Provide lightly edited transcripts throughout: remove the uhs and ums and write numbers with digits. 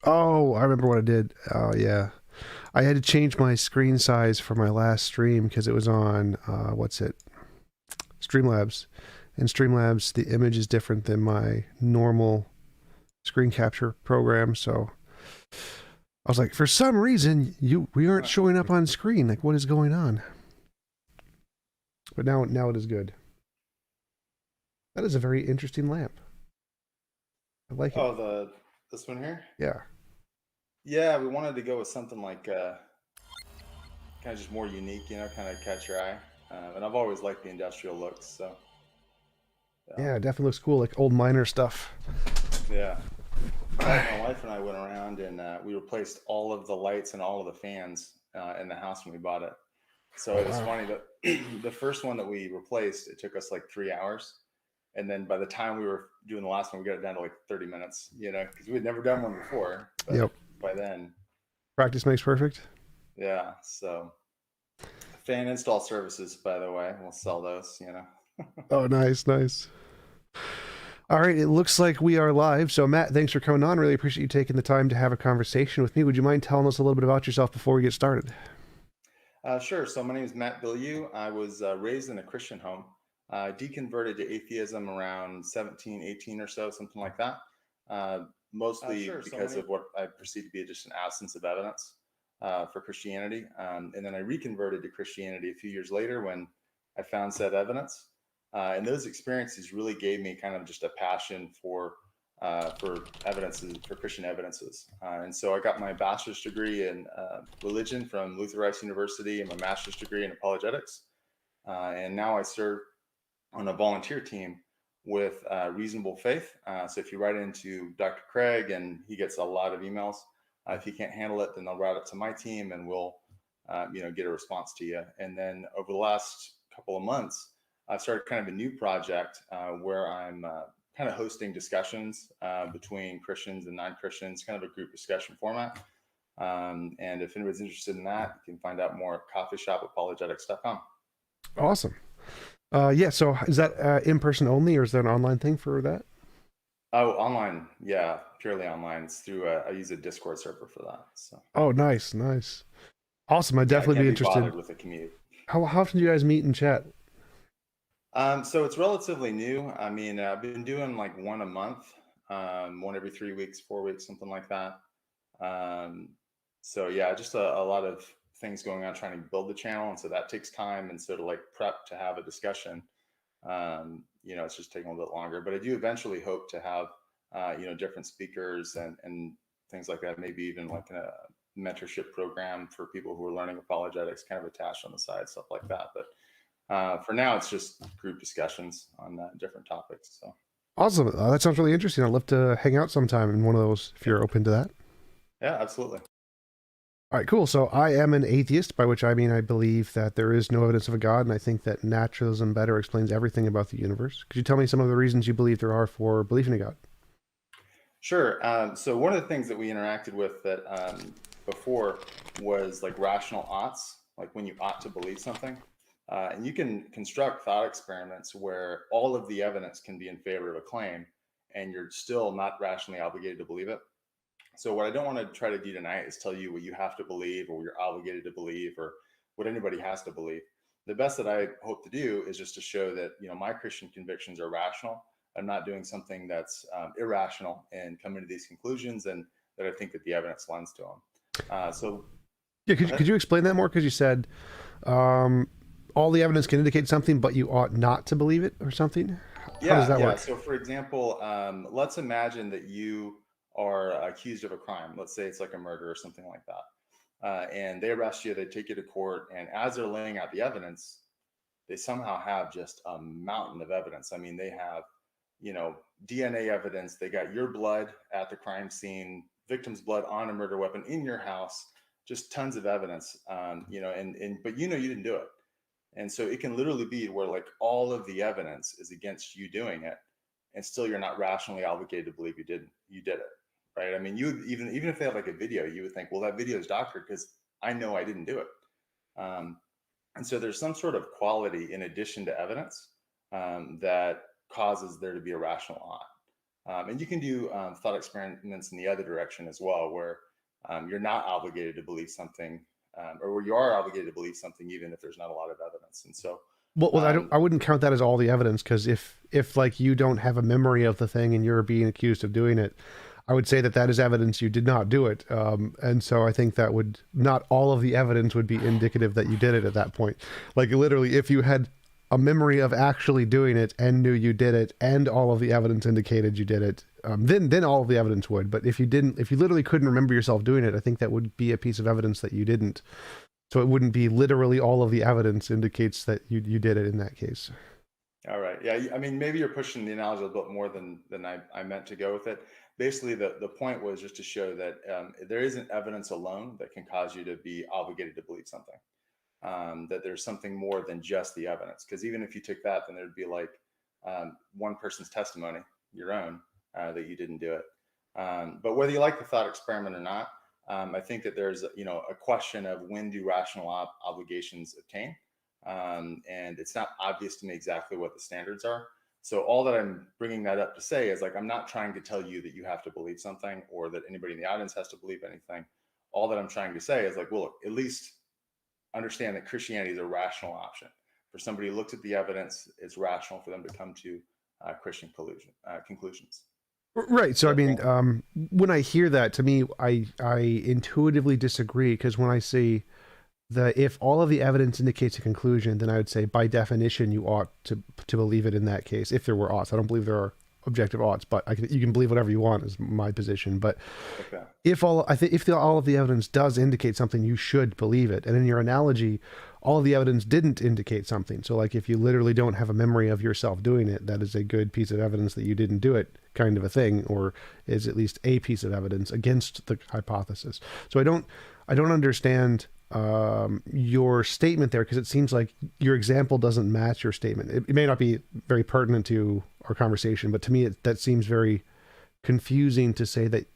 Oh, I remember what I did. Oh, yeah. I had to change my screen size for my last stream because it was on, what's it? Streamlabs. In Streamlabs, the image is different than my normal screen capture program. So I was like, for some reason, we aren't showing up on screen. Like, what is going on? But now it is good. That is a very interesting lamp. I like it. Oh, this one here? Yeah. Yeah, we wanted to go with something like kind of just more unique, kind of catch your eye. And I've always liked the industrial looks, so yeah, Yeah, it definitely looks cool, like old miner stuff. yeah. In fact, my wife and I went around and we replaced all of the lights and all of the fans in the house when we bought it. So Oh, it was wow. funny that the first one that we replaced, it took us like 3 hours. And then by the time we were doing the last one, we got it down to like 30 minutes, because we had never done one before. But Yep. by then, Practice makes perfect. yeah. So fan install services, by the way, we'll sell those. Oh, nice, nice. All right, it looks like we are live. So, Matt, thanks for coming on. Really appreciate you taking the time to have a conversation with me. Would you mind telling us a little bit about yourself before we get started? Sure. So my name is Matt Bilyeu. I was raised in a Christian home, deconverted to atheism around 17, 18 or so, something like that. Mostly Sure. So, my because name. of what I perceive to be just an absence of evidence for Christianity. And then I reconverted to Christianity a few years later when I found said evidence. And those experiences really gave me kind of just a passion for evidences, for Christian evidences. And so I got my bachelor's degree in religion from Luther Rice University and my master's degree in apologetics. And now I serve on a volunteer team with Reasonable Faith. So if you write into Dr. Craig, and he gets a lot of emails, if he can't handle it, then they'll route it to my team, and we'll, get a response to you. And then over the last couple of months, I've started kind of a new project where I'm kind of hosting discussions between Christians and non-Christians, kind of a group discussion format. And if anybody's interested in that, you can find out more at coffeeshopapologetics.com. Awesome. Yeah. So, is that in person only, or is there an online thing for that? Oh, online. Yeah, purely online. It's through I use a Discord server for that. So Oh, nice, nice. Awesome. I'd yeah, I definitely be can't be interested. bothered with a commute. How often do you guys meet and chat? So it's relatively new. I mean, I've been doing like one a month, one every 3 weeks, 4 weeks, something like that. Um, so yeah, just a lot of things going on trying to build the channel, and so that takes time. And so to like prep to have a discussion, it's just taking a little bit longer. But I do eventually hope to have different speakers and things like that. Maybe even like a mentorship program for people who are learning apologetics, kind of attached on the side, stuff like that. But for now, it's just group discussions on different topics. So Awesome. That sounds really interesting. I'd love to hang out sometime in one of those if yeah, you're open to that. yeah, absolutely. All right, cool. So I am an atheist, by which I mean I believe that there is no evidence of a God, and I think that naturalism better explains everything about the universe. Could you tell me some of the reasons you believe there are for believing in a God? Sure. So one of the things that we interacted with that before was like rational oughts, like when you ought to believe something. And you can construct thought experiments where all of the evidence can be in favor of a claim, and you're still not rationally obligated to believe it. So what I don't want to try to do tonight is tell you what you have to believe or you're obligated to believe or what anybody has to believe. The best that I hope to do is just to show that my Christian convictions are rational. I'm not doing something that's irrational and coming to these conclusions, and that I think that the evidence lends to them. So Yeah, go could ahead. you explain that more? Because you said um, all the evidence can indicate something, but you ought not to believe it or something. How does Yeah, that yeah. work? So, for example, let's imagine that you are accused of a crime. Let's say it's like a murder or something like that. And they arrest you, they take you to court, and as they're laying out the evidence, they somehow have just a mountain of evidence. I mean, they have, you know, DNA evidence. They got your blood at the crime scene, victim's blood on a murder weapon in your house, just tons of evidence. And but you didn't do it. And so it can literally be where like all of the evidence is against you doing it, and still you're not rationally obligated to believe you did it. Right. I mean, you even if they have like a video, you would think, well, that video is doctored because I know I didn't do it. Um, and so there's some sort of quality in addition to evidence that causes there to be a rational ought. And you can do thought experiments in the other direction as well, where you're not obligated to believe something, or where you are obligated to believe something, even if there's not a lot of evidence. And so, Well, I wouldn't count that as all the evidence, because if like you don't have a memory of the thing and you're being accused of doing it, I would say that that is evidence you did not do it. And so I think that would not all of the evidence would be indicative that you did it at that point. Like literally, if you had a memory of actually doing it and knew you did it, and all of the evidence indicated you did it, then all of the evidence would. But if you didn't, if you literally couldn't remember yourself doing it, I think that would be a piece of evidence that you didn't. So it wouldn't be literally all of the evidence indicates that you did it in that case. all right. Yeah. I mean, maybe you're pushing the analogy a bit more than I meant to go with it. Basically, the point was just to show that there isn't evidence alone that can cause you to be obligated to believe something. That there's something more than just the evidence. Because even if you took that, then there'd be like one person's testimony, your own, that you didn't do it. But whether you like the thought experiment or not, I think that there's a question of when do rational obligations obtain, and it's not obvious to me exactly what the standards are. So all that I'm bringing that up to say is like I'm not trying to tell you that you have to believe something or that anybody in the audience has to believe anything. All that I'm trying to say is like, well, look, at least understand that Christianity is a rational option. For somebody who looks at the evidence, it's rational for them to come to Christian conclusions. Right. So I mean, Definitely. when I hear that, to me, I intuitively disagree, because when I say that if all of the evidence indicates a conclusion, then I would say by definition you ought to believe it in that case. If there were oughts, I don't believe there are objective oughts, but you can believe whatever you want is my position. But Okay. if all of the evidence does indicate something, you should believe it. And in your analogy, all of the evidence didn't indicate something. So like if you literally don't have a memory of yourself doing it, that is a good piece of evidence that you didn't do it, kind of a thing, or is at least a piece of evidence against the hypothesis. So I don't understand your statement there, because it seems like your example doesn't match your statement. It may not be very pertinent to our conversation, but to me that seems very confusing to say that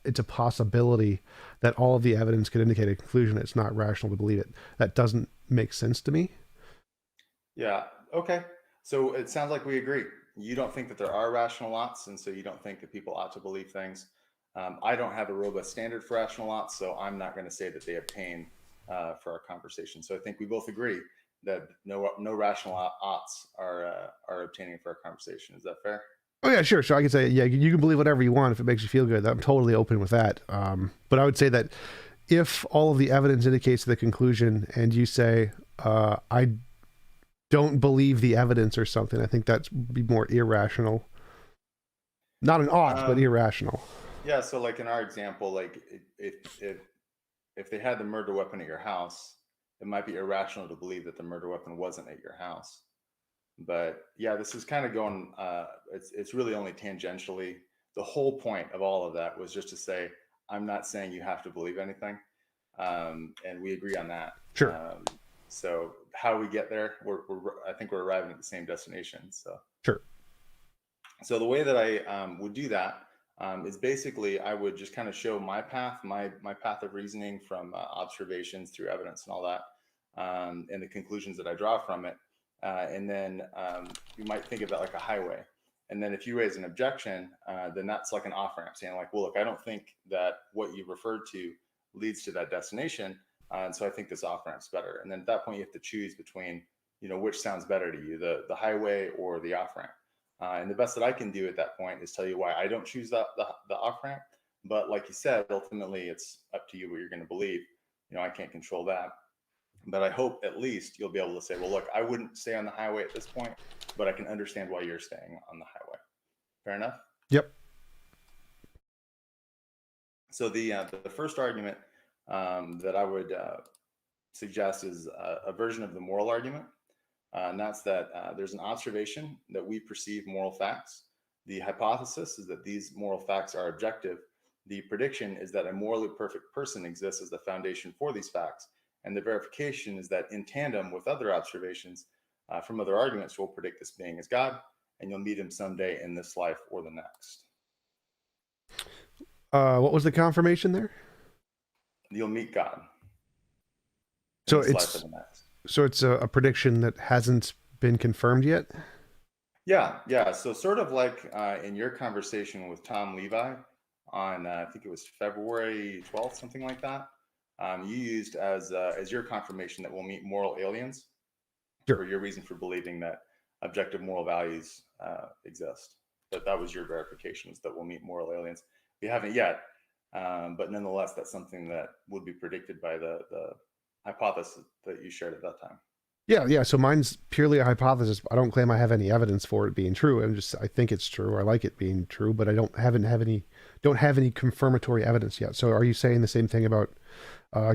it's a possibility that all of the evidence could indicate a conclusion. It's not rational to believe it. That doesn't make sense to me. Yeah. Okay. So it sounds like we agree. You don't think that there are rational lots, and so you don't think that people ought to believe things. I don't have a robust standard for rational lots, so I'm not going to say that they obtain for our conversation. So I think we both agree that no rational oughts are obtaining for our conversation. Is that fair? Oh yeah, sure. So I can say, yeah, you can believe whatever you want if it makes you feel good. I'm totally open with that. But I would say that if all of the evidence indicates the conclusion, and you say, I don't believe the evidence or something, I think that's be more irrational. Not an ought, but Um, irrational. yeah. So like in our example, like if they had the murder weapon at your house, it might be irrational to believe that the murder weapon wasn't at your house. But yeah, this is kind of going. It's really only tangentially. The whole point of all of that was just to say I'm not saying you have to believe anything, and we agree on that. Sure, So how we get there, I think we're arriving at the same destination. sure. So the way that I would do that is basically I would just kind of show my path, my path of reasoning from observations through evidence and all that, and the conclusions that I draw from it. And then you might think of that like a highway. And then if you raise an objection, then that's like an off ramp, saying like, well, look, I don't think that what you referred to leads to that destination, and so I think this off ramp's better. And then at that point, you have to choose between, which sounds better to you, the highway or the off ramp. And the best that I can do at that point is tell you why I don't choose the off ramp. But like you said, ultimately it's up to you what you're going to believe. I can't control that. But I hope at least you'll be able to say, well, look, I wouldn't stay on the highway at this point, but I can understand why you're staying on the highway. Fair enough. Yep. So the first argument that I would suggest is a version of the moral argument. And that's that there's an observation that we perceive moral facts. The hypothesis is that these moral facts are objective. The prediction is that a morally perfect person exists as the foundation for these facts. And the verification is that in tandem with other observations from other arguments, we'll predict this being as God, and you'll meet him someday in this life or the next. What was the confirmation there? You'll meet God in So this life or it's the next. so it's a prediction that hasn't been confirmed yet. Yeah. So sort of like in your conversation with Tom Levi on, I think it was February 12th, something like that. You used as your confirmation that we'll meet moral aliens for Sure. your reason for believing that objective moral values exist. That was your verification, is that we'll meet moral aliens. We haven't yet, but nonetheless, that's something that would be predicted by the hypothesis that you shared at that time. Yeah. So mine's purely a hypothesis. I don't claim I have any evidence for it being true. I think it's true. I like it being true, but I don't have any confirmatory evidence yet. So are you saying the same thing about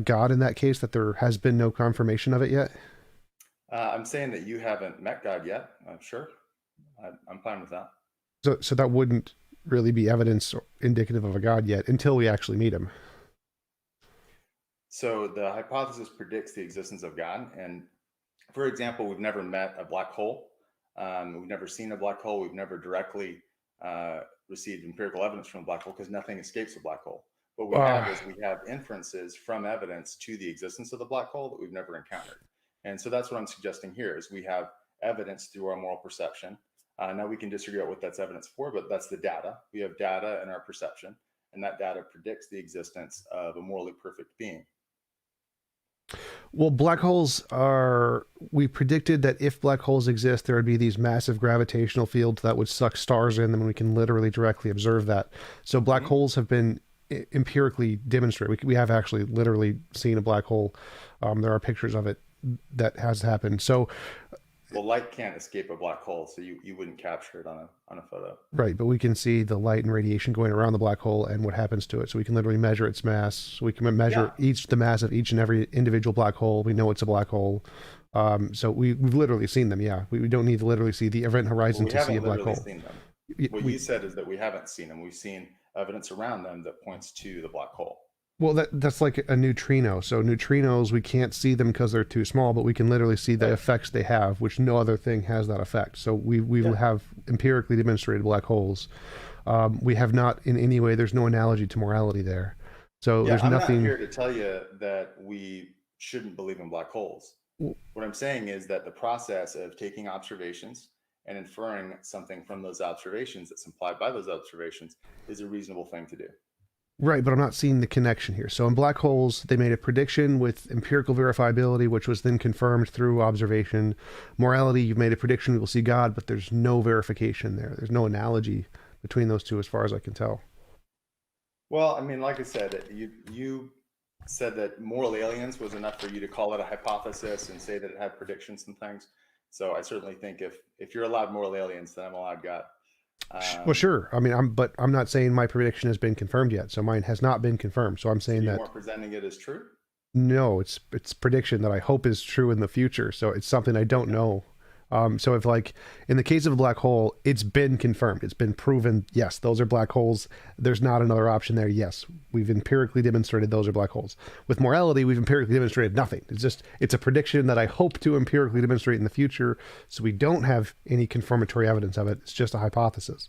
God in that case, that there has been no confirmation of it yet? I'm saying that you haven't met God yet. I'm sure. I'm fine with that. So that wouldn't really be evidence indicative of a God yet until we actually meet him. So the hypothesis predicts the existence of God. And for example, we've never met a black hole. We've never seen a black hole. We've never directly received empirical evidence from a black hole because nothing escapes a black hole. What we Uh, have is we have inferences from evidence to the existence of the black hole that we've never encountered. And so that's what I'm suggesting here is we have evidence through our moral perception. Now we can disagree on what that's evidence for, but that's the data. We have data in our perception, and that data predicts the existence of a morally perfect being. well, we predicted that if black holes exist, there would be these massive gravitational fields that would suck stars in them, and we can literally directly observe that. So black Mm-hmm. holes have been empirically demonstrated. We have actually literally seen a black hole. There are pictures of it that has happened. So Well, light can't escape a black hole, so you wouldn't capture it on a photo. right, but we can see the light and radiation going around the black hole and what happens to it. So we can literally measure its mass. So we can measure Yeah, the mass of each and every individual black hole. We know it's a black hole. So we've literally seen them. Yeah, we don't need to literally see the event but horizon we to see a haven't black literally hole. seen them. What We you said is that we haven't seen them. We've seen evidence around them that points to the black hole. Well, that's like a neutrino. So neutrinos, we can't see them because they're too small, but we can literally see the Right. effects they have, which no other thing has that effect. So we Yeah. have empirically demonstrated black holes. We have not in any way. There's no analogy to morality there. So Yeah, there's I'm not nothing. here to tell you that we shouldn't believe in black holes. What I'm saying is that the process of taking observations and inferring something from those observations that's implied by those observations is a reasonable thing to do. Right, but I'm not seeing the connection here. So in black holes, they made a prediction with empirical verifiability, which was then confirmed through observation. Morality, you've made a prediction we will see God, but there's no verification there. There's no analogy between those two, as far as I can tell. Well, I mean, like I said, you said that moral aliens was enough for you to call it a hypothesis and say that it had predictions and things. So I certainly think if you're allowed moral aliens, then I'm allowed God. Well, Um, sure. I mean, but I'm not saying my prediction has been confirmed yet. So mine has not been confirmed. So I'm so saying you that weren't presenting it as true. no, it's prediction that I hope is true in the future. So it's something I don't Yeah. know. So if like in the case of a black hole, it's been confirmed, it's been proven. Yes, those are black holes. There's not another option there. Yes, we've empirically demonstrated those are black holes. With morality, we've empirically demonstrated nothing. It's a prediction that I hope to empirically demonstrate in the future. So we don't have any confirmatory evidence of it. It's just a hypothesis.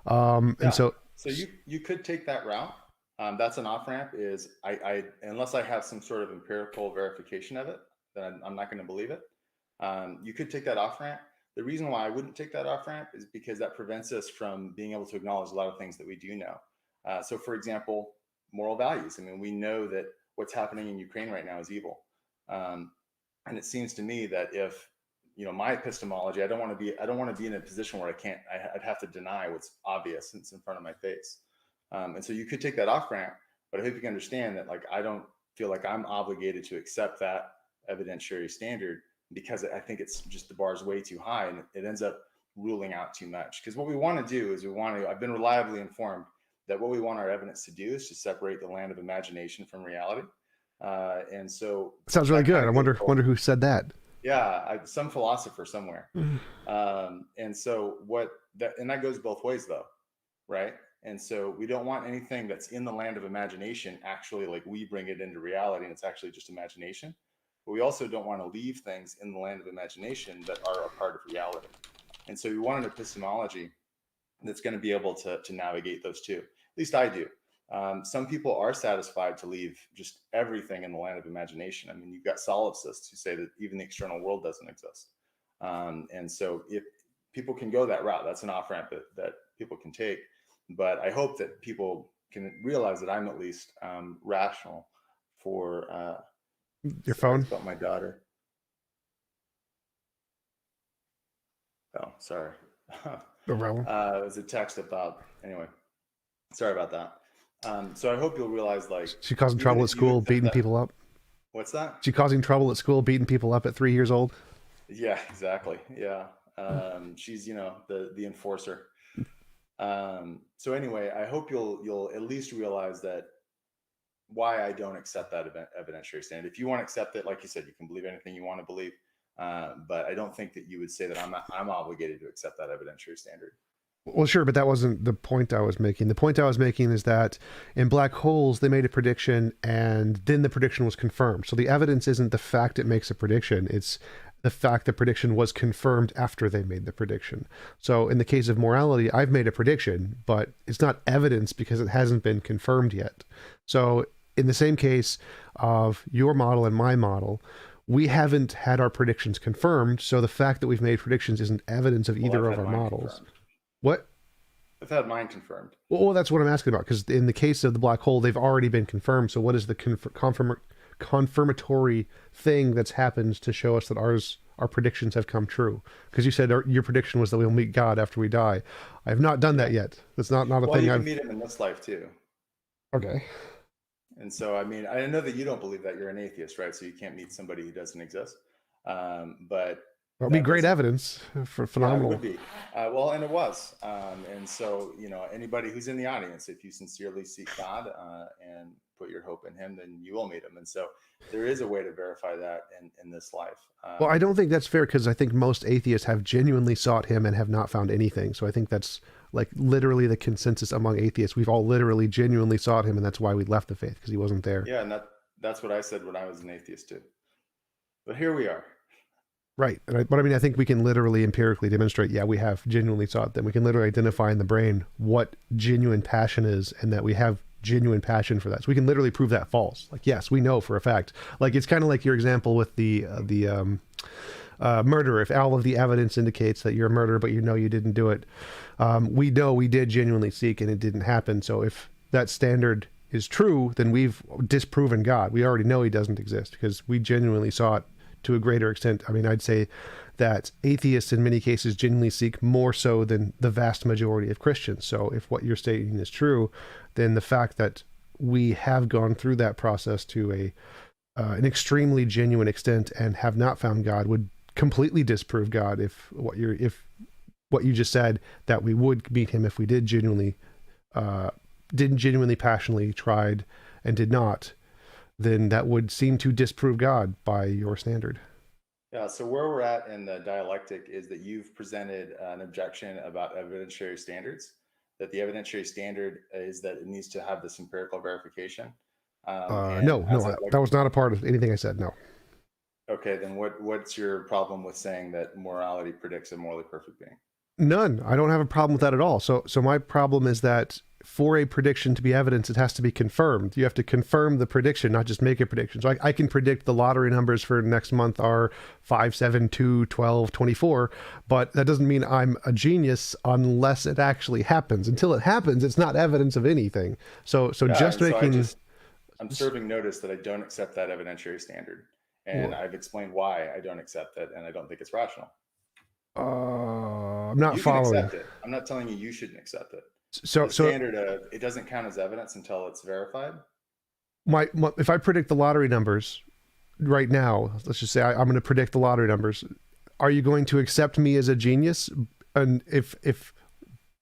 And Yeah. so So you could take that route. That's an off ramp. Is I unless I have some sort of empirical verification of it, then I'm not going to believe it. You could take that off ramp. The reason why I wouldn't take that off ramp is because that prevents us from being able to acknowledge a lot of things that we do know. So, for example, moral values. I mean, we know that what's happening in Ukraine right now is evil, um, and it seems to me that if my epistemology, I don't want to be in a position where I'd have to deny what's obvious since it's in front of my face. And so you could take that off ramp, but I hope you can understand that like I don't feel like I'm obligated to accept that evidentiary standard because I think it's just the bar is way too high and it ends up ruling out too much. Because what we want to do is I've been reliably informed that what we want our evidence to do is to separate the land of imagination from reality. And so sounds really that good. kind I of goes both. wonder who said that. Yeah, some philosopher somewhere. And so that goes both ways though, right? And so we don't want anything that's in the land of imagination actually like we bring it into reality and it's actually just imagination. But we also don't want to leave things in the land of imagination that are a part of reality. And so we want an epistemology that's going to be able to navigate those two. At least I do. Some people are satisfied to leave just everything in the land of imagination. I mean, you've got solipsists who say that even the external world doesn't exist. And so people can go that route. That's an off ramp that people can take. But I hope that people can realize that I'm at least rational for. Your Sorry, it's phone? about my daughter. Oh, sorry. No problem. It was a text about, anyway, sorry about that. So I hope you'll realize, like, She causing even trouble at if you school, accept beating that, people up. what's that? She causing trouble at school, beating people up at 3 years old. Yeah, exactly. Yeah. She's, the enforcer. So anyway, I hope you'll at least realize that why I don't accept that evidentiary standard. If you want to accept it, like you said, you can believe anything you want to believe. But I don't think that you would say that I'm obligated to accept that evidentiary standard. Well, sure, but that wasn't the point I was making. The point I was making is that in black holes, they made a prediction and then the prediction was confirmed. So the evidence isn't the fact it makes a prediction, it's the fact the prediction was confirmed after they made the prediction. So in the case of morality, I've made a prediction, but it's not evidence because it hasn't been confirmed yet. So in the same case of your model and my model, we haven't had our predictions confirmed. So the fact that we've made predictions isn't evidence of either I've of had our mine models. confirmed. What? I've had mine confirmed. Well, that's what I'm asking about. Because in the case of the black hole, they've already been confirmed. So what is the confirmatory thing that's happened to show us that our predictions have come true? Because you said your prediction was that we'll meet God after we die. I have not done that yet. That's not a Well, thing you can I've. meet him in this life too. Okay. And so, I mean, I know that you don't believe that, you're an atheist, right? So you can't meet somebody who doesn't exist. But That'll be that great doesn't. evidence for Yeah, it phenomenal. would be. Well, and it was. And so, anybody who's in the audience, if you sincerely seek God and put your hope in Him, then you will meet Him. And so, there is a way to verify that in this life. Well, I don't think that's fair because I think most atheists have genuinely sought Him and have not found anything. So I think that's like literally the consensus among atheists. We've all literally genuinely sought Him, and that's why we left the faith because He wasn't there. Yeah, and that's what I said when I was an atheist too. But here we are. Right. But I mean, I think we can literally empirically demonstrate, yeah, we have genuinely sought them. We can literally identify in the brain what genuine passion is and that we have genuine passion for that. So we can literally prove that false. Like, yes, we know for a fact. Like, it's kind of like your example with the murderer. If all of the evidence indicates that you're a murderer, but you know you didn't do it, we know we did genuinely seek and it didn't happen. So if that standard is true, then we've disproven God. We already know He doesn't exist because we genuinely sought to a greater extent. I mean, I'd say that atheists in many cases genuinely seek more so than the vast majority of Christians. So if what you're stating is true, then the fact that we have gone through that process to an extremely genuine extent and have not found God would completely disprove God if what you just said, that we would meet Him if we didn't genuinely passionately tried and did not, then that would seem to disprove God by your standard. Yeah, so where we're at in the dialectic is that you've presented an objection about evidentiary standards, that the evidentiary standard is that it needs to have this empirical verification. And as No, I'd like, that was not a part of anything I said. No. okay, then what's your problem with saying that morality predicts a morally perfect being? None. I don't have a problem with that at all. So my problem is that for a prediction to be evidence, it has to be confirmed. You have to confirm the prediction, not just make a prediction. So I can predict the lottery numbers for next month are 5, 7, 2, 12, 24, but that doesn't mean I'm a genius unless it actually happens. Until it happens, it's not evidence of anything. So Yeah, just making... I'm serving notice that I don't accept that evidentiary standard. And I've explained why I don't accept it, and I don't think it's rational. I'm not You can following. accept it. I'm not telling you should accept it. So The standard of it doesn't count as evidence until it's verified. if I predict the lottery numbers right now, let's just say I'm going to predict the lottery numbers. Are you going to accept me as a genius? And if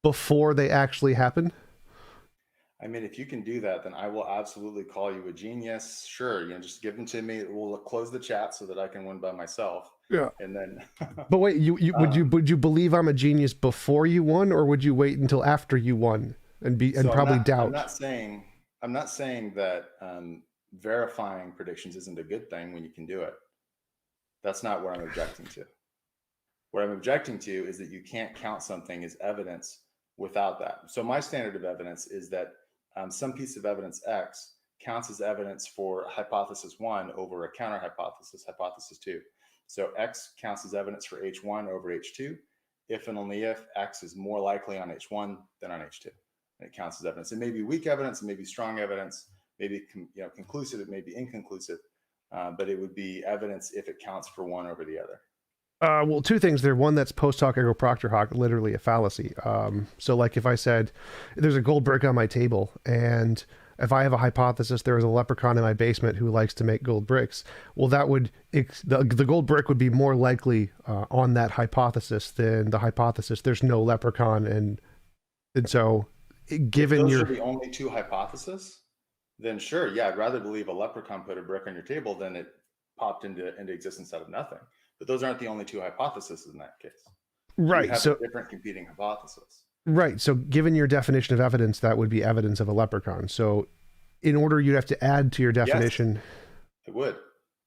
before they actually happen? I mean, if you can do that, then I will absolutely call you a genius. Sure, just give them to me. We'll close the chat so that I can win by myself. Yeah. And then. But wait, would you believe I'm a genius before you won, or would you wait until after you won and probably doubt? I'm not saying that verifying predictions isn't a good thing when you can do it. That's not what I'm objecting to. What I'm objecting to is that you can't count something as evidence without that. So my standard of evidence is that some piece of evidence X counts as evidence for hypothesis 1 over a counter hypothesis, hypothesis 2. So X counts as evidence for H1 over H2, if and only if X is more likely on H1 than on H2. And it counts as evidence. It may be weak evidence, it may be strong evidence, maybe conclusive, it may be inconclusive, but it would be evidence if it counts for one over the other. Well, two things there. One, that's post hoc ergo propter hoc, literally a fallacy. So like if I said there's a gold brick on my table, and if I have a hypothesis there is a leprechaun in my basement who likes to make gold bricks, well, that would the gold brick would be more likely on that hypothesis than the hypothesis there's no leprechaun, and so given if those your are the only two hypotheses, then sure, yeah, I'd rather believe a leprechaun put a brick on your table than it popped into existence out of nothing. But those aren't the only two hypotheses in that case. right, You have so different competing hypotheses. right, so given your definition of evidence, that would be evidence of a leprechaun. So in order, you'd have to add to your definition. Yes, it would.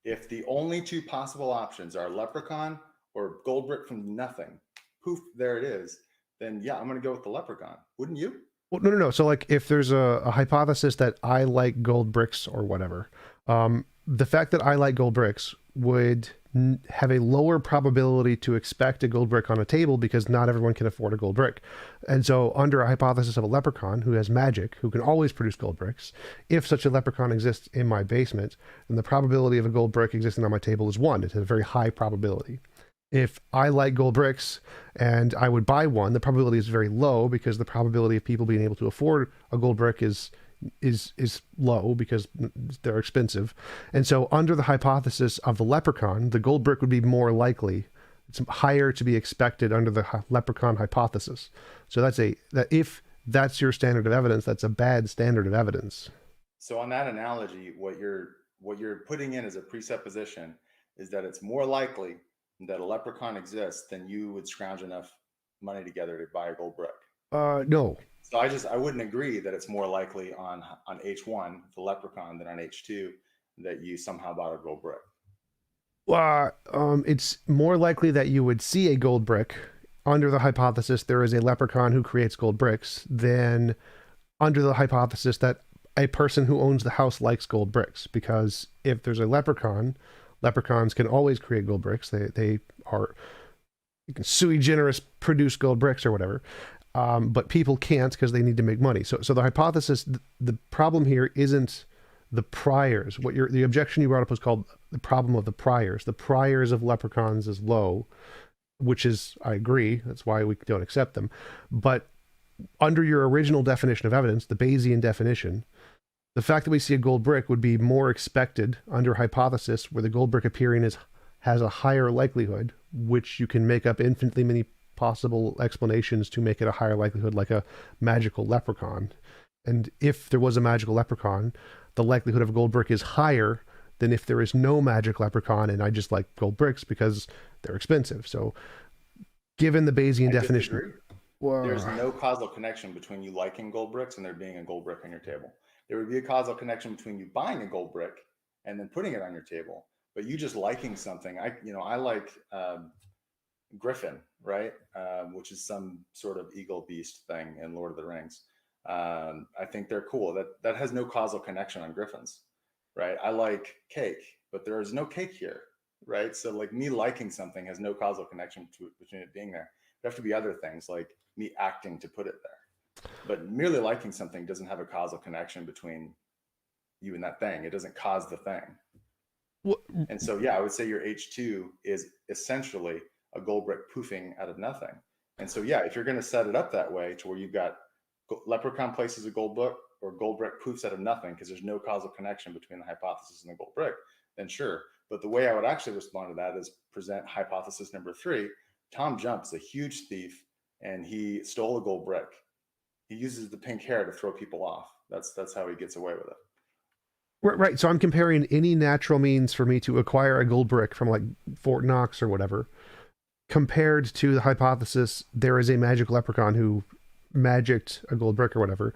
If the only two possible options are leprechaun or gold brick from nothing, poof, there it is, then yeah, I'm going to go with the leprechaun. Wouldn't you? Well, no. So like if there's a hypothesis that I like gold bricks or whatever, the fact that I like gold bricks would have a lower probability to expect a gold brick on a table because not everyone can afford a gold brick. And so under a hypothesis of a leprechaun who has magic, who can always produce gold bricks, if such a leprechaun exists in my basement, then the probability of a gold brick existing on my table is 1. It has a very high probability. If I like gold bricks and I would buy one, the probability is very low because the probability of people being able to afford a gold brick is low because they're expensive. And so under the hypothesis of the leprechaun, the gold brick would be more likely. It's higher to be expected under the leprechaun hypothesis. So that if that's your standard of evidence, that's a bad standard of evidence. So on that analogy, what you're putting in as a presupposition is that it's more likely that a leprechaun exists than you would scrounge enough money together to buy a gold brick. No. So I wouldn't agree that it's more likely on H1, the leprechaun, than on H2 that you somehow bought a gold brick. It's more likely that you would see a gold brick under the hypothesis there is a leprechaun who creates gold bricks than under the hypothesis that a person who owns the house likes gold bricks. Because if there's a leprechaun, leprechauns can always create gold bricks. They are, you can sui generis produce gold bricks or whatever. But people can't because they need to make money. So the hypothesis, the problem here isn't the priors. The objection you brought up was called the problem of the priors. The priors of leprechauns is low, which is, I agree, that's why we don't accept them. But under your original definition of evidence, the Bayesian definition, the fact that we see a gold brick would be more expected under hypothesis where the gold brick appearing has a higher likelihood, which you can make up infinitely many possible explanations to make it a higher likelihood, like a magical leprechaun. And if there was a magical leprechaun, the likelihood of a gold brick is higher than if there is no magic leprechaun and I just like gold bricks because they're expensive. So given the Bayesian definition, there's no causal connection between you liking gold bricks and there being a gold brick on your table. There would be a causal connection between you buying a gold brick and then putting it on your table, but you just liking something. I like Griffin, right? Which is some sort of eagle beast thing in Lord of the Rings. I think they're cool. That has no causal connection on griffins, right? I like cake, but there is no cake here, right? So like me liking something has no causal connection between it being there. There have to be other things like me acting to put it there. But merely liking something doesn't have a causal connection between you and that thing. It doesn't cause the thing. And so, yeah, I would say your H2 is essentially a gold brick poofing out of nothing. And so, yeah, if you're going to set it up that way to where you've got leprechaun places a gold brick or gold brick poofs out of nothing because there's no causal connection between the hypothesis and the gold brick, then sure. But the way I would actually respond to that is present hypothesis number 3. TJump's a huge thief and he stole a gold brick. He uses the pink hair to throw people off. That's how he gets away with it. Right. So I'm comparing any natural means for me to acquire a gold brick from like Fort Knox or whatever, compared to the hypothesis there is a magic leprechaun who magicked a gold brick or whatever.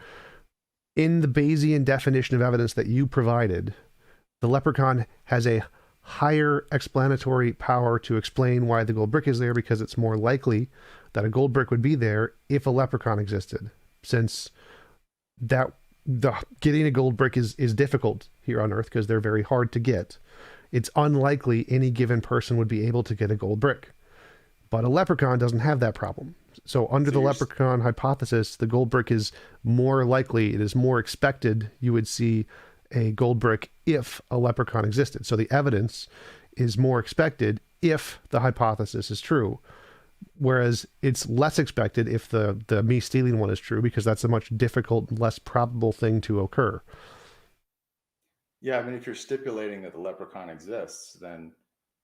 In the Bayesian definition of evidence that you provided, the leprechaun has a higher explanatory power to explain why the gold brick is there because it's more likely that a gold brick would be there if a leprechaun existed. Since getting a gold brick is difficult here on Earth because they're very hard to get, it's unlikely any given person would be able to get a gold brick. But a leprechaun doesn't have that problem. So under the leprechaun hypothesis, the gold brick is more likely, it is more expected you would see a gold brick if a leprechaun existed. So the evidence is more expected if the hypothesis is true. Whereas it's less expected if the me stealing one is true, because that's a much difficult, less probable thing to occur. Yeah, I mean, if you're stipulating that the leprechaun exists, then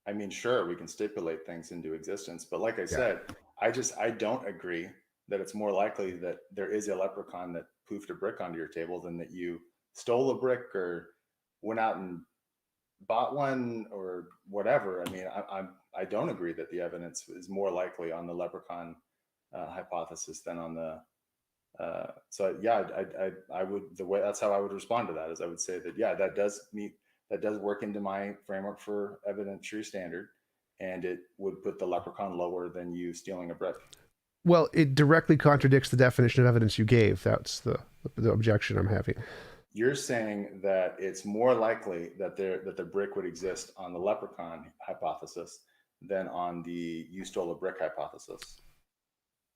I mean, sure, we can stipulate things into existence. But like I said, I don't agree that it's more likely that there is a leprechaun that poofed a brick onto your table than that you stole a brick or went out and bought one or whatever. I mean, I don't agree that the evidence is more likely on the leprechaun hypothesis than on the. So yeah, I would, the way, that's how I would respond to that, is I would say that yeah, that does work into my framework for evidentiary standard, and it would put the leprechaun lower than you stealing a brick. Well, it directly contradicts the definition of evidence you gave. That's the objection I'm having. You're saying that it's more likely that the brick would exist on the leprechaun hypothesis than on the you stole a brick hypothesis.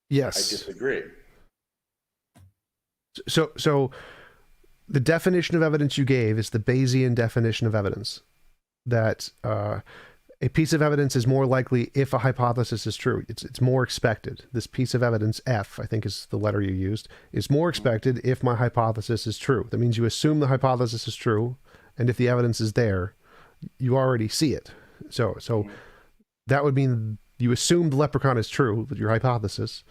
Yes. I disagree. So the definition of evidence you gave is the Bayesian definition of evidence, that a piece of evidence is more likely if a hypothesis is true. It's more expected. This piece of evidence, F, I think is the letter you used, is more expected if my hypothesis is true. That means you assume the hypothesis is true, and if the evidence is there, you already see it. So that would mean you assume the leprechaun is true, your hypothesis.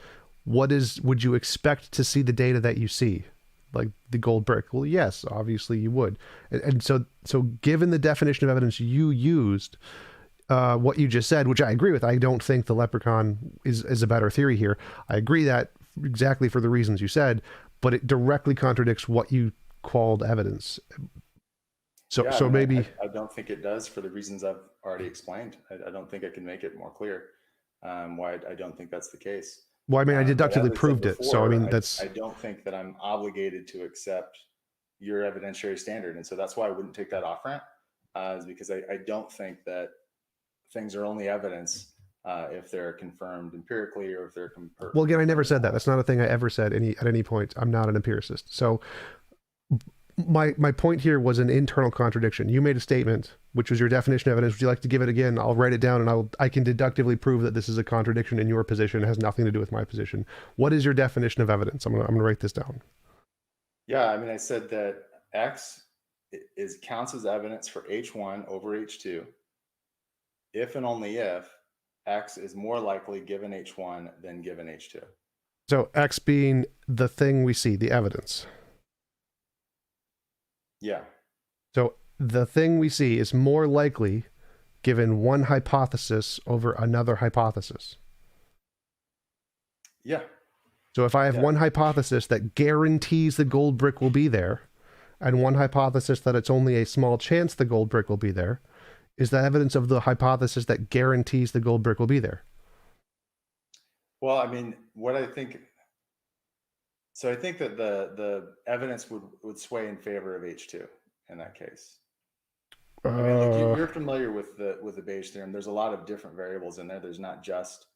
Would you expect to see the data that you see? Like the gold brick? Well, yes, obviously you would. And so given the definition of evidence you used, what you just said, which I agree with, I don't think the leprechaun is a better theory here. I agree that exactly for the reasons you said, but it directly contradicts what you called evidence. So, yeah, maybe I don't think it does, for the reasons I've already explained. I don't think I can make it more clear why I don't think that's the case. Well, I mean, I deductively proved it. So, I mean, I don't think that I'm obligated to accept your evidentiary standard. And so that's why I wouldn't take that off ramp, is because I don't think that things are only evidence if they're confirmed empirically or if they're confirmed. Well, again, I never said that. That's not a thing I ever said at any point. I'm not an empiricist. So my point here was an internal contradiction. You made a statement, which was your definition of evidence. Would you like to give it again? I'll write it down, and I can deductively prove that this is a contradiction in your position. It has nothing to do with my position. What is your definition of evidence? I'm gonna write this down. Yeah, I mean, I said that X counts as evidence for H1 over H2 if and only if X is more likely given H1 than given H2. So X being the thing we see, the evidence. Yeah. So the thing we see is more likely given one hypothesis over another hypothesis. Yeah. So if I have one hypothesis that guarantees the gold brick will be there, and one hypothesis that it's only a small chance the gold brick will be there, is that evidence of the hypothesis that guarantees the gold brick will be there? Well, I mean, what I think, so I think that the evidence would sway in favor of H2 in that case. I mean, look, you're familiar with the Bayes theorem. There's a lot of different variables in there. There's not just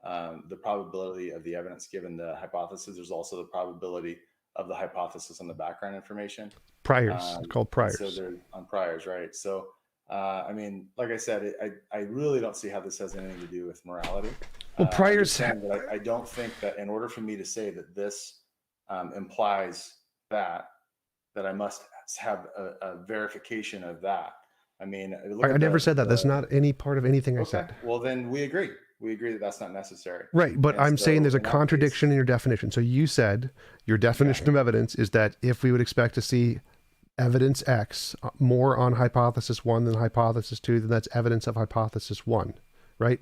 the probability of the evidence given the hypothesis. There's also the probability of the hypothesis on the background information. Priors, it's called priors. So they're on priors, right? So, I mean, like I said, I really don't see how this has anything to do with morality. Well, priors. I don't think that in order for me to say that this implies that I must have a verification of that. I mean, I never said that. That's not any part of anything I said. Well, then we agree. We agree that that's not necessary. Right, but I'm saying there's a contradiction in your definition. So you said your definition of evidence is that if we would expect to see evidence X more on hypothesis 1 than hypothesis 2, then that's evidence of hypothesis 1, right?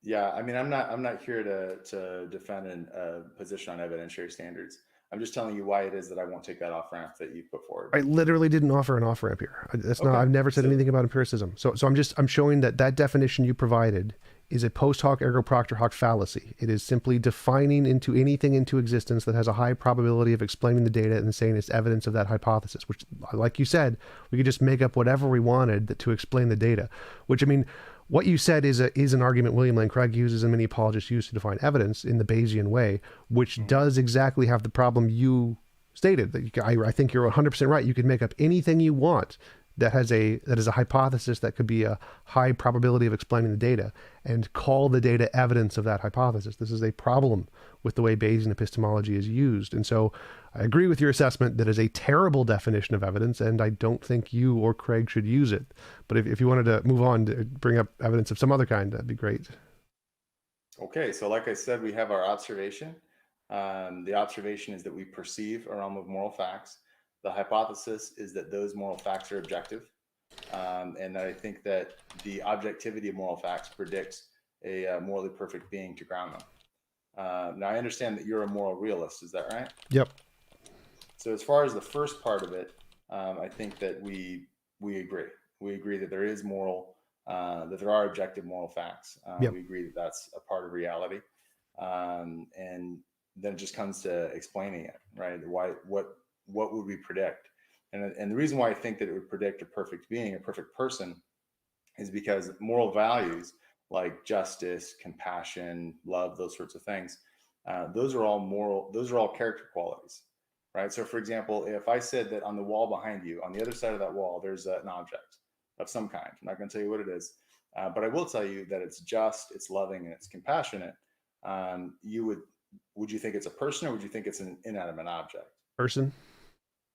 Yeah, I mean, I'm not here to defend a position on evidentiary standards. I'm just telling you why it is that I won't take that off ramp that you put forward. I literally didn't offer an off ramp here. That's not. I've never said anything about empiricism. So I'm showing that definition you provided is a post hoc ergo propter hoc fallacy. It is simply defining anything into existence that has a high probability of explaining the data and saying it's evidence of that hypothesis. Which, like you said, we could just make up whatever we wanted to explain the data. Which, I mean, what you said is an argument William Lane Craig uses and many apologists use to define evidence in the Bayesian way, which Mhm. does exactly have the problem you stated. That I think you're 100% right. You could make up anything you want that is a hypothesis that could be a high probability of explaining the data and call the data evidence of that hypothesis. This is a problem with the way Bayesian epistemology is used. And so I agree with your assessment that is a terrible definition of evidence, and I don't think you or Craig should use it. But if you wanted to move on to bring up evidence of some other kind, that'd be great. Okay, so like I said, we have our observation. The observation is that we perceive a realm of moral facts. The hypothesis is that those moral facts are objective. And I think that the objectivity of moral facts predicts a morally perfect being to ground them. Now, I understand that you're a moral realist. Is that right? Yep. So, as far as the first part of it, I think that we agree. We agree that there is that there are objective moral facts. Yep. We agree that that's a part of reality, and then it just comes to explaining it, right? What would we predict? And the reason why I think that it would predict a perfect being, a perfect person, is because moral values like justice, compassion, love, those sorts of things, those are all moral. Those are all character qualities, right? So, for example, if I said that on the wall behind you, on the other side of that wall, there's an object of some kind. I'm not going to tell you what it is, but I will tell you that it's just, it's loving, and it's compassionate. You would you think it's a person, or would you think it's an inanimate object? Person.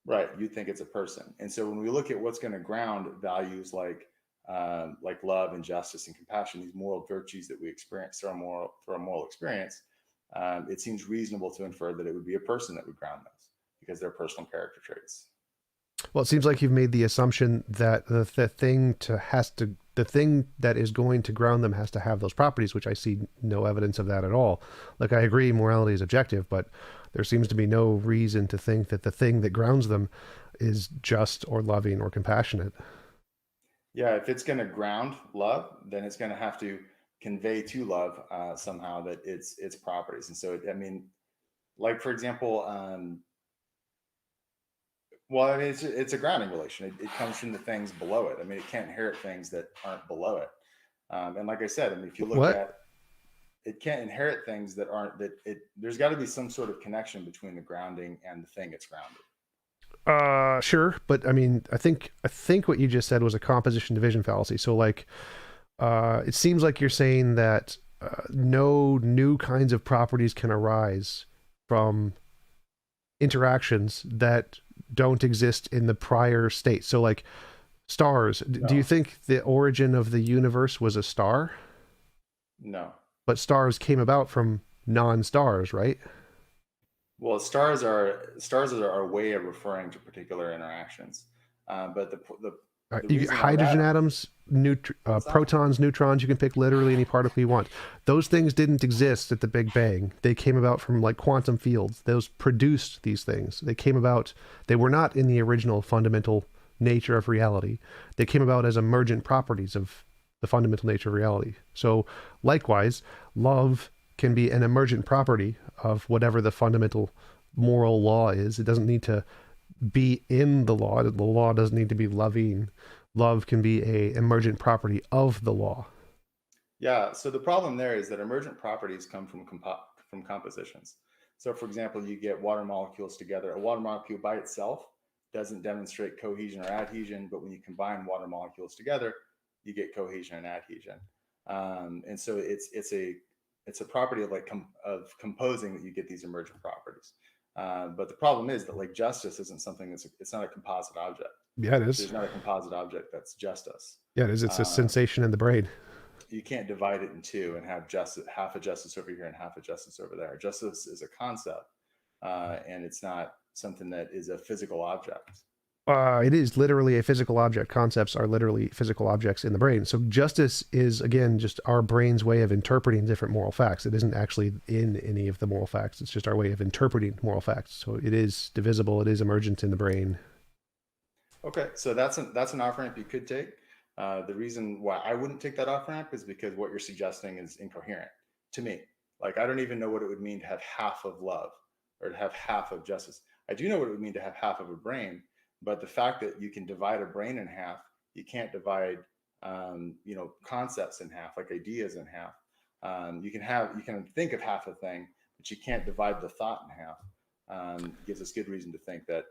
Right, you think it's a person. And so when we look at what's going to ground values like love and justice and compassion, these moral virtues that we experience through our moral experience, it seems reasonable to infer that it would be a person that would ground those because they're personal character traits. Well, it seems like you've made the assumption that the thing that is going to ground them has to have those properties, which I see no evidence of that at all. Like, I agree morality is objective, but there seems to be no reason to think that the thing that grounds them is just or loving or compassionate. Yeah, if it's going to ground love, then it's going to have to convey to love somehow that its properties. And so, I mean, like for example, well, I mean, it's a grounding relation. It comes from the things below it. I mean, it can't inherit things that aren't below it. And like I said, I mean, if you look What? at it, can't inherit things that aren't that it. There's got to be some sort of connection between the grounding and the thing it's grounded. Sure, but I mean, I think what you just said was a composition division fallacy. So, like, it seems like you're saying that no new kinds of properties can arise from interactions that don't exist in the prior state. So, like, stars. Do you No, think the origin of the universe was a star? no. But stars came about from non-stars, right? Well, stars are a way of referring to particular interactions. But the reason why Hydrogen that atoms, what's that? protons, neutrons, you can pick literally any particle you want. Those things didn't exist at the Big Bang. They came about from like quantum fields. Those produced these things. They came about, they were not in the original fundamental nature of reality. They came about as emergent properties of the fundamental nature of reality. So, likewise, love can be an emergent property of whatever the fundamental moral law is. It doesn't need to be in the law. The law doesn't need to be loving. Love can be a emergent property of the law. Yeah. So the problem there is that emergent properties come from compositions. So, for example, you get water molecules together. A water molecule by itself doesn't demonstrate cohesion or adhesion, but when you combine water molecules together, you get cohesion and adhesion. And so it's a property of of composing that you get these emergent properties. But the problem is that like justice isn't something it's not a composite object. Yeah, it is. There's not a composite object that's justice. Yeah, it is. It's a Uh, sensation in the brain. you can't divide it in two and have justice, half of justice over here and half of justice over there. Justice is a concept, and it's not something that is a physical object. It is literally a physical object. Concepts are literally physical objects in the brain. So justice is, again, just our brain's way of interpreting different moral facts. It isn't actually in any of the moral facts. It's just our way of interpreting moral facts. So it is divisible. It is emergent in the brain. Okay, so that's an off ramp you could take. The reason why I wouldn't take that off ramp is because what you're suggesting is incoherent to me. Like I don't even know what it would mean to have half of love or to have half of justice. I do know what it would mean to have half of a brain, but the fact that you can divide a brain in half, you can't divide concepts in half, like ideas in half. You can think of half a thing, but you can't divide the thought in half. Gives us good reason to think that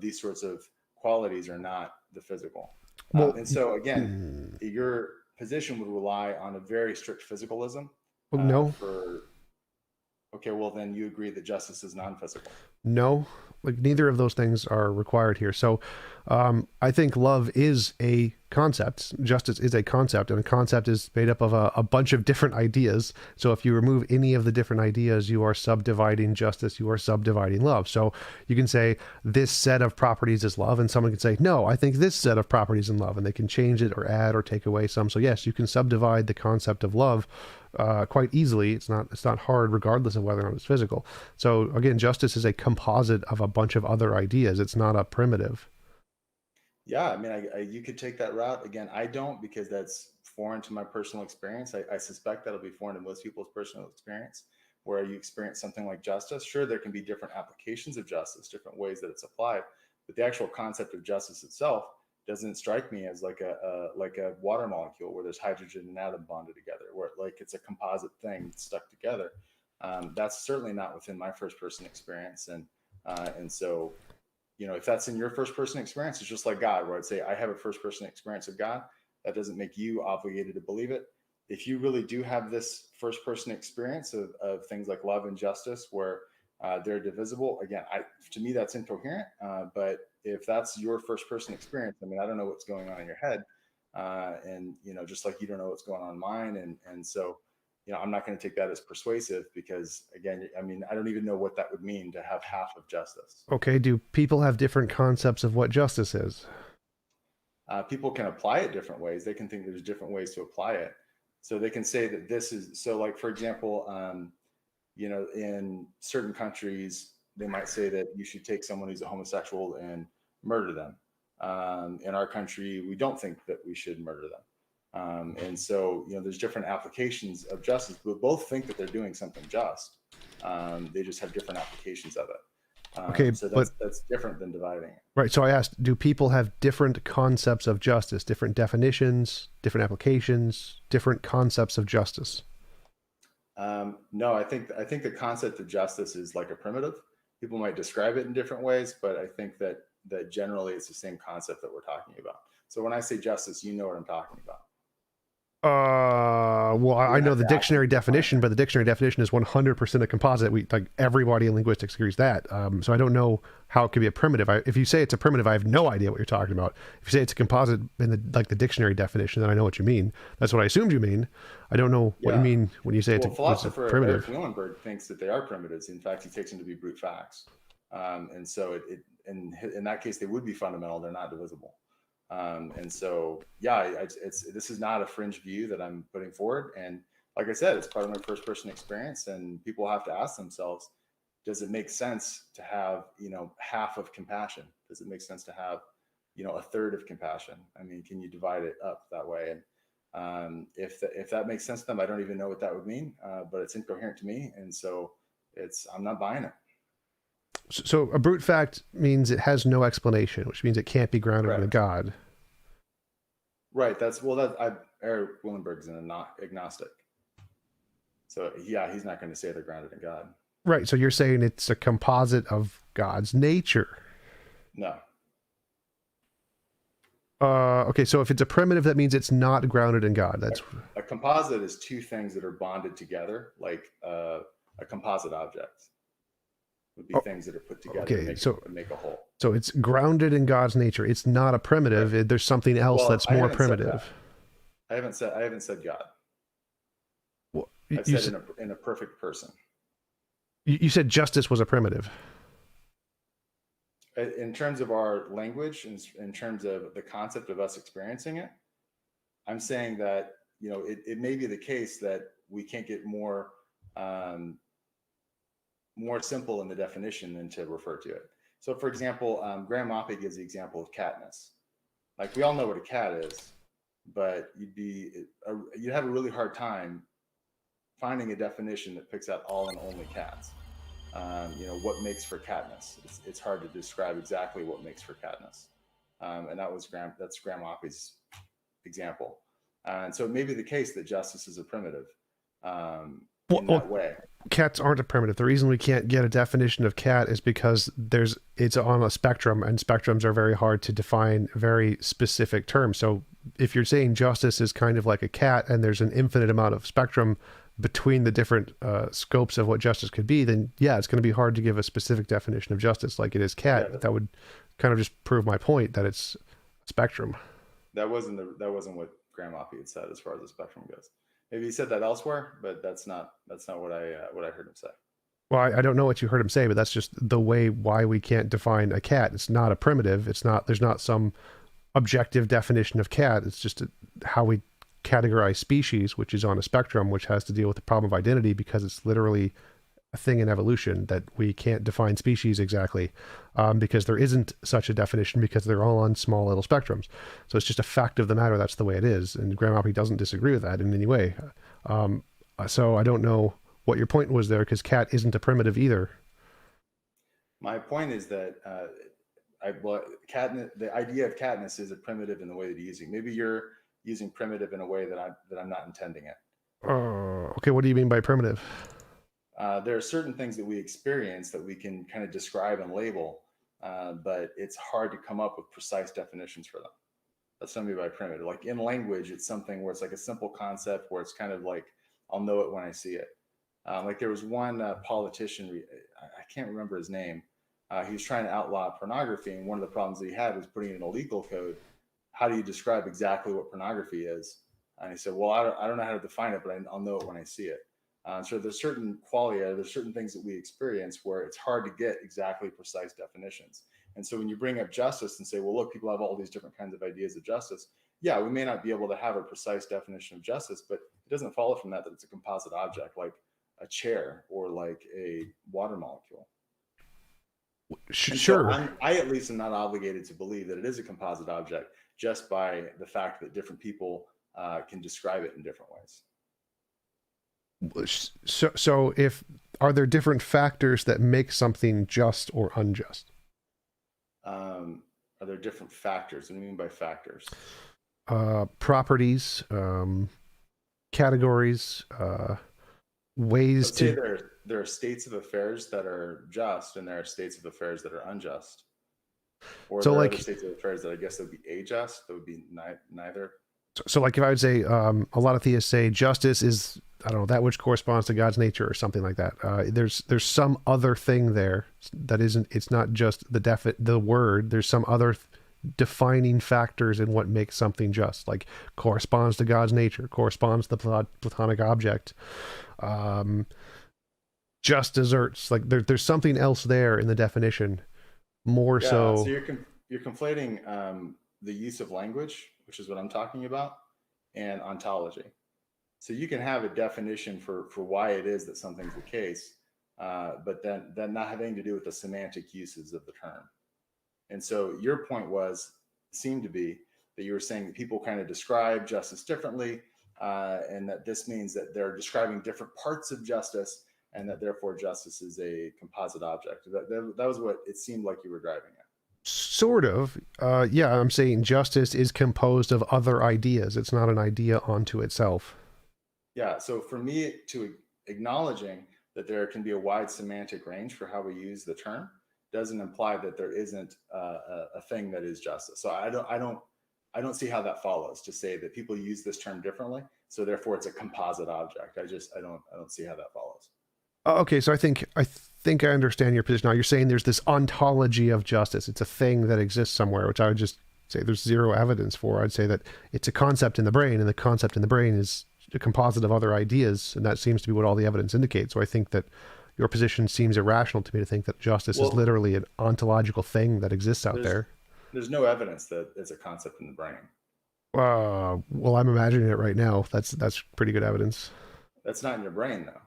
these sorts of qualities are not the physical. Well, And so again, mm, your position would rely on a very strict physicalism well, no. for. Okay, well then you agree that justice is non-physical. No, like neither of those things are required here. So I think love is a concept. Justice is a concept, and a concept is made up of a bunch of different ideas. So if you remove any of the different ideas, you are subdividing justice, you are subdividing love. So you can say this set of properties is love, and someone can say, no, I think this set of properties in love, and they can change it or add or take away some. So yes, you can subdivide the concept of love quite easily. It's not hard, regardless of whether or not it's physical. So again, justice is a composite of a bunch of other ideas. It's not a primitive. Yeah, I mean, you could take that route. Again, I don't, because that's foreign to my personal experience. I suspect that'll be foreign to most people's personal experience, where you experience something like justice. Sure, there can be different applications of justice, different ways that it's applied, but the actual concept of justice itself doesn't strike me as like a water molecule where there's hydrogen and atom bonded together, where like it's a composite thing stuck together. That's certainly not within my first person experience, and so if that's in your first person experience, it's just like God, where I'd say I have a first person experience of God. That doesn't make you obligated to believe it. If you really do have this first person experience of things like love and justice, where they're divisible, again, to me that's incoherent. But if that's your first person experience, I mean, I don't know what's going on in your head, and just like you don't know what's going on in mine, and so I'm not going to take that as persuasive, because again, I mean, I don't even know what that would mean to have half of justice. Okay, do people have different concepts of what justice is? People can apply it different ways. They can think there's different ways to apply it. So they can say that this is so. Like for example, in certain countries, they might say that you should take someone who's a homosexual and murder them. In our country, we don't think that we should murder them. And so, there's different applications of justice. We both think that they're doing something just. They just have different applications of it. Okay, So but that's different than dividing it. right. So I asked, do people have different concepts of justice, different definitions, different applications, different concepts of justice? No, I think the concept of justice is like a primitive. People might describe it in different ways, but I think that generally it's the same concept that we're talking about. So when I say justice, you know what I'm talking about. Well, You're I gonna know have the to dictionary actively define definition, it. but the dictionary definition is 100% a composite. Like everybody in linguistics agrees that. So I don't know how it could be a primitive. If you say it's a primitive, I have no idea what you're talking about. If you say it's a composite in the dictionary definition, then I know what you mean. That's what I assumed you mean. I don't know what you Yeah. mean when you say Well, it's a philosopher Eric primitive. Muhlenberg thinks that they are primitives. In fact, he takes them to be brute facts, and so in that case they would be fundamental. They're not divisible, and so yeah, this is not a fringe view that I'm putting forward. And like I said, it's part of my first person experience, and people have to ask themselves, does it make sense to have half of compassion? Does it make sense to have a third of compassion? I mean, can you divide it up that way? And if that makes sense to them, I don't even know what that would mean, but it's incoherent to me, and so I'm not buying it. So a brute fact means it has no explanation, which means it can't be grounded in a Correct. god. Right. Eric Willenberg's an agnostic, so yeah, he's not going to say they're grounded in God. Right. So you're saying it's a composite of God's nature. No. Okay, so if it's a primitive, that means it's not grounded in God. That's A composite is two things that are bonded together, like a composite object would be oh, things that are put together okay. to make a whole. So it's grounded in God's nature. It's not a primitive. Right. There's something else Well, that's I more haven't said primitive. that. I haven't said God. Well, I've said in a perfect person. You said justice was a primitive. In terms of our language, in terms of the concept of us experiencing it, I'm saying that it may be the case that we can't get more simple in the definition than to refer to it. So, for example, Graham Oppy gives the example of catness. Like we all know what a cat is, but you'd have a really hard time finding a definition that picks out all and only cats. What makes for catness? It's hard to describe exactly what makes for catness, and that's Graham Oppy's example. And so it may be the case that justice is a primitive in Well, that way. cats aren't a primitive. The reason we can't get a definition of cat is because it's on a spectrum, and spectrums are very hard to define very specific terms. So if you're saying justice is kind of like a cat, and there's an infinite amount of spectrum between the different scopes of what justice could be, then yeah, it's going to be hard to give a specific definition of justice like it is cat. Yeah, That would kind of just prove my point that it's a spectrum. that wasn't what Grandma had said as far as the spectrum goes. Maybe he said that elsewhere, but that's not what I heard him say. Well, I don't know what you heard him say, but that's just the way why we can't define a cat. It's not a primitive. It's not. There's not some objective definition of cat. It's just how we categorize species, which is on a spectrum, which has to deal with the problem of identity because it's literally a thing in evolution that we can't define species exactly because there isn't such a definition because they're all on small little spectrums. So it's just a fact of the matter. That's the way it is. And Graham Hoppe doesn't disagree with that in any way. So I don't know what your point was there because cat isn't a primitive either. My point is that the idea of catness is a primitive in the way that you're using. Maybe you're using primitive in a way that I'm not intending it. Okay, what do you mean by primitive? There are certain things that we experience that we can kind of describe and label, but it's hard to come up with precise definitions for them. That's what I mean by primitive. Like in language, it's something where it's like a simple concept where it's kind of like I'll know it when I see it. Like there was one politician, I can't remember his name. He was trying to outlaw pornography, and one of the problems that he had was putting in a legal code. How do you describe exactly what pornography is? And he said, "Well, I don't know how to define it, but I'll know it when I see it." So there's certain qualia, there's certain things that we experience where it's hard to get exactly precise definitions. And so when you bring up justice and say, well, look, people have all these different kinds of ideas of justice. Yeah, we may not be able to have a precise definition of justice, but it doesn't follow from that it's a composite object like a chair or like a water molecule. Sure. So I at least am not obligated to believe that it is a composite object just by the fact that different people can describe it in different ways. So if are there different factors that make something just or unjust? Are there different factors? What do you mean by factors? Properties, categories, ways Let's say there are states of affairs that are just, and there are states of affairs that are unjust. Or so there are like other states of affairs that I guess that would be ajust. That would be neither. So like if I would say a lot of theists say justice is, I don't know, that which corresponds to God's nature or something like that. There's some other thing there that isn't. It's not just the word. There's some other defining factors in what makes something just. Like corresponds to God's nature, corresponds to the Platonic object. Just desserts. Like there's something else there in the definition. More Yeah, so. so you're conflating the use of language, which is what I'm talking about, and ontology. So you can have a definition for why it is that something's the case, but then not having to do with the semantic uses of the term. And so your point seemed to be that you were saying that people kind of describe justice differently, and that this means that they're describing different parts of justice, and that therefore justice is a composite object. That was what it seemed like you were driving at. Sort of. Yeah, I'm saying justice is composed of other ideas. It's not an idea onto itself. Yeah. So for me to acknowledging that there can be a wide semantic range for how we use the term doesn't imply that there isn't a thing that is justice. So I don't see how that follows to say that people use this term differently. So therefore it's a composite object. I don't see how that follows. Okay, so I think I understand your position now. You're saying there's this ontology of justice. It's a thing that exists somewhere, which I would just say there's zero evidence for. I'd say that it's a concept in the brain, and the concept in the brain is a composite of other ideas, and that seems to be what all the evidence indicates. So I think that your position seems irrational to me to think that justice is literally an ontological thing that exists out there. There's no evidence that it's a concept in the brain. Well, I'm imagining it right now. That's pretty good evidence. That's not in your brain, though.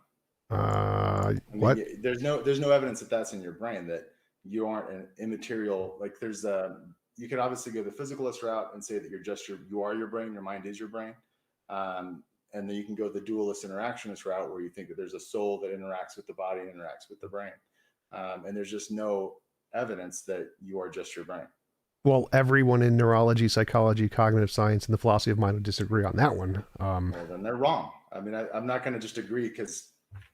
What? There's no evidence that that's in your brain, that you aren't an immaterial. Like you could obviously go the physicalist route and say that you are your brain, your mind is your brain. And then you can go the dualist interactionist route where you think that there's a soul that interacts with the body and interacts with the brain. And there's just no evidence that you are just your brain. Well, everyone in neurology, psychology, cognitive science, and the philosophy of mind would disagree on that one. Well, then they're wrong. I mean, I'm not going to just agree because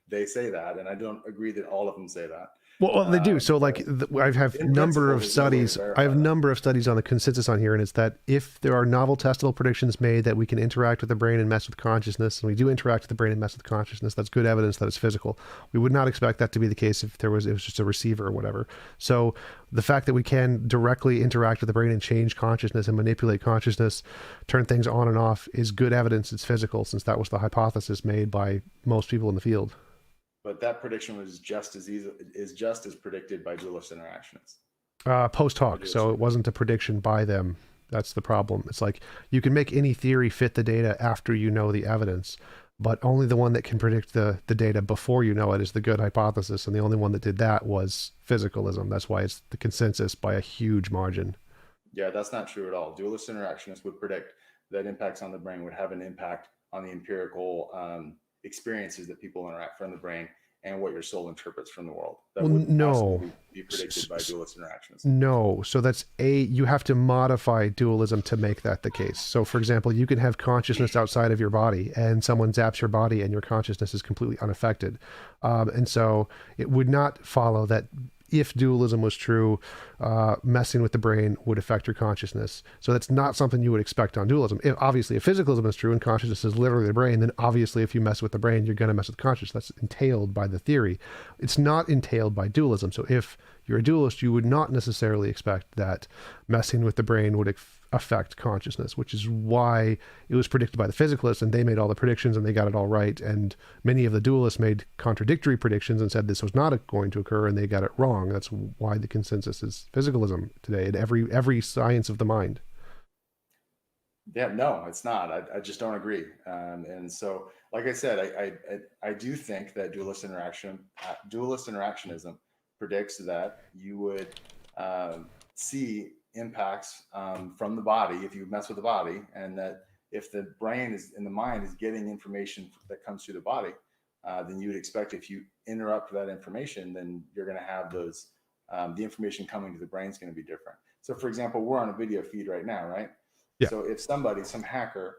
they say that, and I don't agree that all of them say that. Well, they do. So, like, I have In number principle, of there's no way to studies. I verify have a that. number of studies on the consensus on here, and it's that if there are novel testable predictions made that we can interact with the brain and mess with consciousness, and we do interact with the brain and mess with consciousness, that's good evidence that it's physical. We would not expect that to be the case if it was just a receiver or whatever. So, the fact that we can directly interact with the brain and change consciousness and manipulate consciousness, turn things on and off, is good evidence it's physical, since that was the hypothesis made by most people in the field. But that prediction was just as easy is just as predicted by dualist interactionists. Post hoc, so it wasn't a prediction by them. That's the problem. It's like you can make any theory fit the data after you know the evidence, but only the one that can predict the data before you know it is the good hypothesis, and the only one that did that was physicalism. That's why it's the consensus by a huge margin. Yeah, that's not true at all. Dualist interactionists would predict that impacts on the brain would have an impact on the empirical experiences that people interact from the brain and what your soul interprets from the world. That Well, would no. be predicted by dualist interactionists. No, so that's you have to modify dualism to make that the case. So, for example, you can have consciousness outside of your body, and someone zaps your body, and your consciousness is completely unaffected. And so, it would not follow that if dualism was true, messing with the brain would affect your consciousness. So that's not something you would expect on dualism. Obviously, if physicalism is true and consciousness is literally the brain, then obviously if you mess with the brain, you're going to mess with consciousness. That's entailed by the theory. It's not entailed by dualism. So if you're a dualist, you would not necessarily expect that messing with the brain would affect consciousness, which is why it was predicted by the physicalists, and they made all the predictions and they got it all right. And many of the dualists made contradictory predictions and said this was not going to occur, and they got it wrong. That's why the consensus is physicalism today in every science of the mind. Yeah, no, it's not. I just don't agree. And so, like I said, I do think that dualist interactionism predicts that you would see impacts from the body if you mess with the body, and that if the brain is in the mind is getting information that comes through the body, then you would expect if you interrupt that information, then you're going to have those the information coming to the brain is going to be different. So, for example, we're on a video feed right now, right? Yeah. So if some hacker,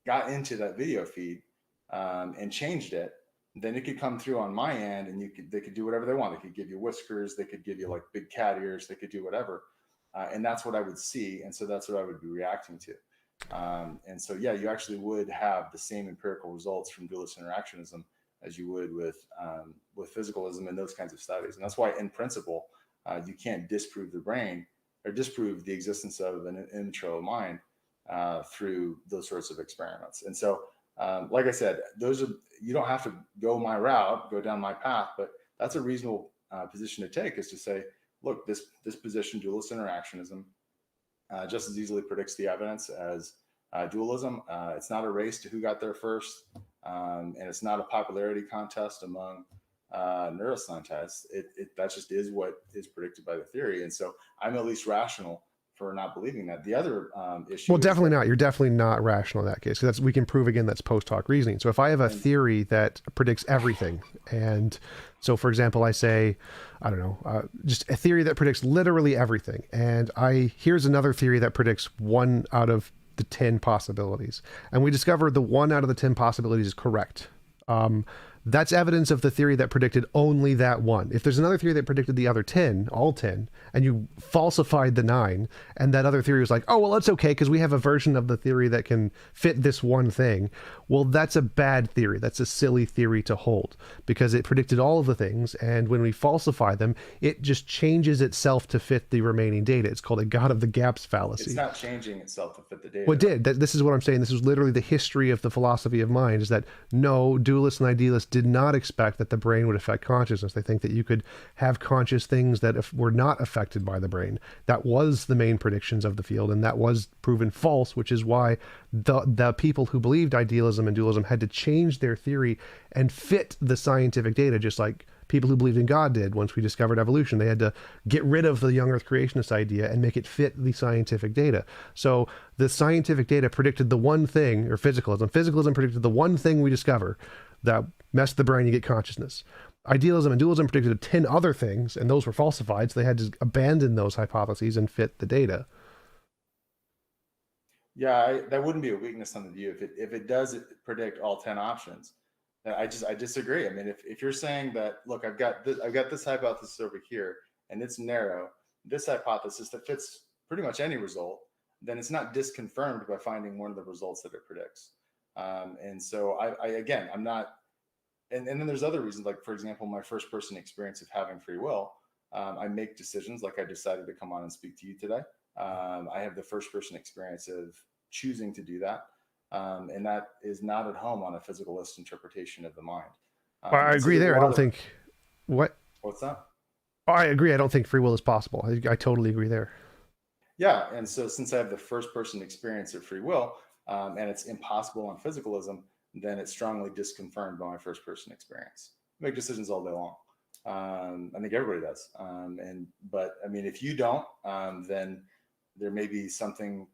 got into that video feed and changed it, then it could come through on my end, and they could do whatever they want. They could give you whiskers, they could give you like big cat ears, they could do whatever, and that's what I would see, and so that's what I would be reacting to. And so, yeah, you actually would have the same empirical results from dualist interactionism as you would with physicalism and those kinds of studies. And that's why, in principle, you can't disprove the brain or disprove the existence of an immaterial mind through those sorts of experiments. And so, like I said, you don't have to go my route, go down my path, but that's a reasonable position to take, is to say, look, this position, dualist interactionism, just as easily predicts the evidence as dualism. It's not a race to who got there first, and it's not a popularity contest among neuroscientists. That just is what is predicted by the theory, and so I'm at least rational for not believing that. The other issue, well, definitely not. You're definitely not rational in that case, because we can prove again that's post hoc reasoning. So if I have a theory that predicts everything, and so for example, I say, I don't know, just a theory that predicts literally everything, and here's another theory that predicts 1 out of the 10 possibilities, and we discover the 1 out of the 10 possibilities is correct. That's evidence of the theory that predicted only that one. If there's another theory that predicted the other 10, all 10, and you falsified the 9, and that other theory was like, oh, well, that's okay because we have a version of the theory that can fit this one thing. Well, that's a bad theory. That's a silly theory to hold because it predicted all of the things. And when we falsify them, it just changes itself to fit the remaining data. It's called a God of the gaps fallacy. It's not changing itself to fit the data. Well, it did. This is what I'm saying. This is literally the history of the philosophy of mind, is that no, dualists and idealists did not expect that the brain would affect consciousness. They think that you could have conscious things that were not affected by the brain. That was the main predictions of the field, and that was proven false, which is why the people who believed idealism and dualism had to change their theory and fit the scientific data, just like people who believed in God did once we discovered evolution. They had to get rid of the young earth creationist idea and make it fit the scientific data. So the scientific data predicted the one thing, or physicalism predicted the one thing we discover that mess the brain, you get consciousness. idealism and dualism predicted 10 other things, and those were falsified, so they had to abandon those hypotheses and fit the data. Yeah, that wouldn't be a weakness on the view if it does predict all 10 options. I disagree. I mean, if you're saying that, look, I've got this hypothesis over here, and it's narrow, this hypothesis that fits pretty much any result, then it's not disconfirmed by finding one of the results that it predicts. And so I again, I'm not. And then there's other reasons, like for example, my first person experience of having free will. I make decisions, like I decided to come on and speak to you today. I have the first person experience of choosing to do that. And that is not at home on a physicalist interpretation of the mind. I And so agree there's a there. I lot don't of think what what's that? I agree. I don't think free will is possible. I totally agree there. Yeah, and so since I have the first person experience of free will, and it's impossible on physicalism, then it's strongly disconfirmed by my first person experience. I make decisions all day long. I think everybody does. But I mean, if you don't, then there may be something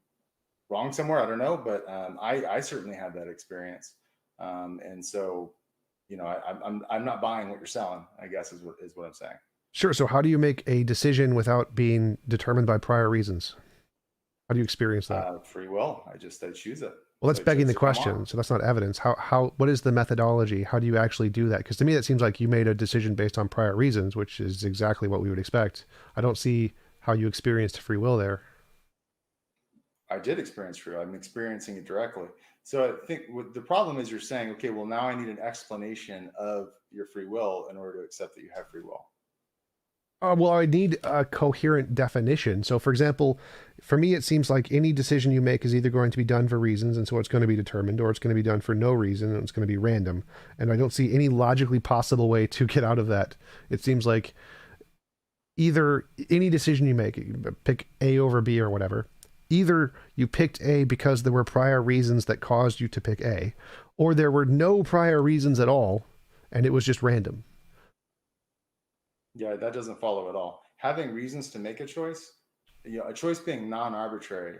wrong somewhere. I don't know, but I certainly have that experience. And so, you know, I'm not buying what you're selling, I guess is what I'm saying. Sure. So how do you make a decision without being determined by prior reasons? How do you experience that? Free will. I choose it. Well, that's So I begging chose the to come question. on. So that's not evidence. What is the methodology? How do you actually do that? Because to me, that seems like you made a decision based on prior reasons, which is exactly what we would expect. I don't see how you experienced free will there. I did experience free will. I'm experiencing it directly. So I think the problem is you're saying, okay, well, now I need an explanation of your free will in order to accept that you have free will. Well, I need a coherent definition. So, for example, for me, it seems like any decision you make is either going to be done for reasons, and so it's going to be determined, or it's going to be done for no reason, and it's going to be random. And I don't see any logically possible way to get out of that. It seems like either any decision you make, pick A over B or whatever, either you picked A because there were prior reasons that caused you to pick A, or there were no prior reasons at all, and it was just random. Yeah, that doesn't follow at all. Having reasons to make a choice, you know, a choice being non-arbitrary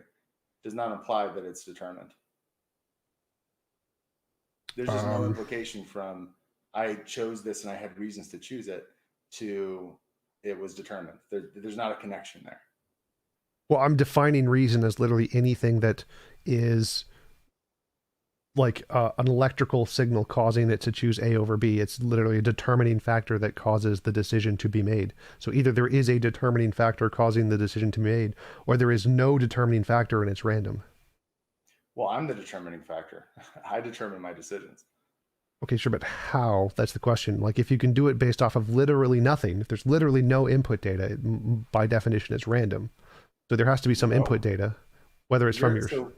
does not imply that it's determined. There's just no Um, implication from I chose this and I had reasons to choose it to it was determined. There's not a connection there. well, I'm defining reason as literally anything that is like an electrical signal causing it to choose A over B. It's literally a determining factor that causes the decision to be made. So either there is a determining factor causing the decision to be made, or there is no determining factor and it's random. Well, I'm the determining factor. I determine my decisions. Okay, sure, but how? That's the question. Like, if you can do it based off of literally nothing, if there's literally no input data, by definition, it's random. So there has to be some No. input data, whether it's from your. So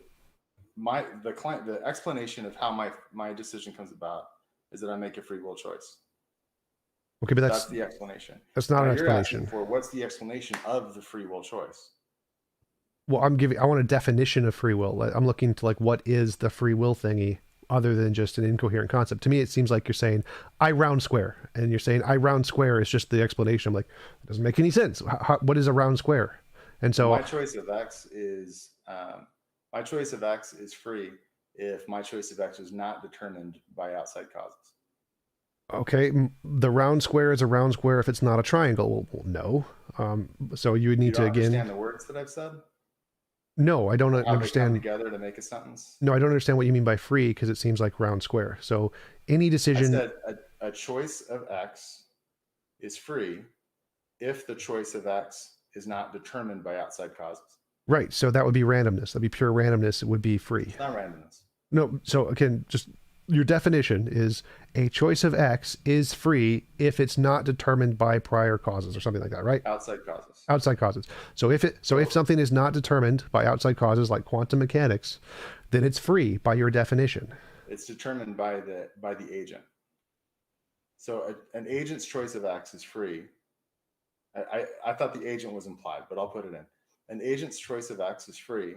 the explanation of how my decision comes about is that I make a free will choice. Okay, but That's the explanation. that's not Now an you're asking explanation. for what's the explanation of the free will choice. Well, I want a definition of free will. I'm looking to like, what is the free will thingy other than just an incoherent concept? To me, it seems like you're saying, I round square. And you're saying, I round square is just the explanation. I'm like, it doesn't make any sense. What is a round square? And so My choice of x is free if my choice of x is not determined by outside causes. okay, the round square is a round square if it's not a triangle. Well, no. So you would You need to don't again. understand the words that I've said? No, I don't How they come understand. together to make a sentence? No, I don't understand what you mean by free because it seems like round square. So any I decision. said a choice of x is free if the choice of x is not determined by outside causes. Right. So that would be randomness. That'd be pure randomness. It would be free. It's not randomness. No. So again, just your definition is a choice of X is free if it's not determined by prior causes or something like that, right? Outside causes. Outside causes. So if something is not determined by outside causes like quantum mechanics, then it's free by your definition. It's determined by the agent. So an agent's choice of x is free. I thought the agent was implied, but I'll put it in. An agent's choice of x is free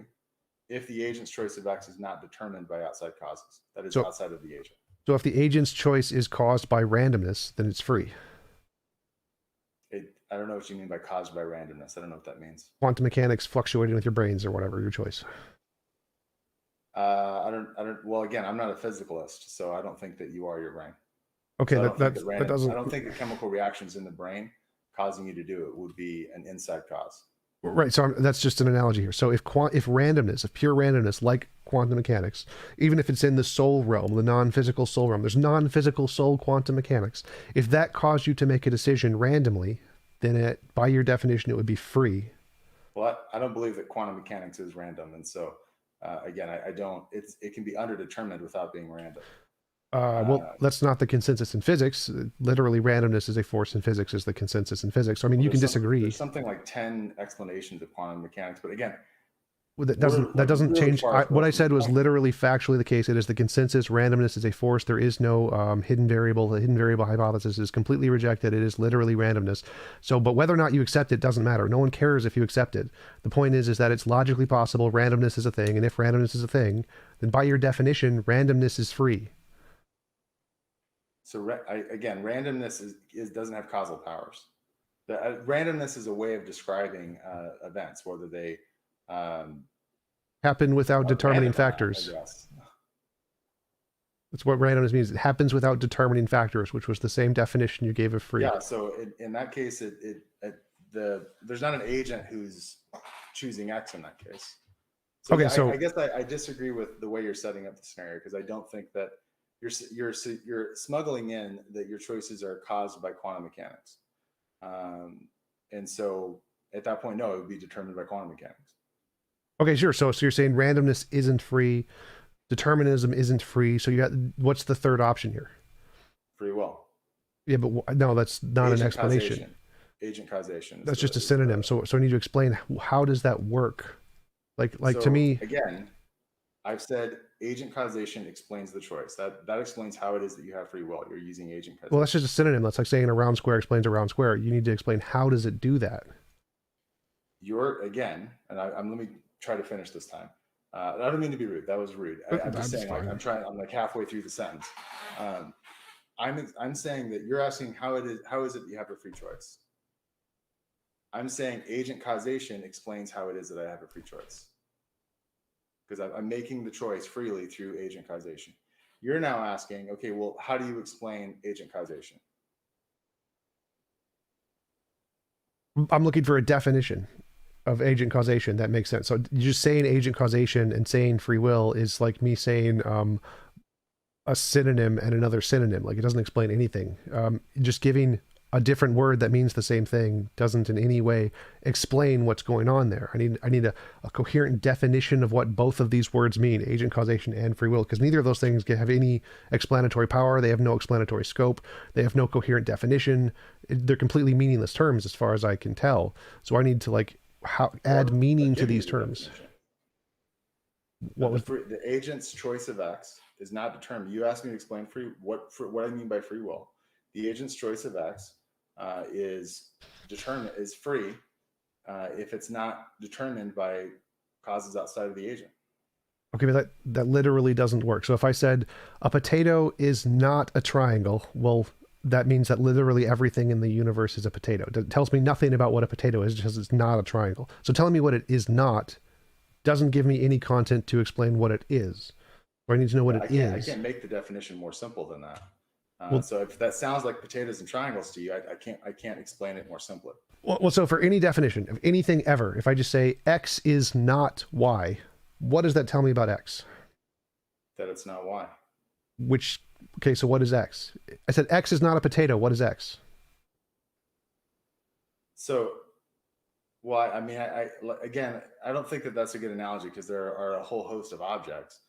if the agent's choice of x is not determined by outside causes. That is outside of the agent. So if the agent's choice is caused by randomness, then it's free. I don't know what you mean by caused by randomness. I don't know what that means. Quantum mechanics fluctuating with your brains or whatever, your choice. I don't. Well, again, I'm not a physicalist, so I don't think that you are your brain. Okay, So I don't think that that I doesn't. don't think the chemical reactions in the brain causing you to do it would be an inside cause. Right. So that's just an analogy here. So if randomness, if pure randomness, like quantum mechanics, even if it's in the soul realm, the non-physical soul realm, there's non-physical soul quantum mechanics. If that caused you to make a decision randomly, then by your definition, it would be free. Well, I don't believe that quantum mechanics is random, and so again, I don't. It can be underdetermined without being random. Well, that's not the consensus in physics. Literally, randomness is a force in physics, is the consensus in physics. So, I mean, Well, you can disagree. there's something like 10 explanations of quantum mechanics, but again, Well, we're that like doesn't really change. far What afield I from the said was point. literally factually the case. It is the consensus. Randomness is a force. There is no hidden variable. The hidden variable hypothesis is completely rejected. It is literally randomness. So, but whether or not you accept it doesn't matter. No one cares if you accept it. The point is that it's logically possible. Randomness is a thing, and if randomness is a thing, then by your definition, randomness is free. So again, randomness doesn't have causal powers. Randomness is a way of describing events, whether they um, Happen without are determining random or not, I factors. guess. That's what randomness means. It happens without determining factors, which was the same definition you gave of free. Yeah. So in that case, there's not an agent who's choosing X in that case. So Okay, yeah, so I guess I disagree with the way you're setting up the scenario because I don't think that you're smuggling in that your choices are caused by quantum mechanics, and so at that point, no, it would be determined by quantum mechanics. okay, sure. So you're saying randomness isn't free, determinism isn't free. So you got what's the third option here? Free will, Yeah, but no, that's not an agent explanation. causation, agent causation That's just a synonym. So I need to explain how does that work? Like to so me, again, I've said agent causation explains the choice. That explains how it is that you have free will. You're using agent well, that's causation. just a synonym. That's like saying a round square explains a round square. You need to explain how does it do that? You're again, and I'm let me try to finish this time. I don't mean to be rude. That was rude. I'm just saying, like, I'm like halfway through the sentence. Um, I'm saying that you're asking how is it that you have a free choice? I'm saying agent causation explains how it is that I have a free choice because I'm making the choice freely through agent causation. You're now asking, okay, well, how do you explain agent causation? I'm looking for a definition of agent causation that makes sense. So just saying agent causation and saying free will is like me saying a synonym and another synonym. Like it doesn't explain anything. Just giving a different word that means the same thing doesn't in any way explain what's going on there. I need a coherent definition of what both of these words mean, agent causation and free will, because neither of those things have any explanatory power. They have no explanatory scope. They have no coherent definition. They're completely meaningless terms as far as I can tell. So I need to add meaning to these terms. What was the agent's choice of X is not determined. You asked me to explain what I mean by free will. The agent's choice of X is free if it's not determined by causes outside of the agent. Okay, but that literally doesn't work. So if I said a potato is not a triangle, well, that means that literally everything in the universe is a potato. It tells me nothing about what a potato is because it's not a triangle. So telling me what it is not doesn't give me any content to explain what it is. Or I need to know what it is. I can't make the definition more simple than that. So if that sounds like potatoes and triangles to you, I can't explain it more simply. Well, so for any definition of anything ever, if I just say X is not Y, what does that tell me about X? That it's not Y. Okay, so what is X? I said X is not a potato. What is X? So, well, I mean, again, I don't think that that's a good analogy because there are a whole host of objects,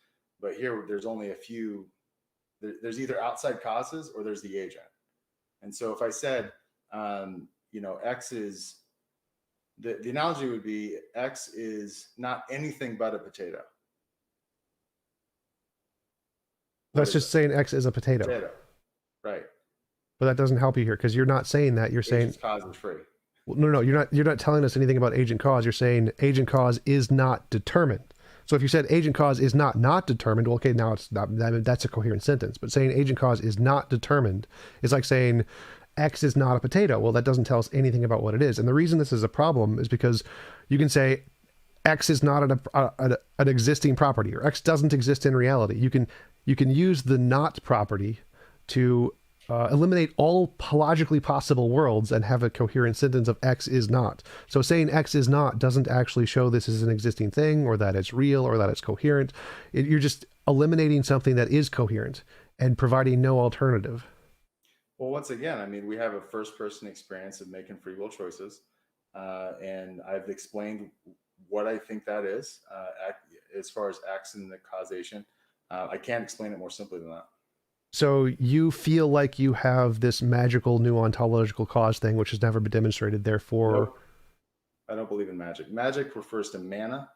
but here there's only a few. There's either outside causes or there's the agent. And so if I said, X is, the analogy would be X is not anything but a potato. That's just saying X is a potato. Right. But that doesn't help you here because you're not saying that. You're saying cause is free. Well, no, you're not telling us anything about agent cause. You're saying agent cause is not determined. So if you said agent cause is not determined, well, okay, now it's not, that's a coherent sentence. But saying agent cause is not determined is like saying X is not a potato. Well, that doesn't tell us anything about what it is. And the reason this is a problem is because you can say X is not an existing property, or X doesn't exist in reality. You can use the not property to eliminate all logically possible worlds and have a coherent sentence of X is not. So saying X is not doesn't actually show this is an existing thing or that it's real or that it's coherent. You're just eliminating something that is coherent and providing no alternative. Well, once again, I mean, we have a first person experience of making free will choices. And I've explained what I think that is as far as X and the causation. I can't explain it more simply than that. So you feel like you have this magical new ontological cause thing, which has never been demonstrated. Therefore, Nope, I don't believe in magic. Magic refers to mana,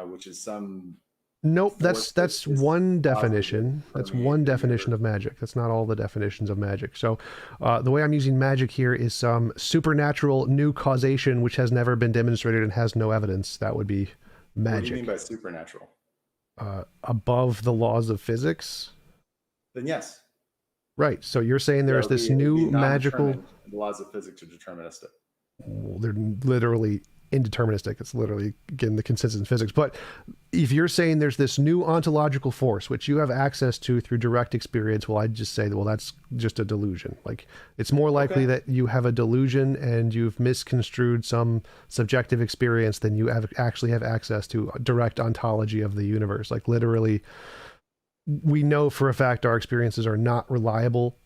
which is some nope. force that That's is one positive definition. That's one permeate the definition universe. of magic. That's not all the definitions of magic. So the way I'm using magic here is some supernatural new causation, which has never been demonstrated and has no evidence. That would be What do you mean magic. by supernatural? Above the laws of physics. Then yes, Right. So you're saying yeah, there's this it would be new magical. non-determined. The laws of physics are deterministic. Well, they're literally indeterministic. It's literally, again, the consistent physics. But if you're saying there's this new ontological force which you have access to through direct experience, well, I'd just say, well, that's just a delusion. Like, it's more likely Okay. that you have a delusion and you've misconstrued some subjective experience than you actually have access to a direct ontology of the universe. Like, literally, we know for a fact our experiences are not reliable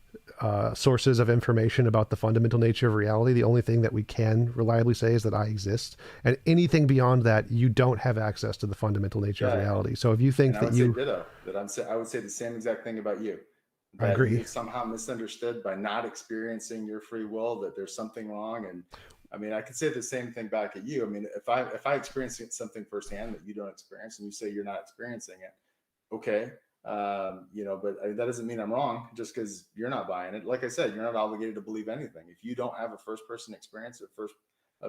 sources of information about the fundamental nature of reality. The only thing that we can reliably say is that I exist, and anything beyond that, you don't have access to the fundamental nature of Yeah, reality. So if you and think I that would say you, ditto. I would say the same exact thing about you. I That agree. you've somehow misunderstood by not experiencing your free will. That there's something wrong. And I mean, I could say the same thing back at you. I mean, if I experience something firsthand that you don't experience, and you say you're not experiencing it, okay. But that doesn't mean I'm wrong just because you're not buying it. Like I said, you're not obligated to believe anything. If you don't have a first person experience or first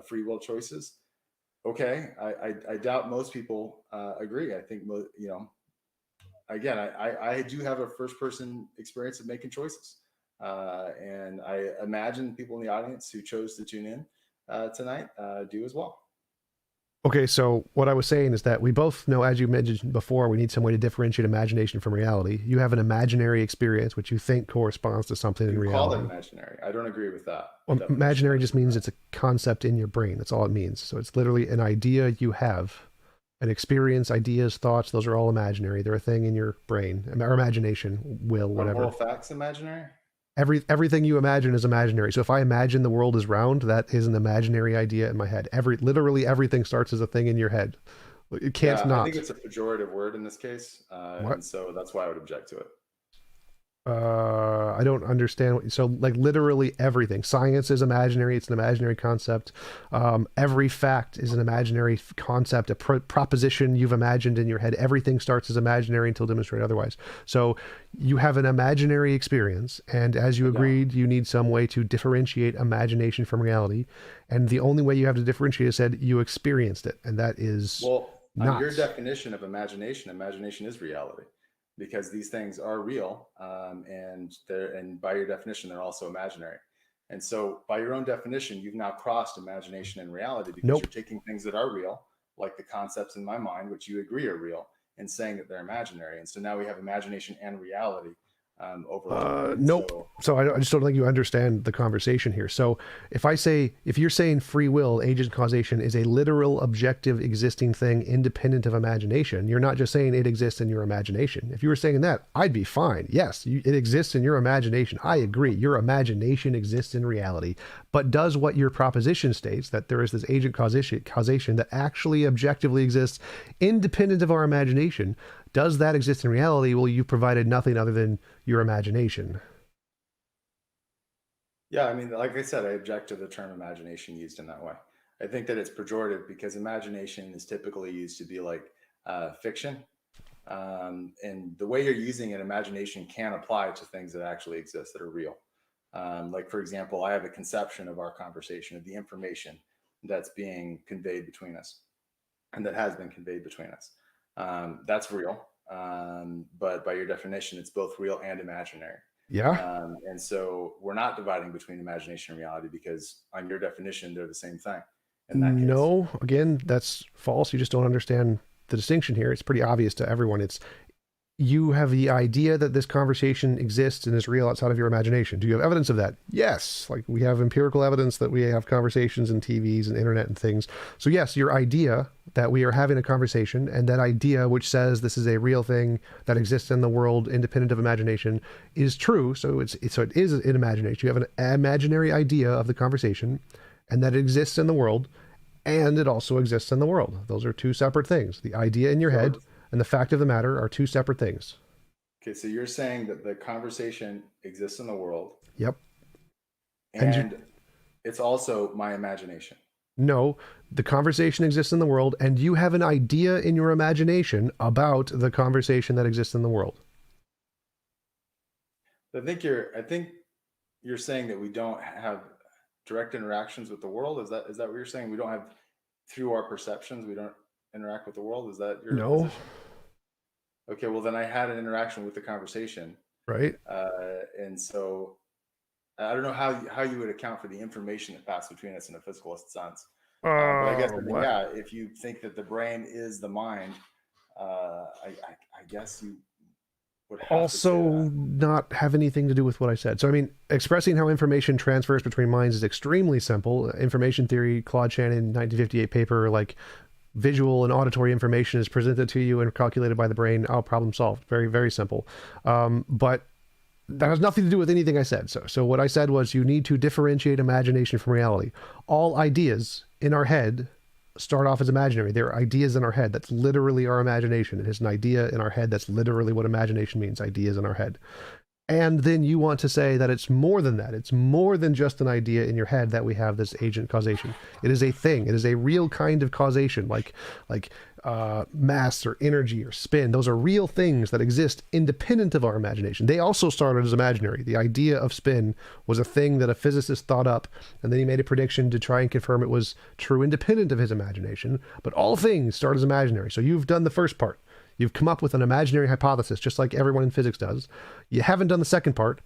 free will choices, okay. I doubt most people agree. I think, again, I do have a first person experience of making choices. And I imagine people in the audience who chose to tune in tonight do as well. Okay, so what I was saying is that we both know, as you mentioned before, we need some way to differentiate imagination from reality. You have an imaginary experience which you think corresponds to something in You call it reality. imaginary. I don't agree with that Well, definition. imaginary just means it's a concept in your brain. That's all it means. So it's literally an idea you have, an experience, ideas, thoughts. Those are all imaginary. They're a thing in your brain or imagination, will, Are moral whatever. facts imaginary? Everything you imagine is imaginary. So if I imagine the world is round, that is an imaginary idea in my head. Literally everything starts as a thing in your head. It can't Yeah, I think not. it's a pejorative word in this case, What? and so that's why I would object to it. I don't understand so like literally everything. Science is imaginary. It's an imaginary concept. Every fact is an imaginary concept, a proposition you've imagined in your head. Everything starts as imaginary until demonstrated otherwise. So you have an imaginary experience, and as you I don't. agreed, you need some way to differentiate imagination from reality. And the only way you have to differentiate is said you experienced it, and that is Well, on your not. definition of imagination, imagination is reality because these things are real, and by your definition, they're also imaginary. And so, by your own definition, you've now crossed imagination and reality because Nope. you're taking things that are real, like the concepts in my mind, which you agree are real, and saying that they're imaginary. And so now we have imagination and reality overlapping. And Nope. so, So I just don't think you understand the conversation here. So if you're saying free will, agent causation is a literal, objective, existing thing independent of imagination, you're not just saying it exists in your imagination. If you were saying that, I'd be fine. Yes, it exists in your imagination. I agree. Your imagination exists in reality. But does what your proposition states, that there is this agent causation that actually objectively exists independent of our imagination, does that exist in reality? Well, you've provided nothing other than your imagination. yeah, I mean, like I said, I object to the term imagination used in that way. I think that it's pejorative because imagination is typically used to be like fiction. And the way you're using it, imagination can apply to things that actually exist that are real. Like, for example, I have a conception of our conversation, of the information that's being conveyed between us and that has been conveyed between us. That's real. But by your definition, it's both real and imaginary. Yeah. And so we're not dividing between imagination and reality because, on your definition, they're the same thing in that case. No, again, that's false. You just don't understand the distinction here. It's pretty obvious to everyone. you have the idea that this conversation exists and is real outside of your imagination. Do you have evidence of that? Yes. Like we have empirical evidence that we have conversations and TVs and internet and things. So yes, your idea that we are having a conversation, and that idea which says this is a real thing that exists in the world independent of imagination, is true. So it is an imagination. You have an imaginary idea of the conversation and that it exists in the world, and it also exists in the world. Those are two separate things. The idea in your head So, and the fact of the matter are two separate things. okay, so you're saying that the conversation exists in the world Yep. And you, and it's also my imagination. no, the conversation exists in the world, and you have an idea in your imagination about the conversation that exists in the world. I think you're saying that we don't have direct interactions with the world. Is that what you're saying? We don't have, through our perceptions, we don't interact with the world. Is that your No, position? Okay, well then I had an interaction with the conversation, right? and so I don't know how you would account for the information that passed between us in a physicalist sense. But I guess I mean, What? yeah, if you think that the brain is the mind, I guess you would have to say Also, that. not have anything to do with what I said. So, I mean, expressing how information transfers between minds is extremely simple. Information theory, Claude Shannon, 1958 paper, like visual and auditory information is presented to you and calculated by the brain. Oh, problem solved. Very, very simple. But that has nothing to do with anything I said. So what I said was you need to differentiate imagination from reality. All ideas in our head start off as imaginary. They're ideas in our head. That's literally our imagination. It is an idea in our head. That's literally what imagination means. Ideas in our head. And then you want to say that it's more than that. It's more than just an idea in your head that we have this agent causation. It is a thing. It is a real kind of causation, like mass or energy or spin. Those are real things that exist independent of our imagination. They also started as imaginary. The idea of spin was a thing that a physicist thought up, and then he made a prediction to try and confirm it was true independent of his imagination. But all things start as imaginary. So you've done the first part. You've come up with an imaginary hypothesis, just like everyone in physics does. You haven't done the second part,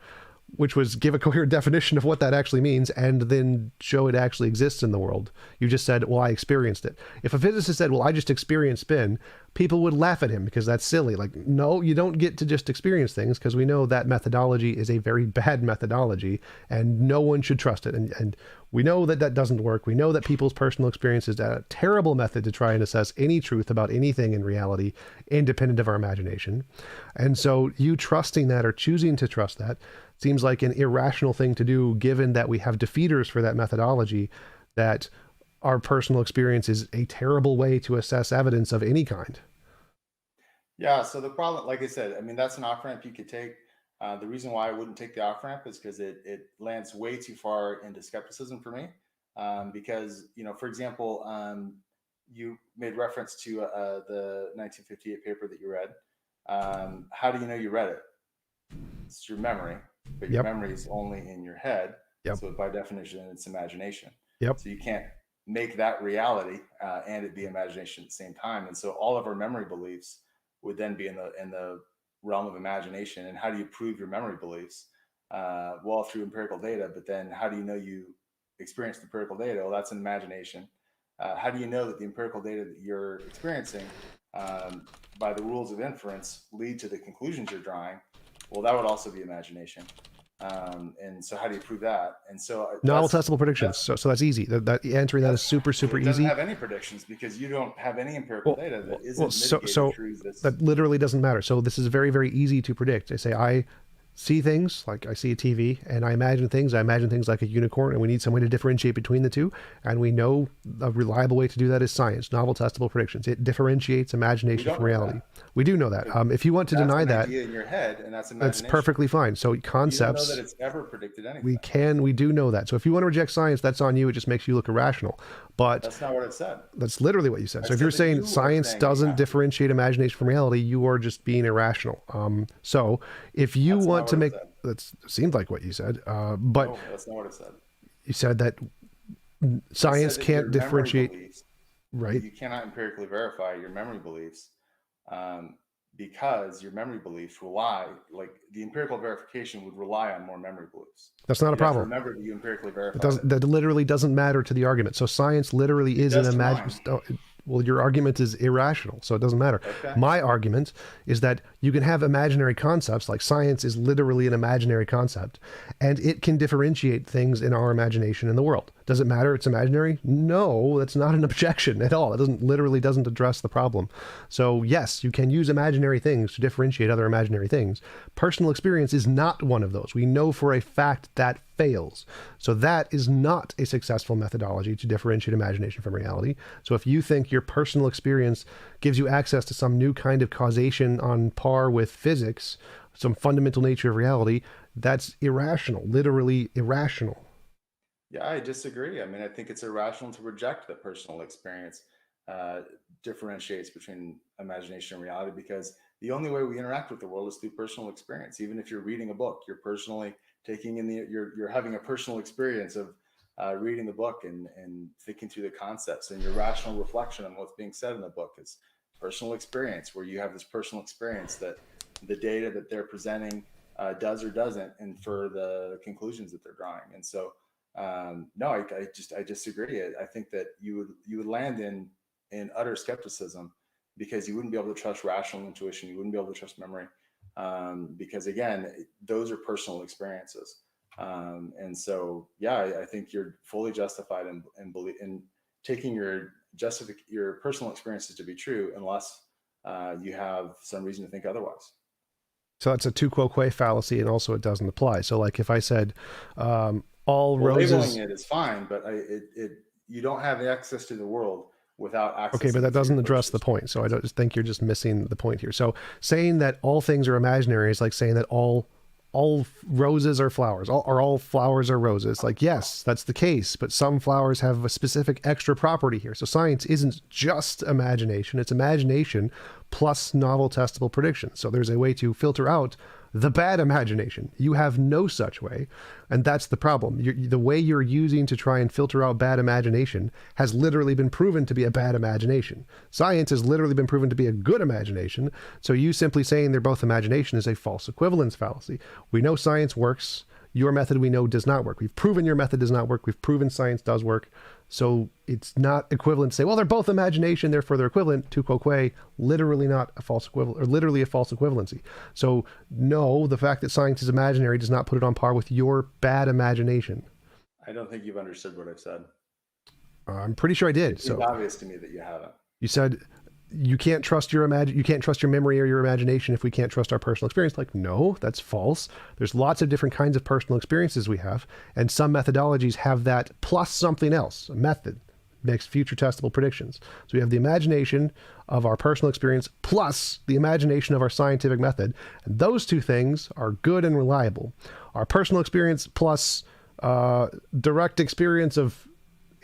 which was give a coherent definition of what that actually means and then show it actually exists in the world. You just said, well, I experienced it. If a physicist said, well, I just experienced spin, people would laugh at him because that's silly. Like, no, you don't get to just experience things, because we know that methodology is a very bad methodology and no one should trust it. And we know that that doesn't work. We know that people's personal experience is a terrible method to try and assess any truth about anything in reality, independent of our imagination. And so you trusting that or choosing to trust that seems like an irrational thing to do, given that we have defeaters for that methodology, that our personal experience is a terrible way to assess evidence of any kind. Yeah. So the problem, like I said, I mean, that's an off ramp you could take. The reason why I wouldn't take the off ramp is because it lands way too far into skepticism for me. Because, for example, you made reference to the 1958 paper that you read. How do you know you read it? It's your memory, but your Yep. memory is only in your head. Yep. So by definition, it's imagination. Yep. So you can't make that reality and it be imagination at the same time. And so all of our memory beliefs would then be in the realm of imagination. And how do you prove your memory beliefs? Well, through empirical data. But then how do you know you experienced empirical data? Well, that's an imagination. How do you know that the empirical data that you're experiencing, by the rules of inference, lead to the conclusions you're drawing? Well, that would also be imagination. And so how do you prove that? And so Novel testable predictions. So that's easy. That answering that is super, super it doesn't easy. have any predictions because you don't have any empirical data that isn't so mitigating through this. that literally doesn't matter. So this is very, very easy to predict. I say I see things like I see a TV and I imagine things. I imagine things like a unicorn, and we need some way to differentiate between the two. And we know a reliable way to do that is science, novel testable predictions. It differentiates imagination from reality. We do know that. If you want to deny that, idea in your head, and that's that's perfectly fine. So You don't know concepts, that it's ever predicted anything. we do know that. So if you want to reject science, that's on you. It just makes you look irrational. But That's not what it said. that's literally what you said. So if said you're that saying you are science saying doesn't that. differentiate imagination from reality, you are just being irrational. So if you That's want not to what make, it said. that seemed like what you said, but No, that's not what it said. you said that It science said that can't your memory differentiate, beliefs, right? you cannot empirically verify your memory beliefs, because your memory beliefs rely, like the empirical verification would rely on more memory beliefs. That's not a You'd have to problem. remember that you empirically It verified doesn't, it. that literally doesn't matter to the argument. So science literally is an does to imagine. mine. Well, your argument is irrational, so it doesn't matter. Okay. My argument is that you can have imaginary concepts, like science is literally an imaginary concept, and it can differentiate things in our imagination in the world. Does it matter it's imaginary? No, that's not an objection at all. It doesn't address the problem. So yes, you can use imaginary things to differentiate other imaginary things. Personal experience is not one of those. We know for a fact that fails. So that is not a successful methodology to differentiate imagination from reality. So if you think your personal experience gives you access to some new kind of causation on par with physics, some fundamental nature of reality, that's irrational, literally irrational. Yeah, I disagree. I mean, I think it's irrational to reject that personal experience uh, differentiates between imagination and reality, because the only way we interact with the world is through personal experience. Even if you're reading a book, you're personally taking in you're having a personal experience of reading the book and thinking through the concepts, and your rational reflection on what's being said in the book is personal experience, where you have this personal experience that the data that they're presenting does or doesn't infer the conclusions that they're drawing. And so no, I disagree. I think that you would land in utter skepticism, because you wouldn't be able to trust rational intuition. You wouldn't be able to trust memory, because again, those are personal experiences. And so, yeah, I think you're fully justified in taking your personal experiences to be true, unless you have some reason to think otherwise. So it's a tu quoque fallacy, and also it doesn't apply. So like if I said all Well, labeling roses. it is fine, but you don't have access to the world without Okay, but accessing that it through your doesn't address first the point. So I experiences. don't think you're just missing the point here. So saying that all things are imaginary is like saying that all roses are flowers, all flowers are roses. Like, yes, that's the case, but some flowers have a specific extra property here. So science isn't just imagination, it's imagination plus novel testable predictions. So there's a way to filter out the bad imagination. You have no such way, and that's the problem. The way you're using to try and filter out bad imagination has literally been proven to be a bad imagination. Science has literally been proven to be a good imagination, so you simply saying they're both imagination is a false equivalence fallacy. We know science works. Your method, we know, does not work. We've proven your method does not work. We've proven science does work. So it's not equivalent to say, well, they're both imagination, therefore they're equivalent. Tu quoque, literally not a false equivalent, or literally a false equivalency. So no, the fact that science is imaginary does not put it on par with your bad imagination. I don't think you've understood what I've said. I'm pretty sure I did. It seems So obvious to me that you haven't. you said you can't trust you can't trust your memory or your imagination if we can't trust our personal experience. Like, no, that's false. There's lots of different kinds of personal experiences we have, and some methodologies have that plus something else. A method makes future testable predictions. So we have the imagination of our personal experience plus the imagination of our scientific method, and those two things are good and reliable. Our personal experience plus direct experience of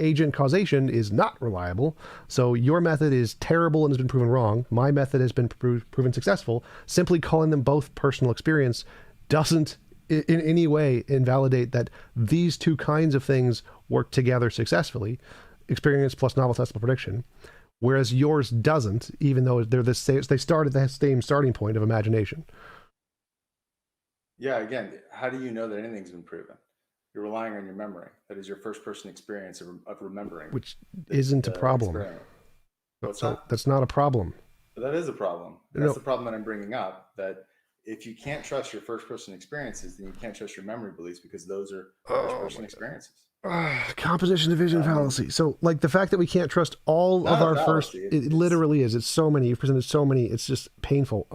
agent causation is not reliable. So your method is terrible and has been proven wrong. My method has been proven successful. Simply calling them both personal experience doesn't in any way invalidate that these two kinds of things work together successfully. Experience plus novel testable prediction. Whereas yours doesn't, even though they're the same, they start at the same starting point of imagination. Yeah, again, how do you know that anything's been proven? You're relying on your memory. That is your first person experience of remembering Which isn't a the problem. experiment. What's So that? that's not a problem. But that is a problem. And that's No, the problem that I'm bringing up. That if you can't trust your first person experiences, then you can't trust your memory beliefs, because those are first oh person my experiences. composition division I mean, fallacy. So like the fact that we can't trust all not of a our first, fallacy. it literally is. It's so many. You've presented so many. It's just painful.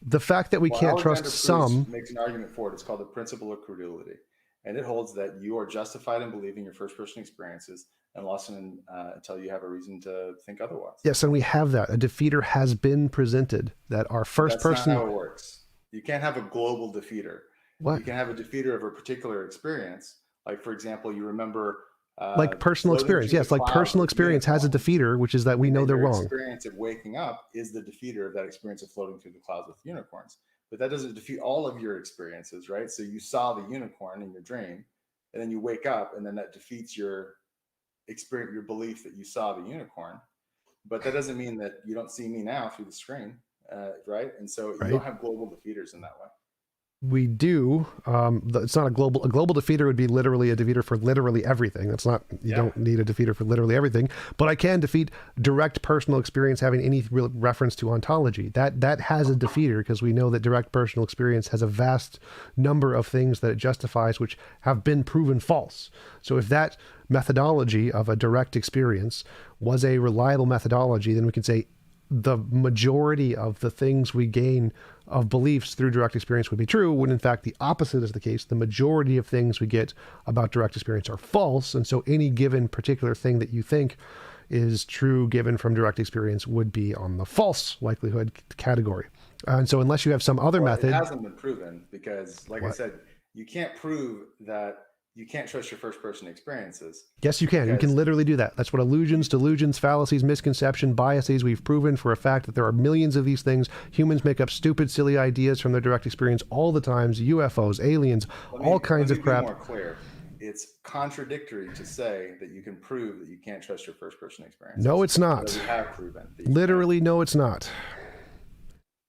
The fact that we Well, can't trust Alexander Proust some. makes an argument for it. It's called the principle of credulity. And it holds that you are justified in believing your first person experiences unless and until you have a reason to think otherwise. Yes, and we have that. A defeater has been presented that our first That's not how person. it works. You can't have a global defeater. What? You can have a defeater of a particular experience. Like, for example, you remember Like personal floating experience. through the Yes, like clouds personal with experience has a unicorns. defeater, which is that we And know then they're your wrong. experience of waking up is the defeater of that experience of floating through the clouds with unicorns. But that doesn't defeat all of your experiences, right? So you saw the unicorn in your dream, and then you wake up, and then that defeats your experience, your belief that you saw the unicorn. But that doesn't mean that you don't see me now through the screen, right? And so you don't Right? have global defeaters in that way. We do. It's not a global. A global defeater would be literally a defeater for literally everything. That's not. You Yeah. don't need a defeater for literally everything. But I can defeat direct personal experience having any real reference to ontology. That has a defeater, because we know that direct personal experience has a vast number of things that it justifies which have been proven false. So if that methodology of a direct experience was a reliable methodology, then we can say the majority of the things we gain of beliefs through direct experience would be true, when in fact the opposite is the case. The majority of things we get about direct experience are false. And so any given particular thing that you think is true given from direct experience would be on the false likelihood category. And so unless you have some other method. It hasn't been proven, because like I What? said, you can't prove that you can't trust your first person experiences. Yes, you can. You can literally do that. That's what illusions, delusions, fallacies, misconception, biases. We've proven for a fact that there are millions of these things. Humans make up stupid, silly ideas from their direct experience all the times. UFOs, aliens, all kinds of crap. Let me be more clear. It's contradictory to say that you can prove that you can't trust your first person experiences. No, it's not. We have proven. Literally, no, it's not.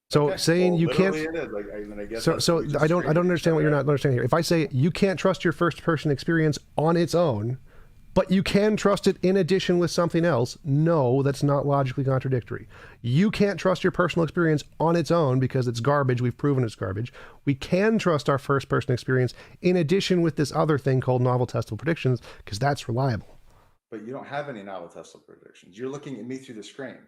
So Okay. saying Well, you can't. literally it is. Like, I mean, I guess So I don't understand what you're not understanding here. If I say you can't trust your first person experience on its own, but you can trust it in addition with something else, no, that's not logically contradictory. You can't trust your personal experience on its own because it's garbage. We've proven it's garbage. We can trust our first person experience in addition with this other thing called novel testable predictions, because that's reliable. But you don't have any novel testable predictions. You're looking at me through the screen.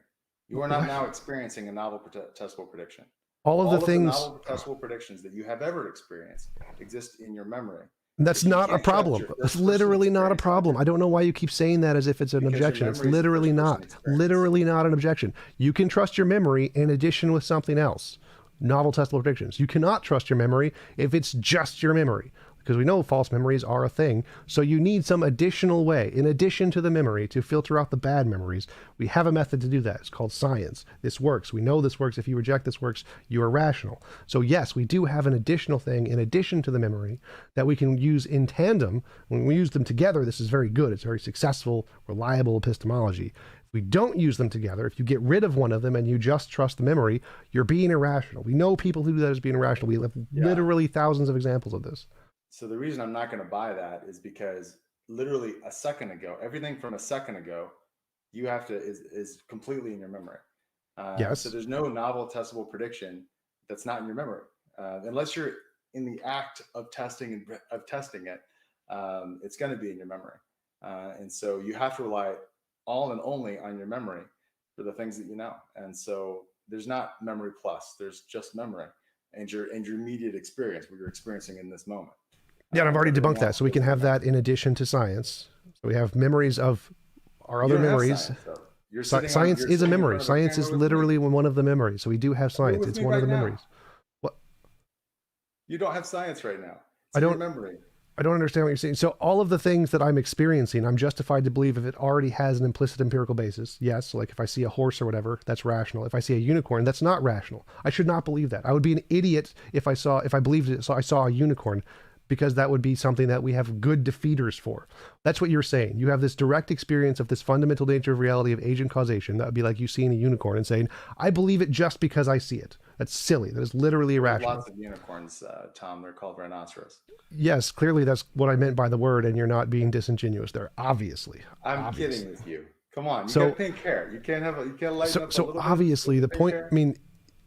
You are not now experiencing a novel testable prediction. All of the things. The novel testable predictions that you have ever experienced exist in your memory. That's not a problem. It's literally not a problem. I don't know why you keep saying that as if it's an objection. It's literally not. Literally not an objection. You can trust your memory in addition with something else. Novel testable predictions. You cannot trust your memory if it's just your memory, because we know false memories are a thing. So you need some additional way, in addition to the memory, to filter out the bad memories. We have a method to do that. It's called science. This works. We know this works. If you reject this works, you are rational. So yes, we do have an additional thing in addition to the memory that we can use in tandem. When we use them together, this is very good. It's very successful, reliable epistemology. If we don't use them together, if you get rid of one of them and you just trust the memory, you're being irrational. We know people who do that as being irrational. We have literally thousands of examples of this. So the reason I'm not going to buy that is because literally a second ago, everything from a second ago, you have to is completely in your memory. Yes. So there's no novel testable prediction that's not in your memory, unless you're in the act of testing it. It's going to be in your memory, and so you have to rely all and only on your memory for the things that you know. And so there's not memory plus. There's just memory and your immediate experience, what you're experiencing in this moment. Yeah, and I've already debunked that. So we can have that in addition to science. So we have memories of our other memories. Science is a memory. Science is literally one of the memories. So we do have science. It's one of the memories. What? You don't have science right now. I don't. Memory. I don't understand what you're saying. So all of the things that I'm experiencing, I'm justified to believe if it already has an implicit empirical basis. Yes, like if I see a horse or whatever, that's rational. If I see a unicorn, that's not rational. I should not believe that. I would be an idiot if I believed it. So I saw a unicorn, because that would be something that we have good defeaters for. That's what you're saying. You have this direct experience of this fundamental nature of reality of agent causation. That would be like you seeing a unicorn and saying, I believe it just because I see it. That's silly. That is literally irrational. Lots of unicorns, Tom. They're called rhinoceros. Yes, clearly that's what I meant by the word, and you're not being disingenuous there. Obviously. I'm kidding with you. Come on. You got pink hair. You can't lighten up. So obviously the point,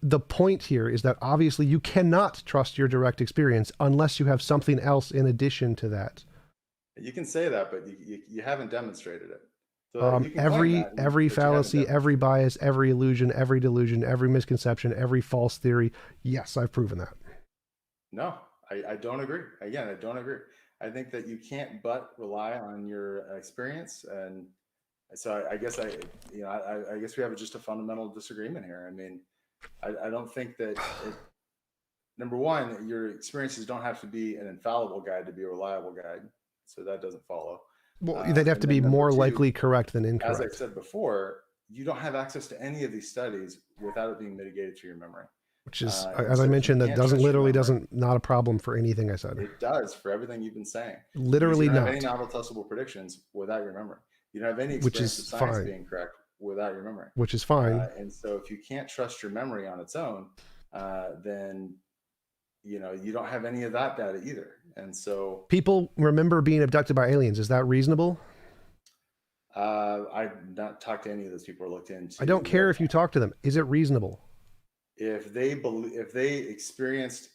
the point here is that obviously you cannot trust your direct experience unless you have something else in addition to that. You can say that, but you haven't demonstrated it. So every fallacy, every bias, every illusion, every delusion, every misconception, every false theory. Yes, I've proven that. No, I don't agree. Again, I don't agree. I think that you can't but rely on your experience, and so I guess I guess we have just a fundamental disagreement here. I mean, I don't think that number one, your experiences don't have to be an infallible guide to be a reliable guide. So that doesn't follow. Well, they'd have to be more likely correct than incorrect. As I said before, you don't have access to any of these studies without it being mitigated through your memory. Which is, as I mentioned, that doesn't not a problem for anything I said. It does for everything you've been saying. Literally not. You don't have any novel testable predictions without your memory. You don't have any experience of science being correct without your memory. Which is fine. And so if you can't trust your memory on its own, then you don't have any of that data either. And so People remember being abducted by aliens. Is that reasonable? I've not talked to any of those people or looked I don't into care if you talk to them. Is it reasonable? if they experienced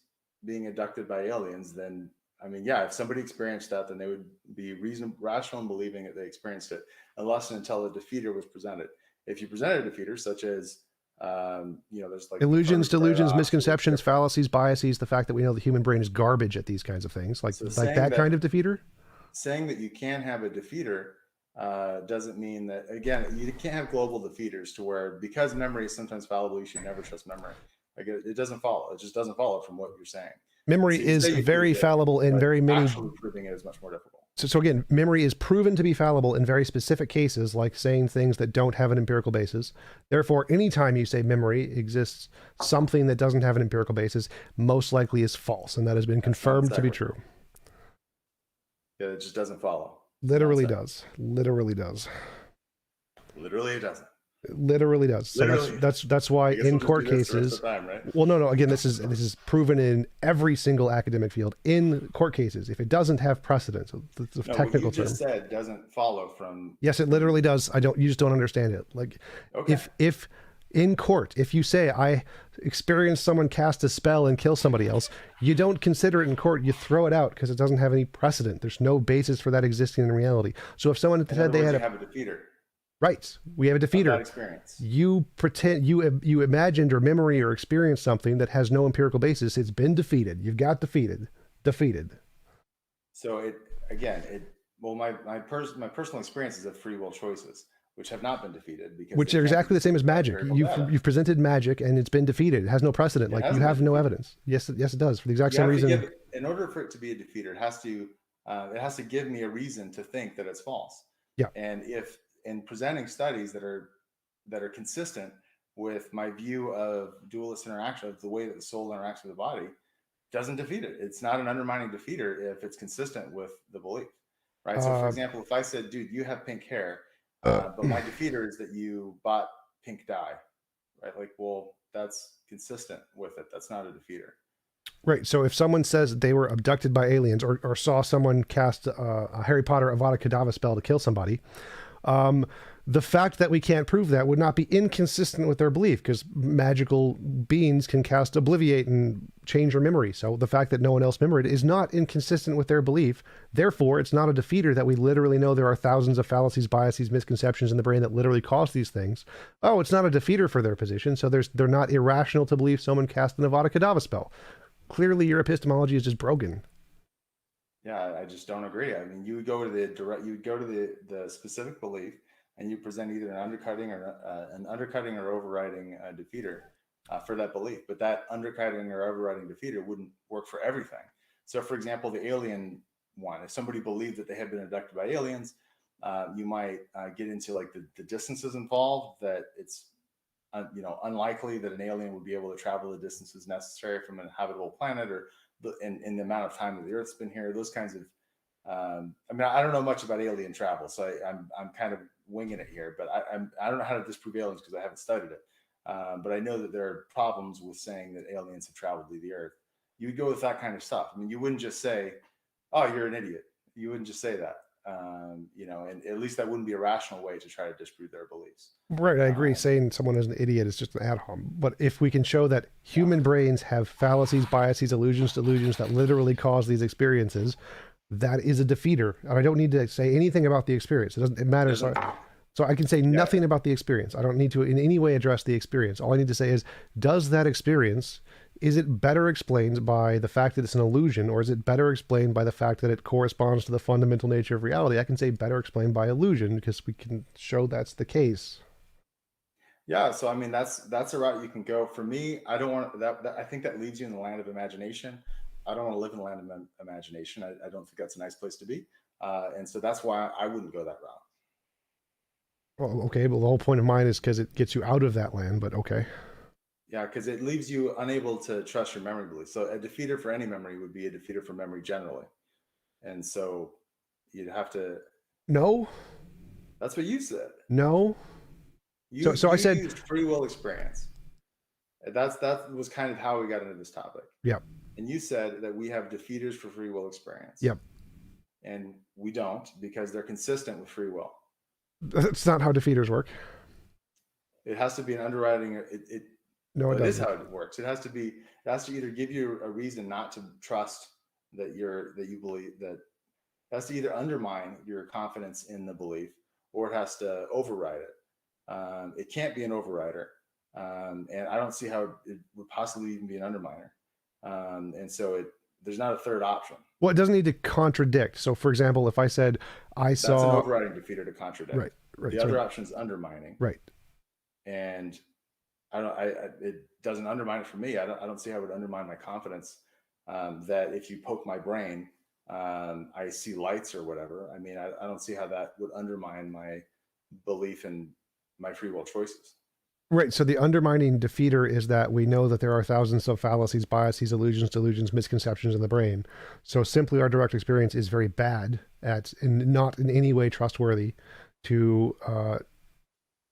being abducted by aliens, then I mean, yeah, if somebody experienced that, then they would be rational in believing that they experienced it, unless and until a defeater was presented. If you presented a defeater, such as there's like the Illusions, furnace delusions, paradox, or misconceptions, fallacies, biases, the fact that we know the human brain is garbage at these kinds of things, like so that kind of defeater. saying that you can have a defeater doesn't mean that, again, you can't have global defeaters to where, because memory is sometimes fallible, you should never trust memory. Like it doesn't follow. It just doesn't follow from what you're saying. Memory So is very fallible in very many. Actually proving it is much more difficult. So again, memory is proven to be fallible in very specific cases, like saying things that don't have an empirical basis. Therefore, anytime you say memory exists something that doesn't have an empirical basis, most likely is false, and that has been confirmed to be true. Yeah, it just doesn't follow. Literally does. Literally does. Literally it doesn't. Literally does. So that's why in court cases. Time, right? Well, no. Again, this is proven in every single academic field. In court cases, if it doesn't have precedent, so the technical term. What you just said doesn't follow from. Yes, it literally does. You just don't understand it. Like, okay. if in court, if you say I experienced someone cast a spell and kill somebody else, you don't consider it in court. You throw it out because it doesn't have any precedent. There's no basis for that existing in reality. So if someone said they had have a defeater. Right. We have a defeater. That experience. You pretend you imagined or memory or experienced something that has no empirical basis. It's been defeated. You've got defeated. So my personal experiences of free will choices, which have not been defeated, because which are exactly the same as magic. You've presented magic and it's been defeated. It has no precedent. Like, you have no evidence. Yes, it does, for the exact same reason. In order for it to be a defeater, it has to give me a reason to think that it's false. Yeah. And if in presenting studies that are consistent with my view of dualist interaction, of the way that the soul interacts with the body, doesn't defeat it. It's not an undermining defeater if it's consistent with the belief, right? So, for example, if I said, "Dude, you have pink hair, but my defeater is that you bought pink dye," right? Like, well, that's consistent with it. That's not a defeater. Right. So if someone says they were abducted by aliens, or saw someone cast a Harry Potter Avada Kedavra spell to kill somebody, the fact that we can't prove that would not be inconsistent with their belief, because magical beings can cast Obliviate and change your memory. So the fact that no one else remembered is not inconsistent with their belief. Therefore, it's not a defeater that we literally know there are thousands of fallacies, biases, misconceptions in the brain that literally cause these things. Oh, it's not a defeater for their position. So they're not irrational to believe someone cast an Avada Kedavra spell. Clearly, your epistemology is just broken. Yeah, I just don't agree. I mean, you would go to the specific belief, and you present either an undercutting or overriding defeater for that belief. But that undercutting or overriding defeater wouldn't work for everything. So, for example, the alien one, if somebody believed that they had been abducted by aliens, you might get into like the distances involved, that it's unlikely that an alien would be able to travel the distances necessary from an habitable planet, or in the amount of time that the Earth's been here. Those kinds of I mean, I don't know much about alien travel, so I'm kind of winging it here, but I don't know how to disprove aliens because I haven't studied it. But I know that there are problems with saying that aliens have traveled to the Earth. You would go with that kind of stuff. I mean, you wouldn't just say, "Oh, you're an idiot." You wouldn't just say that. And at least that wouldn't be a rational way to try to disprove their beliefs. Right, I agree. Saying someone is an idiot is just an ad hom. But if we can show that human brains have fallacies, biases, illusions, delusions that literally cause these experiences, that is a defeater. And I don't need to say anything about the experience. It matters. So I can say nothing about the experience. I don't need to in any way address the experience. All I need to say is, does that experience, is it better explained by the fact that it's an illusion, or is it better explained by the fact that it corresponds to the fundamental nature of reality? I can say better explained by illusion, because we can show that's the case. Yeah, so I mean, that's a route you can go. For me, I don't want that. I think that leaves you in the land of imagination. I don't want to live in the land of imagination. I don't think that's a nice place to be. And so that's why I wouldn't go that route. Well, okay, but the whole point of mine is because it gets you out of that land, but okay. Yeah, because it leaves you unable to trust your memory beliefs. So a defeater for any memory would be a defeater for memory generally. And so you'd have to... No. That's what you said. No. So I said... used free will experience. That was kind of how we got into this topic. Yeah. And you said that we have defeaters for free will experience. Yep. And we don't, because they're consistent with free will. That's not how defeaters work. It has to be an underwriting. No, Well, it it is doesn't. how it works. It has to be. It has to either give you a reason not to trust that you believe that. It has to either undermine your confidence in the belief, or it has to override it. It can't be an overrider, and I don't see how it would possibly even be an underminer. And so there's not a third option. Well, it doesn't need to contradict. So, for example, if I said I That's an saw overriding defeater to contradict. right, The other option is undermining. right, And it doesn't undermine it for me. I don't see how it would undermine my confidence that if you poke my brain, I see lights or whatever. I mean, I don't see how that would undermine my belief in my free will choices. right. So the undermining defeater is that we know that there are thousands of fallacies, biases, illusions, delusions, misconceptions in the brain. So simply our direct experience is very bad at and not in any way trustworthy to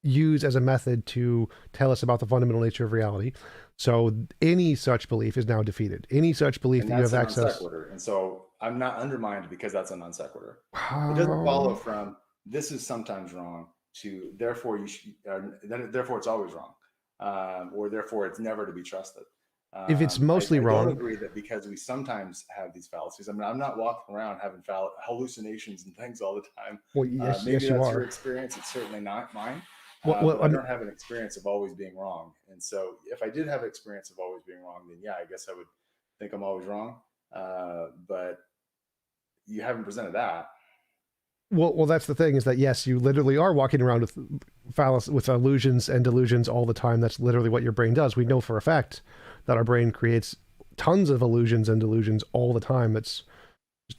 use as a method to tell us about the fundamental nature of reality. So any such belief is now defeated. Any such belief And that you that's have a non access. sequitur. And so I'm not undermined because that's a non sequitur. How? It doesn't follow from this is sometimes wrong to therefore you should, therefore it's always wrong, or therefore it's never to be trusted. If it's mostly I wrong, don't agree that because we sometimes have these fallacies. I mean, I'm not walking around having hallucinations and things all the time. well, yes, Maybe yes, you that's are. your experience. It's certainly not mine. Well, But I don't have an experience of always being wrong. And so if I did have an experience of always being wrong, then yeah, I guess I would think I'm always wrong. But you haven't presented that. well, that's the thing is that yes, you literally are walking around with with illusions and delusions all the time. That's literally what your brain does. We know for a fact that our brain creates tons of illusions and delusions all the time. It's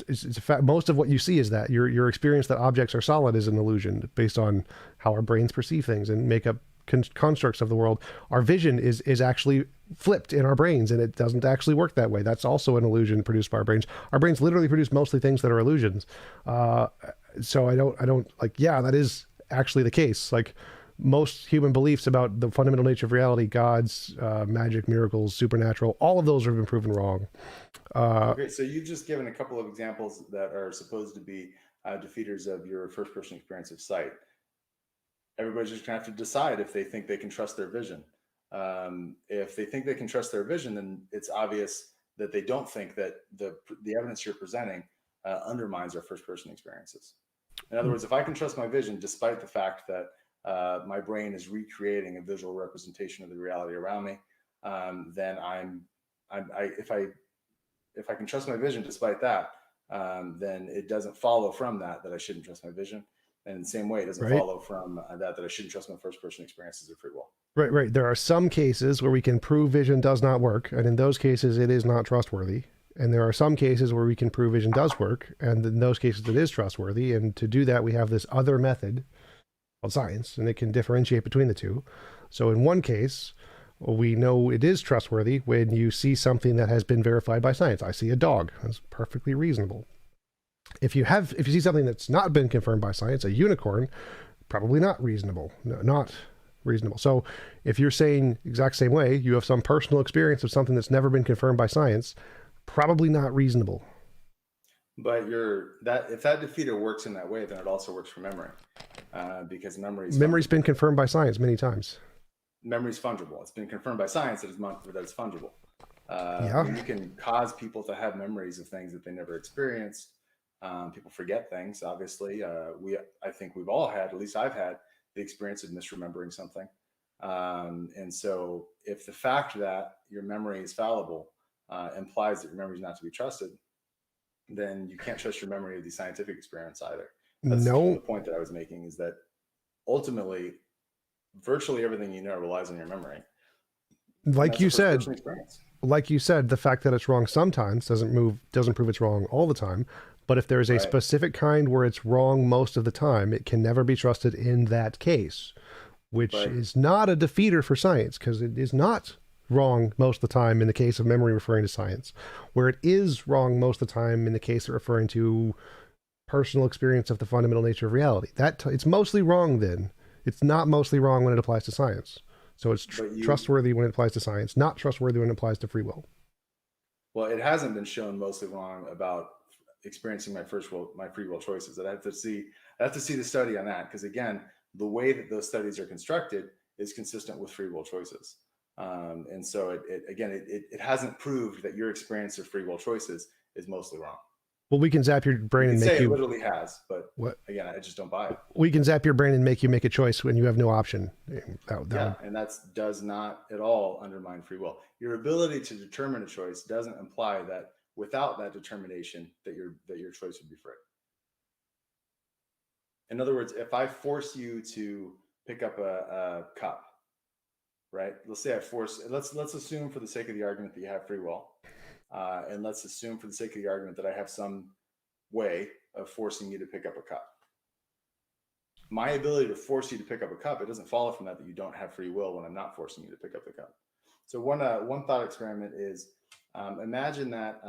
a fact. Most of what you see is that your experience that objects are solid is an illusion based on how our brains perceive things and make up constructs of the world. Our vision is actually flipped in our brains, and it doesn't actually work that way. That's also an illusion produced by our brains. Our brains literally produce mostly things that are illusions. So I don't like, yeah, that is actually the case. Like most human beliefs about the fundamental nature of reality, gods, magic, miracles, supernatural, all of those have been proven wrong. Okay, so you've just given a couple of examples that are supposed to be defeaters of your first person experience of sight. Everybody's just gonna have to decide if they think they can trust their vision. If they think they can trust their vision, then it's obvious that they don't think that the evidence you're presenting undermines our first person experiences. In other words, if I can trust my vision, despite the fact that my brain is recreating a visual representation of the reality around me, then if I can trust my vision despite that, then it doesn't follow from that I shouldn't trust my vision. And in the same way, it doesn't follow from that I shouldn't trust my first person experiences of free will. Right. There are some cases where we can prove vision does not work, and in those cases, it is not trustworthy. And there are some cases where we can prove vision does work, and in those cases, it is trustworthy. And to do that, we have this other method called science, and it can differentiate between the two. So in one case, we know it is trustworthy when you see something that has been verified by science. I see a dog. That's perfectly reasonable. If you see something that's not been confirmed by science, a unicorn, probably not reasonable. No, not reasonable. So if you're saying exact same way, you have some personal experience of something that's never been confirmed by science, probably not reasonable. But if that defeater works in that way, then it also works for memory, because memory's been confirmed by science many times. Memory's fungible. It's been confirmed by science that it's fungible. You can cause people to have memories of things that they never experienced. People forget things. Obviously, I think we've all had, at least I've had, the experience of misremembering something. And so, if the fact that your memory is fallible implies that your memory is not to be trusted, then you can't trust your memory of the scientific experiments either. That's the point that I was making, is that ultimately, virtually everything you know relies on your memory. Like you said, the fact that it's wrong sometimes doesn't prove it's wrong all the time. But if there is a specific kind where it's wrong most of the time, it can never be trusted in that case, which is not a defeater for science, because it is not wrong most of the time in the case of memory referring to science, where it is wrong most of the time in the case of referring to personal experience of the fundamental nature of reality. It's mostly wrong then. It's not mostly wrong when it applies to science. So it's trustworthy when it applies to science, not trustworthy when it applies to free will. Well, it hasn't been shown mostly wrong about experiencing my free will choices. I have to see the study on that because again, the way that those studies are constructed is consistent with free will choices. And so it hasn't proved that your experience of free will choices is mostly wrong. Well, we can zap your brain You and could make say it you literally has, but what? again, I just don't buy it. We can zap your brain and make you make a choice when you have no option. And that does not at all undermine free will. Your ability to determine a choice doesn't imply that without that determination that your choice would be free. In other words, if I force you to pick up a cup, right? Let's assume for the sake of the argument that you have free will, and let's assume for the sake of the argument that I have some way of forcing you to pick up a cup. My ability to force you to pick up a cup, it doesn't follow from that you don't have free will when I'm not forcing you to pick up the cup. So one thought experiment is imagine that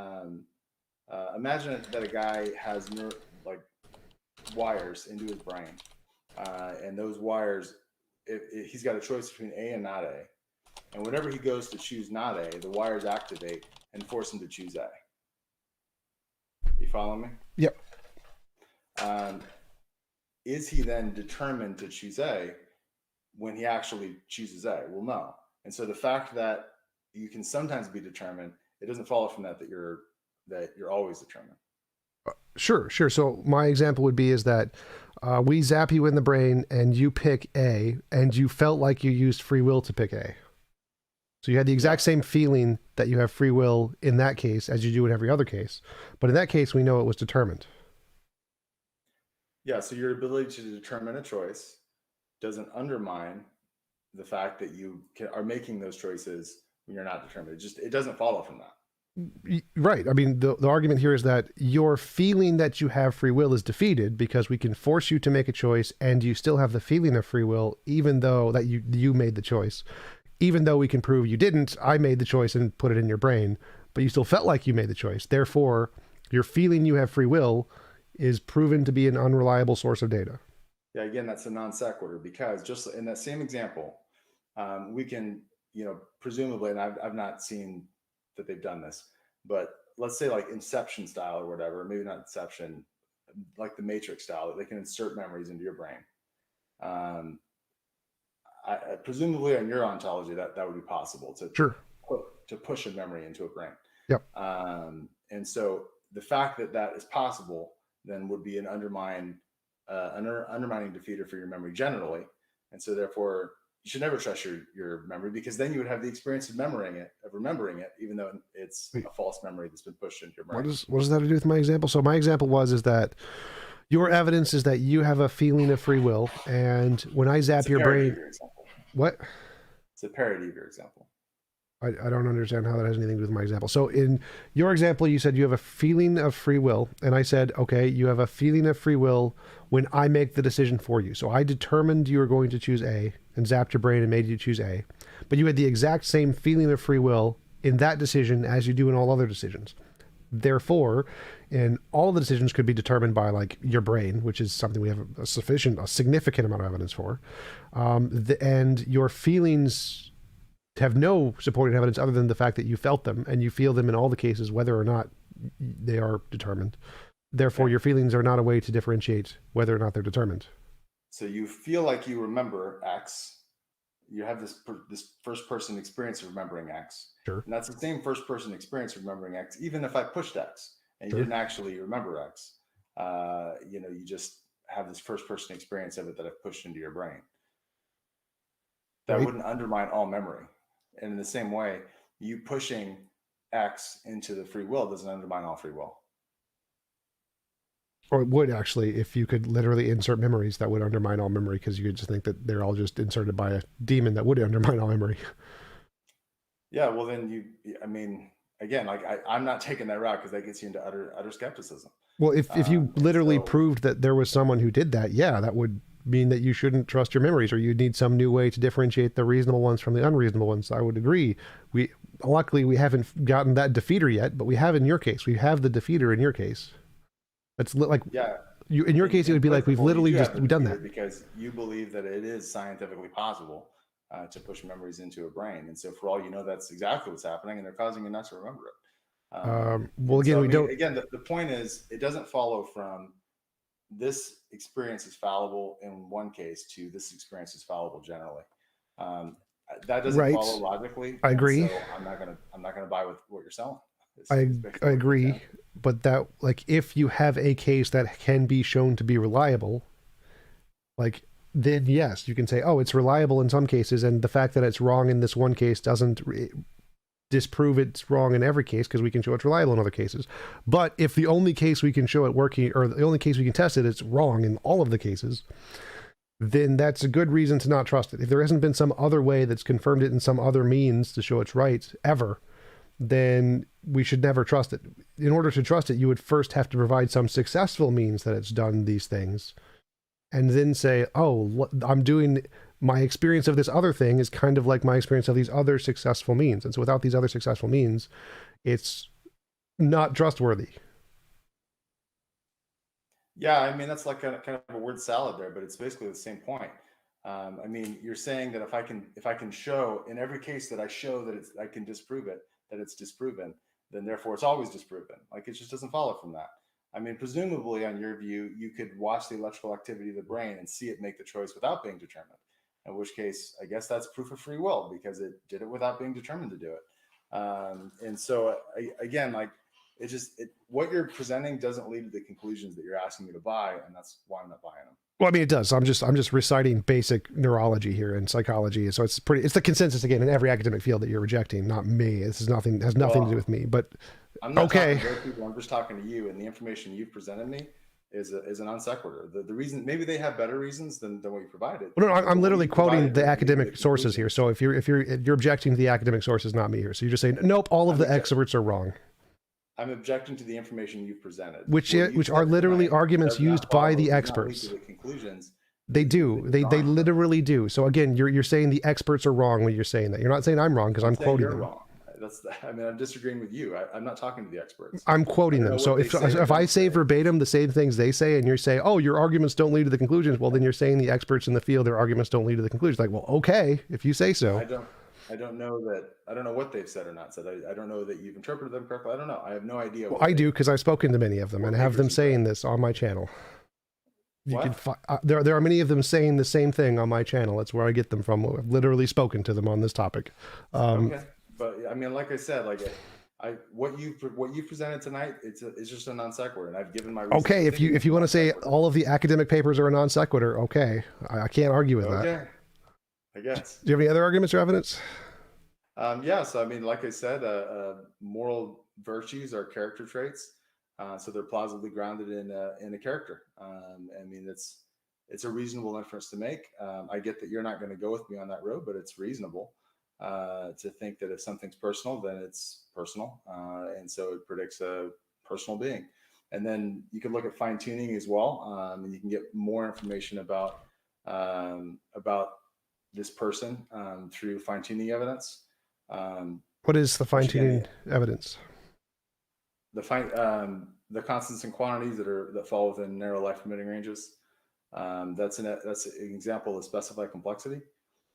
a guy has wires into his brain, and those wires, he's got a choice between A and not A, and whenever he goes to choose not A, the wires activate and force him to choose A. You follow me? Yep. Is he then determined to choose A when he actually chooses A? Well, no. And so the fact that you can sometimes be determined, it doesn't follow from that you're always determined. Sure. So my example would be is that we zap you in the brain and you pick A, and you felt like you used free will to pick A. So you had the exact same feeling that you have free will in that case as you do in every other case. But in that case, we know it was determined. Yeah, so your ability to determine a choice doesn't undermine the fact that you are making those choices when you're not determined. It doesn't follow from that. Right. I mean, the argument here is that your feeling that you have free will is defeated because we can force you to make a choice and you still have the feeling of free will, even though that you made the choice. Even though we can prove you didn't, I made the choice and put it in your brain, but you still felt like you made the choice. Therefore, your feeling you have free will is proven to be an unreliable source of data. Yeah, again, that's a non sequitur because just in that same example, we can, presumably, and I've not seen that they've done this, but let's say like Inception style or whatever, maybe not Inception, like the Matrix style, that they can insert memories into your brain. Presumably on your ontology, that would be possible to push a memory into a brain. Yep. And so the fact that is possible then would be an undermining defeater for your memory generally. And so therefore you should never trust your memory, because then you would have the experience of remembering it, even though it's a false memory that's been pushed into your brain. What does that have to do with my example? So my example is that your evidence is that you have a feeling of free will, and when I zap your brain, what? It's a parody of your example. I don't understand how that has anything to do with my example. So in your example, you said you have a feeling of free will, and I said, okay, you have a feeling of free will when I make the decision for you. So I determined you were going to choose A and zapped your brain and made you choose A, but you had the exact same feeling of free will in that decision as you do in all other decisions. Therefore, and all the decisions could be determined by like your brain, which is something we have a significant amount of evidence for, and your feelings have no supporting evidence other than the fact that you felt them, and you feel them in all the cases, whether or not they are determined. Therefore, your feelings are not a way to differentiate whether or not they're determined. So you feel like you remember X. You have this first person experience of remembering X. Sure. And that's the same first person experience of remembering X, even if I pushed X and you didn't actually remember X. You just have this first person experience of it that I've pushed into your brain. That wouldn't undermine all memory. And in the same way, you pushing X into the free will doesn't undermine all free will. Or it would actually, if you could literally insert memories, that would undermine all memory, because you could just think that they're all just inserted by a demon that would undermine all memory. Yeah, well then again, like I'm not taking that route because that gets you into utter skepticism. Well, if you literally proved that there was someone who did that, yeah, that would mean that you shouldn't trust your memories, or you need some new way to differentiate the reasonable ones from the unreasonable ones. I would agree. Luckily we haven't gotten that defeater yet, but we have in your case. We have the defeater in your case. That's like, yeah. In your case, it would be like we've literally we've done that because you believe that it is scientifically possible to push memories into a brain, and so for all you know, that's exactly what's happening, and they're causing you not to remember it. Well, And again, so, I we mean, don't. again, the point is, it doesn't follow from this experience is fallible in one case to this experience is fallible generally. Um, that doesn't Right. follow logically, I and agree. so I'm not gonna buy with what you're selling. I Is I basically what it comes down agree. to. But that, like, if you have a case that can be shown to be reliable, like, then yes, you can say, oh, it's reliable in some cases, and the fact that it's wrong in this one case doesn't disprove it's wrong in every case, because we can show it's reliable in other cases. But if the only case we can show it working, or the only case we can test it, it's wrong in all of the cases, then that's a good reason to not trust it. If there hasn't been some other way that's confirmed it in some other means to show it's right ever, then we should never trust it. In order to trust it, you would first have to provide some successful means that it's done these things, and then say, oh, I'm doing, my experience of this other thing is kind of like my experience of these other successful means. And so without these other successful means, it's not trustworthy. Yeah, I mean, that's like kind of a word salad there, but it's basically the same point. I mean, you're saying that if I can show in every case that I show that I can disprove it, that it's disproven, then therefore it's always disproven. Like, it just doesn't follow from that. I mean, presumably, on your view, you could watch the electrical activity of the brain and see it make the choice without being determined. In which case, I guess that's proof of free will, because it did it without being determined to do it. And so, again, like, what you're presenting doesn't lead to the conclusions that you're asking me to buy, and that's why I'm not buying them. Well, I mean, it does. I'm just reciting basic neurology here and psychology. So it's the consensus again in every academic field that you're rejecting, not me. This is nothing, has nothing to do with me, but I'm not okay. talking to those people. I'm just talking to you, and the information you've presented me is a non sequitur. The reason, maybe they have better reasons than what you provided. Well, no, I'm literally quoting the doesn't lead to academic sources here. So if you're objecting to the academic sources, not me here. So you're just saying, nope, all of the experts are wrong. I'm objecting to the information you've presented, which are literally arguments used by the experts. The conclusions. They do. They literally do. So again, you're saying the experts are wrong when you're saying that. You're not saying I'm wrong, because I'm quoting them. Wrong. I mean, I'm disagreeing with you. I'm not talking to the experts. I'm quoting them. So if I say verbatim the same things they say, and you're saying, oh, your arguments don't lead to the conclusions, well, then you're saying the experts in the field, their arguments don't lead to the conclusions. Like, well, okay, if you say so. I don't know what they've said or not said. I don't know that you've interpreted them correctly. I don't know. I have no idea. Well, I do, because I've spoken to many of them and have them saying this on my channel. You can there are many of them saying the same thing on my channel. That's where I get them from. I've literally spoken to them on this topic. Okay, but I mean, like I said, what you presented tonight, it's just a non sequitur, and I've given my reasons. Okay, if you want to say all of the academic papers are a non sequitur, okay, I can't argue with that. I guess. Do you have any other arguments or evidence? Yeah, so I mean, like I said, moral virtues are character traits, so they're plausibly grounded in a character. I mean, it's a reasonable inference to make. I get that you're not going to go with me on that road, but it's reasonable to think that if something's personal, then it's personal, and so it predicts a personal being. And then you can look at fine tuning as well, and you can get more information about this person through fine tuning evidence. What is the fine tuning evidence? The constants and quantities that fall within narrow life permitting ranges. That's an example of specified complexity.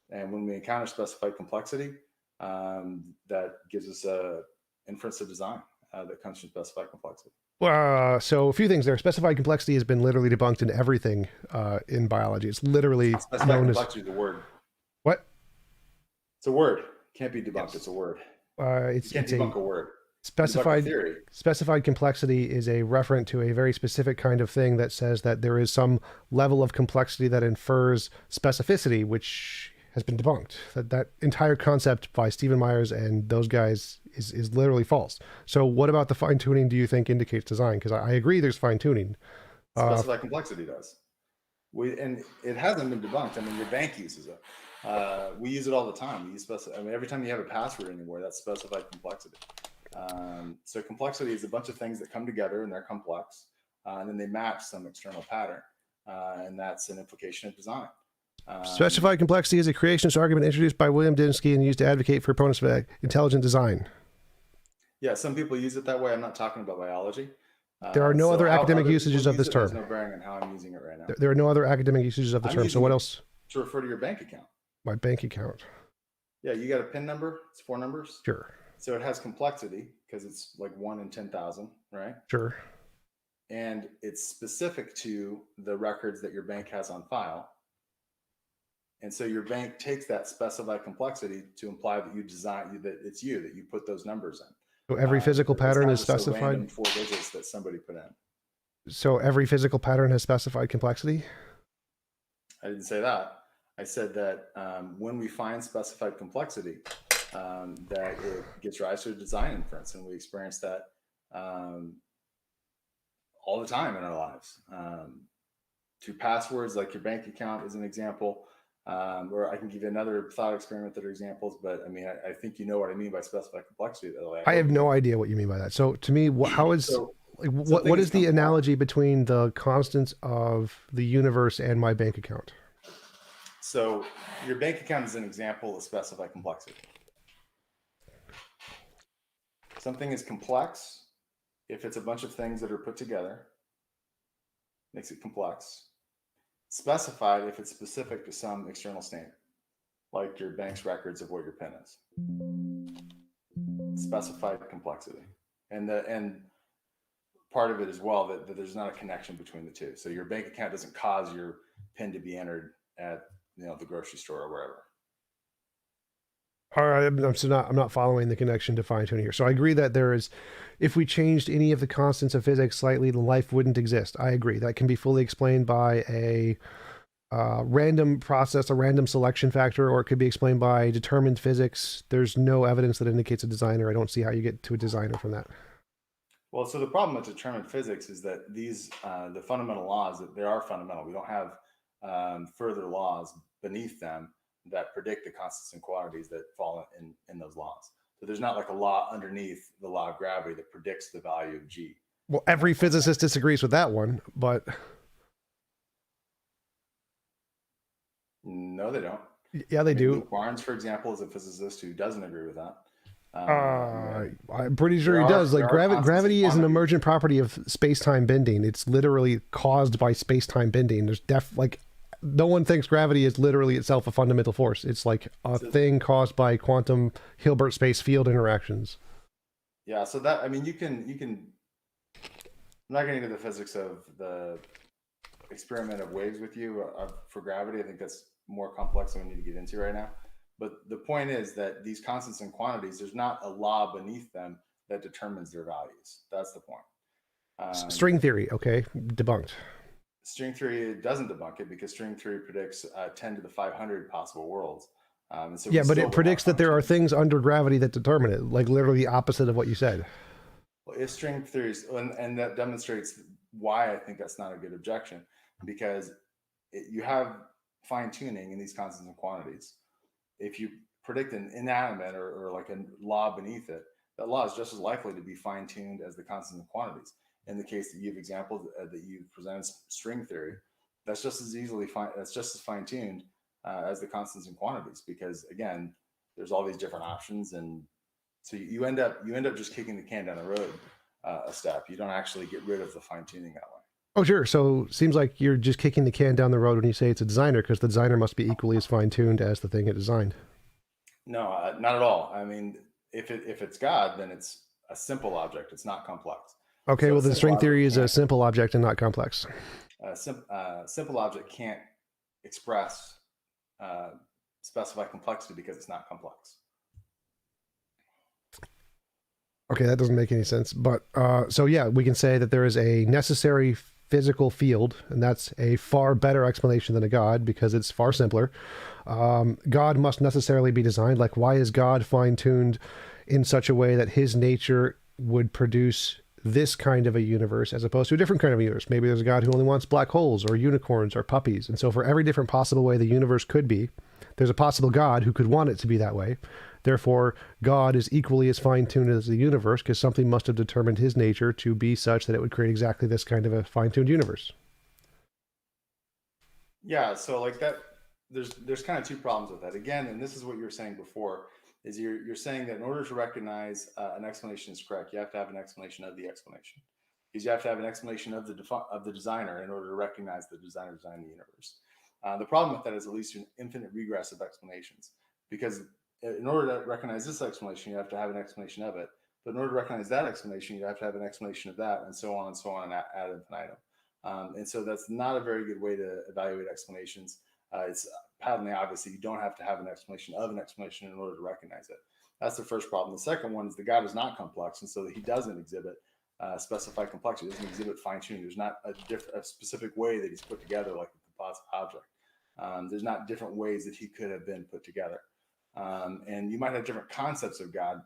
And when we encounter specified complexity, that gives us a inference of design that comes from specified complexity. So a few things there. Specified complexity has been literally debunked in everything in biology. It's literally specified complexity is a word. What? It's a word. Can't be debunked. Yes. It's a word. You can't debunk a word. Specified complexity is a referent to a very specific kind of thing that says that there is some level of complexity that infers specificity, which has been debunked. That entire concept by Stephen Myers and those guys is literally false. So what about the fine tuning do you think indicates design? Because I agree there's fine tuning. Specified complexity does. And it hasn't been debunked. I mean, your bank uses it. We use it all the time. We use every time you have a password anywhere, that's specified complexity. So complexity is a bunch of things that come together and they're complex, and then they match some external pattern, and that's an implication of design. Specified complexity is a creationist argument introduced by William Dembski and used to advocate for opponents of intelligent design. Yeah, some people use it that way. I'm not talking about biology. There are no other academic uses of this term. There's no bearing on how I'm using it right now. There are no other academic usages of the term. So what else? To refer to your bank account. My bank account. Yeah, you got a PIN number? It's 4 numbers? Sure. So it has complexity because it's like 1 in 10,000, right? Sure. And it's specific to the records that your bank has on file. And so your bank takes that specified complexity to imply that that it's you, that you put those numbers in. So every physical It's pattern not is just a specified. random 4 digits that somebody put in. So every physical pattern has specified complexity. I didn't say that. I said that when we find specified complexity, that it gives rise to a design inference, and we experience that um, all the time in our lives. Through passwords, like your bank account is an example, or I can give you another thought experiment that are examples. But I mean, I think you know what I mean by specified complexity. I I have hope you no do. idea what you mean by that. So to me, how is So like something what is is the complex. analogy between the constants of the universe and my bank account? So your bank account is an example of specified complexity. Something is complex if it's a bunch of things that are put together, makes it complex. Specified if it's specific to some external standard, like your bank's records of what your PIN is. Specified complexity. And part of it as well that there's not a connection between the two. So your bank account doesn't cause your PIN to be entered at the grocery store or wherever. All right, I'm not following the connection to fine tuning here. So I agree that there is, if we changed any of the constants of physics slightly, then life wouldn't exist. I agree. That can be fully explained by a random process, a random selection factor, or it could be explained by determined physics. There's no evidence that indicates a designer. I don't see how you get to a designer from that. Well, so the problem with determined physics is that the fundamental laws, that they are fundamental. We don't have further laws beneath them that predict the constants and quantities that fall in those laws. So there's not like a law underneath the law of gravity that predicts the value of G. Well, every physicist disagrees with that one, but No, they don't. yeah, they I mean, do. Luke Barnes, for example, is a physicist who doesn't agree with that. I'm pretty sure he does. Like there are constants and gravity is an quantities. emergent property of space-time bending. It's literally caused by space-time bending. There's no one thinks gravity is literally itself a fundamental force. It's like a thing caused by quantum Hilbert space field interactions. Yeah, so that, I mean, you can. I'm not getting into the physics of the experiment of waves with you for gravity. I think that's more complex than we need to get into right now. But the point is that these constants and quantities, there's not a law beneath them that determines their values. That's the point. String theory, okay, debunked. String theory doesn't debunk it because string theory predicts 10 to the 500 possible worlds. And so yeah, but it predicts that there are things under gravity that determine it, like literally the opposite of what you said. Well, if string theories, and that demonstrates why I think that's not a good objection, because you have fine tuning in these constants and quantities. If you predict an inanimate or like a law beneath it, that law is just as likely to be fine tuned as the constants and quantities. In the case that you have examples that you presented string theory, that's just as that's just as fine tuned as the constants and quantities, because again, there's all these different options, and so you end up just kicking the can down the road a step. You don't actually get rid of the fine tuning that way. Oh, sure. So seems like you're just kicking the can down the road when you say it's a designer, because the designer must be equally as fine tuned as the thing it designed. No, not at all. I mean, if it's God, then it's a simple object. It's not complex. Okay, So well, then string theory is a simple object and not complex. Simple object can't express specified complexity because it's not complex. Okay, that doesn't make any sense. But so yeah, we can say that there is a necessary physical field, and that's a far better explanation than a God because it's far simpler. God must necessarily be designed. Like, why is God fine-tuned in such a way that his nature would produce this kind of a universe as opposed to a different kind of universe? Maybe there's a God who only wants black holes or unicorns or puppies. And so for every different possible way the universe could be, there's a possible God who could want it to be that way. Therefore, God is equally as fine-tuned as the universe because something must have determined his nature to be such that it would create exactly this kind of a fine-tuned universe. Yeah, so like that, there's kind of two problems with that. Again, and this is what you were saying before, is you're saying that in order to recognize an explanation is correct, you have to have an explanation of the explanation, because you have to have an explanation of the designer in order to recognize the designer designed the universe. The problem with that is at least an infinite regress of explanations, because in order to recognize this explanation, you have to have an explanation of it. But in order to recognize that explanation, you have to have an explanation of that, and so on, and ad infinitum. And so that's not a very good way to evaluate explanations. It's patently obvious that you don't have to have an explanation of an explanation in order to recognize it. That's the first problem. The second one is the God is not complex, and so he doesn't exhibit specified complexity. He doesn't exhibit fine tuning. There's not a specific way that he's put together like a composite object. There's not different ways that he could have been put together. And you might have different concepts of God,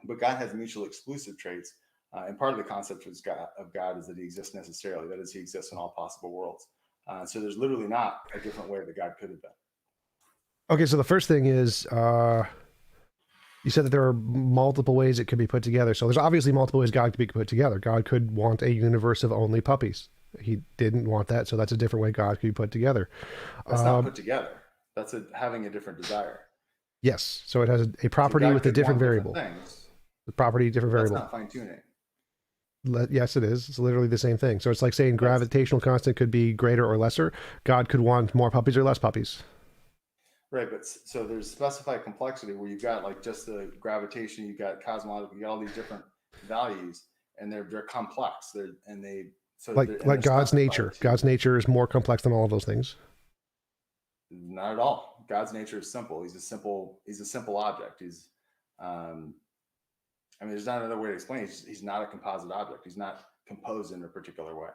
but God has mutually exclusive traits. And part of the concept of God is that he exists necessarily. That is, he exists in all possible worlds. So there's literally not a different way that God could have been. Okay, so the first thing is you said that there are multiple ways it could be put together. So there's obviously multiple ways God could be put together. God could want a universe of only puppies. He didn't want that, so that's a different way God could be put together. That's not put together. That's having a different desire. Yes, so it has a property with a different variable. Things. The property, different variable. That's not fine tuning. Yes, it is. It's literally the same thing. So it's like saying gravitational constant could be greater or lesser. God could want more puppies or less puppies. Right, but so there's specified complexity where you've got like just the gravitation, you've got cosmological, you got all these different values, and they're complex. Like God's nature. God's nature is more complex than all of those things. Not at all. God's nature is simple. He's a simple object. I mean, there's not another way to explain it. He's not a composite object. He's not composed in a particular way.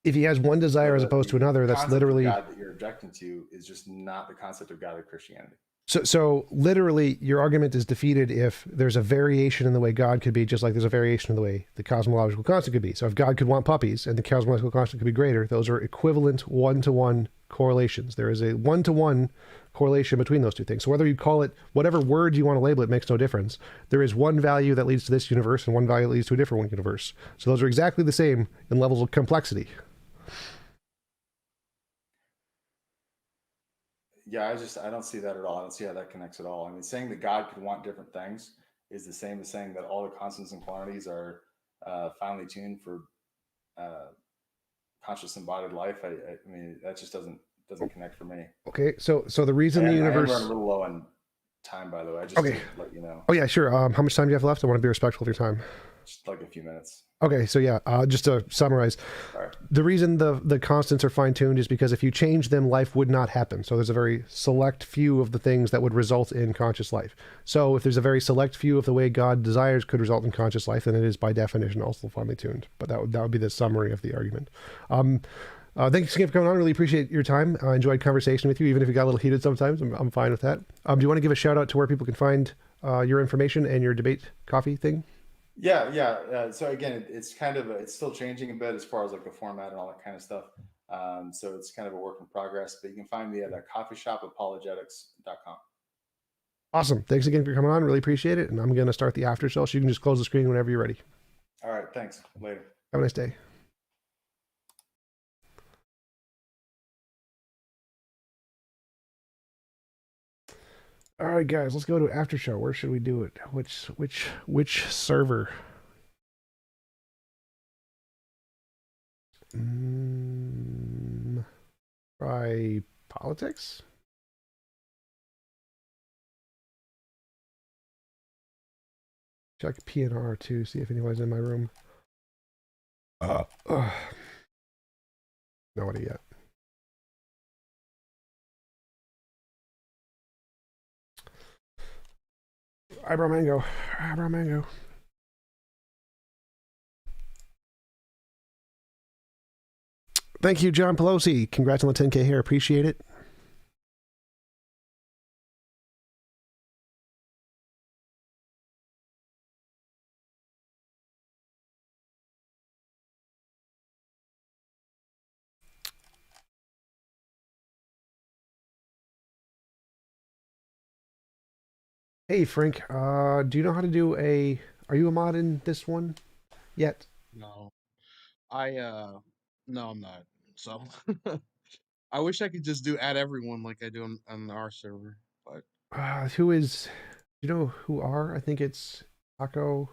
If he has one desire as opposed to another, that's literally God that you're objecting to is just not the concept of God of Christianity. So literally, your argument is defeated if there's a variation in the way God could be, just like there's a variation in the way the cosmological constant could be. So if God could want puppies and the cosmological constant could be greater, those are equivalent one-to-one correlations. There is a one-to-one correlation between those two things. So whether you call it whatever word you want to label it makes no difference. There is one value that leads to this universe and one value that leads to a different one universe. So those are exactly the same in levels of complexity. Yeah, I don't see that at all. I don't see how that connects at all. I mean, saying that God could want different things is the same as saying that all the constants and quantities are finely tuned for conscious embodied life. I mean, that just doesn't connect for me. Okay, so the reason the universe. I'm running a little low on time, by the way. I just to let you know. Oh yeah, sure. How much time do you have left? I want to be respectful of your time. Just like a few minutes. Okay, so yeah, just to summarize, the reason the constants are fine-tuned is because if you change them, life would not happen. So there's a very select few of the things that would result in conscious life. So if there's a very select few of the way God desires could result in conscious life, then it is by definition also finely tuned. But that would be the summary of the argument. Thanks again for coming on. Really appreciate your time. I enjoyed conversation with you, even if it got a little heated sometimes. I'm fine with that. Do you want to give a shout out to where people can find your information and your debate coffee thing? Yeah. So again, it's still changing a bit as far as like the format and all that kind of stuff. So it's kind of a work in progress, but you can find me at coffeeshopapologetics.com. Awesome. Thanks again for coming on. Really appreciate it. And I'm going to start the after show, so you can just close the screen whenever you're ready. All right. Thanks. Later. Have a nice day. All right, guys, let's go to after show. Where should we do it? Which server? Try politics. Check PNR too. See if anyone's in my room. Nobody yet. Eyebrow mango. Thank you, John Pelosi. Congrats on the 10K hair. Appreciate it. Hey, Frank, do you know how to do are you a mod in this one yet? No. No, I'm not. So I wish I could just add everyone like I do on our server, but who is, you know who are? I think it's Taco,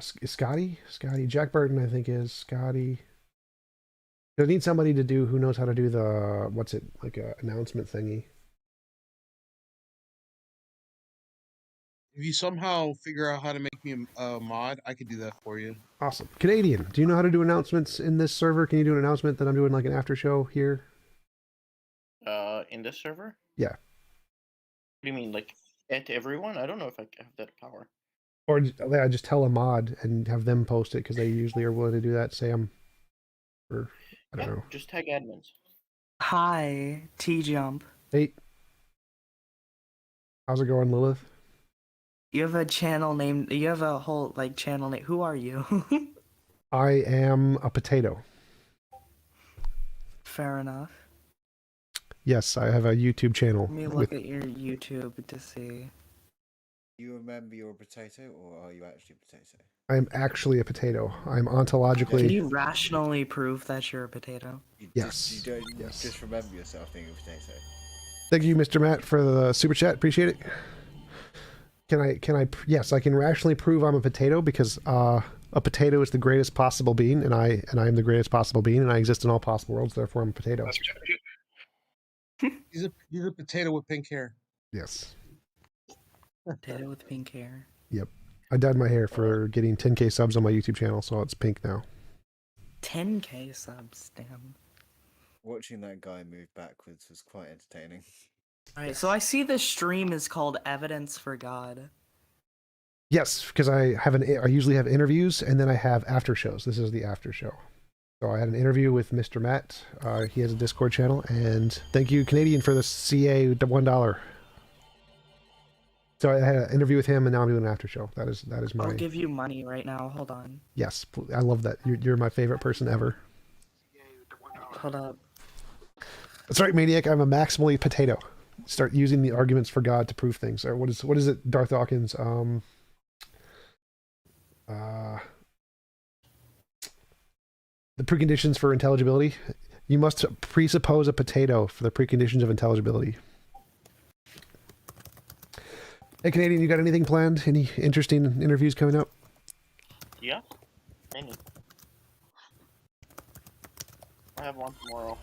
Scotty, Jack Burton, I think is Scotty. I need somebody to do who knows how to do the, what's it, like a announcement thingy. If you somehow figure out how to make me a mod, I could do that for you. Awesome. Canadian, do you know how to do announcements in this server? Can you do an announcement that I'm doing like an after show here? In this server? Yeah. What do you mean, like at everyone? I don't know if I have that power. Or I just tell a mod and have them post it because they usually are willing to do that. Say I'm, or I don't know. Just tag admins. Hi, TJump. Hey, how's it going, Lilith? You have a channel named. You have a whole like channel name. Who are you? I am a potato. Fair enough. Yes, I have a YouTube channel. Let me look at your YouTube to see. You remember you're a potato, or are you actually a potato? I'm actually a potato. I'm Can ontologically. you rationally prove that you're a potato? Yes. You don't Yes. just remember yourself being a potato. Thank you, Mr. Matt, for the super chat. Appreciate it. Yes, I can rationally prove I'm a potato because a potato is the greatest possible being, and I am the greatest possible being, and I exist in all possible worlds. Therefore, I'm a potato. He's a potato with pink hair. Yes. Potato with pink hair. Yep. I dyed my hair for getting 10K subs on my YouTube channel, so it's pink now. 10K subs, damn. Watching that guy move backwards was quite entertaining. Alright, so I see this stream is called Evidence for God. Yes, because I usually have interviews and then I have after shows. This is the after show. So I had an interview with Mr. Matt. He has a Discord channel, and thank you, Canadian, for the CA $1. So I had an interview with him, and now I'm doing an after show. That is my. I'll give you money right now. Hold on. Yes, I love that. You're my favorite person ever. Hold up. That's right, Maniac. I'm a maximally potato. Start using the arguments for God to prove things. Or what is it, Darth Dawkins? The preconditions for intelligibility. You must presuppose a potato for the preconditions of intelligibility. Hey, Canadian, you got anything planned? Any interesting interviews coming up? Yeah, many. I have one tomorrow.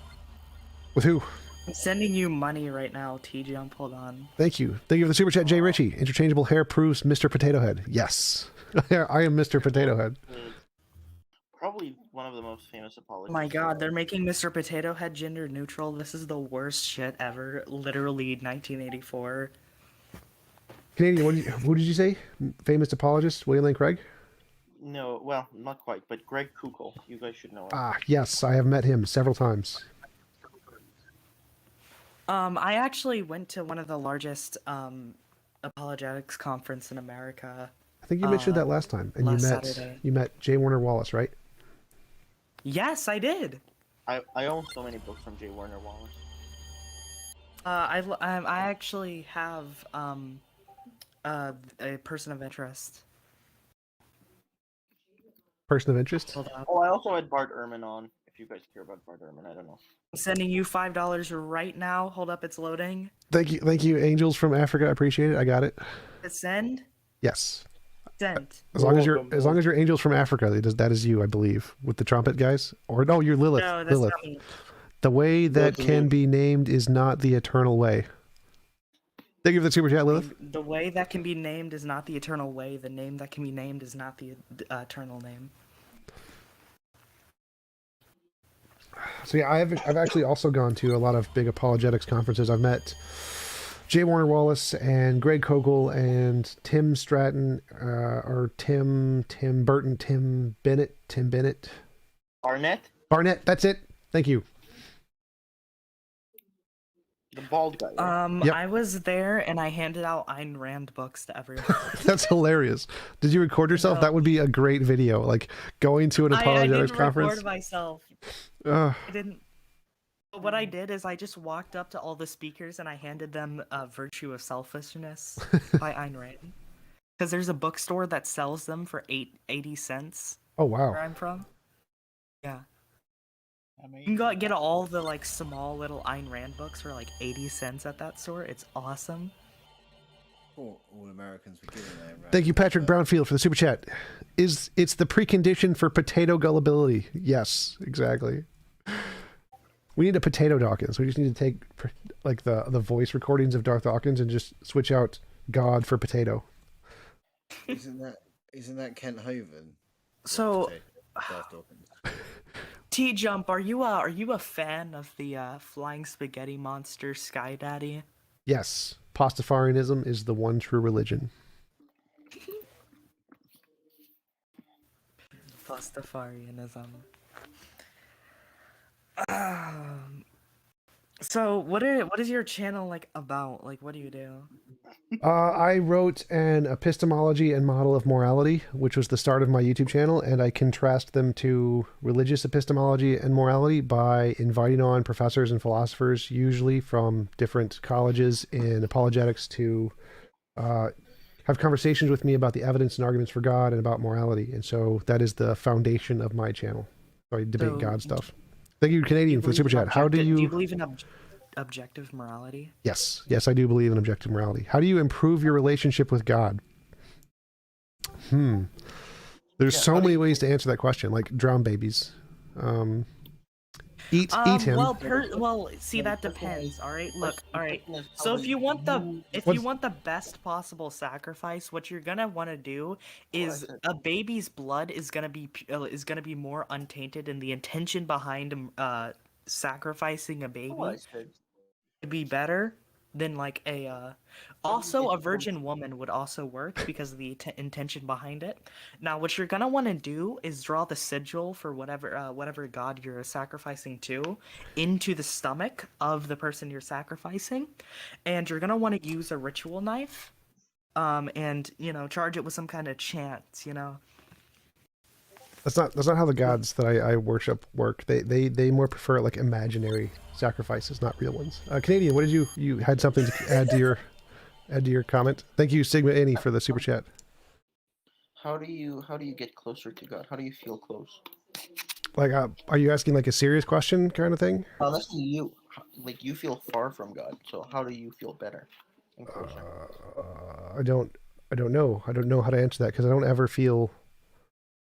With who? I'm sending you money right now, TJump. Hold on. Thank you. Thank you for the super chat, Jay Ritchie. Interchangeable hair proves Mr. Potato Head. Yes. I am Mr. Potato Head. Probably one of the most famous Oh apologists. my god, they're making Mr. Potato Head gender neutral. This is the worst shit ever. Literally 1984. Canadian, what did you say? Famous apologist, William Lane Craig? No, well, not quite, but Greg Kukul. You guys should know him. Ah, yes, I have met him several times. I actually went to one of the largest apologetics conference in America. I think you mentioned that last time, and last Saturday. you met J. Warner Wallace, right? Yes, I did. I own so many books from J. Warner Wallace. I actually have a person of interest. Person of interest? Hold on. Oh, I also had Bart Ehrman on. If you guys care about Bart Ehrman, I don't know. I'm sending you $5 right now. Hold up, it's loading. Thank you, angels from Africa. I appreciate it. I got it. Send. Yes. Sent. As long as you're angels from Africa, that is you, I believe, with the trumpet guys. Or no, you're Lilith. No, that's Lilith. not me. The way that can be named is not the eternal way. Thank you for the super chat, Lilith. The way that can be named is not the eternal way. The name that can be named is not the eternal name. So yeah, I've actually also gone to a lot of big apologetics conferences. I've met J. Warner Wallace and Greg Kogle and Tim Stratton, or Tim Burton, Tim Bennett. Barnett, that's it. Thank you. The bald guy. Yep. I was there and I handed out Ayn Rand books to everyone. That's hilarious. Did you record yourself? No. That would be a great video. Like going to an apologetics I didn't conference. record myself. Ugh. I didn't. But what I did is I just walked up to all the speakers and I handed them Virtue of Selfishness by Ayn Rand. Because there's a bookstore that sells them for 80 cents Oh wow. where I'm from. Yeah. You can go get all the like small little Ayn Rand books for like 80 cents at that store. It's awesome. All Americans were given their Thank you, Patrick Brownfield, for the super chat. It's the precondition for potato gullibility. Yes, exactly. We need a potato Dawkins. We just need to take like the voice recordings of Darth Dawkins and just switch out God for potato. Isn't that Kent Hovind? So, Darth Dawkins. TJump, are you a fan of the flying spaghetti monster Sky Daddy? Yes, Pastafarianism is the one true religion. Pastafarianism. So what is your channel like about? Like, what do you do? I wrote an epistemology and model of morality, which was the start of my YouTube channel, and I contrast them to religious epistemology and morality by inviting on professors and philosophers, usually from different colleges in apologetics, to have conversations with me about the evidence and arguments for God and about morality. And so that is the foundation of my channel. So I debate So, God stuff. Thank you, Canadian, for the super chat. How do you... Do you believe in objective morality? Yes, I do believe in objective morality. How do you improve your relationship with God? There's so many ways to answer that question, like drown babies. Eat him. Well, see, that depends. All right, look, all right. So if you want the best possible sacrifice, what you're gonna want to do is a baby's blood is gonna be more untainted, and the intention behind sacrificing a baby to be better than like a also a virgin woman would also work because of the intention behind it. Now what you're gonna want to do is draw the sigil for whatever god you're sacrificing to into the stomach of the person you're sacrificing, and you're gonna want to use a ritual knife and charge it with some kind of chant. That's not how the gods that I worship work. They more prefer like imaginary sacrifices, not real ones. Canadian, what did you had something to add to your comment? Thank you, Sigma Annie, for the super chat. How do you get closer to God? How do you feel close? Like, are you asking like a serious question kind of thing? Honestly, you feel far from God. So how do you feel better and closer? I don't know. I don't know how to answer that because I don't ever feel.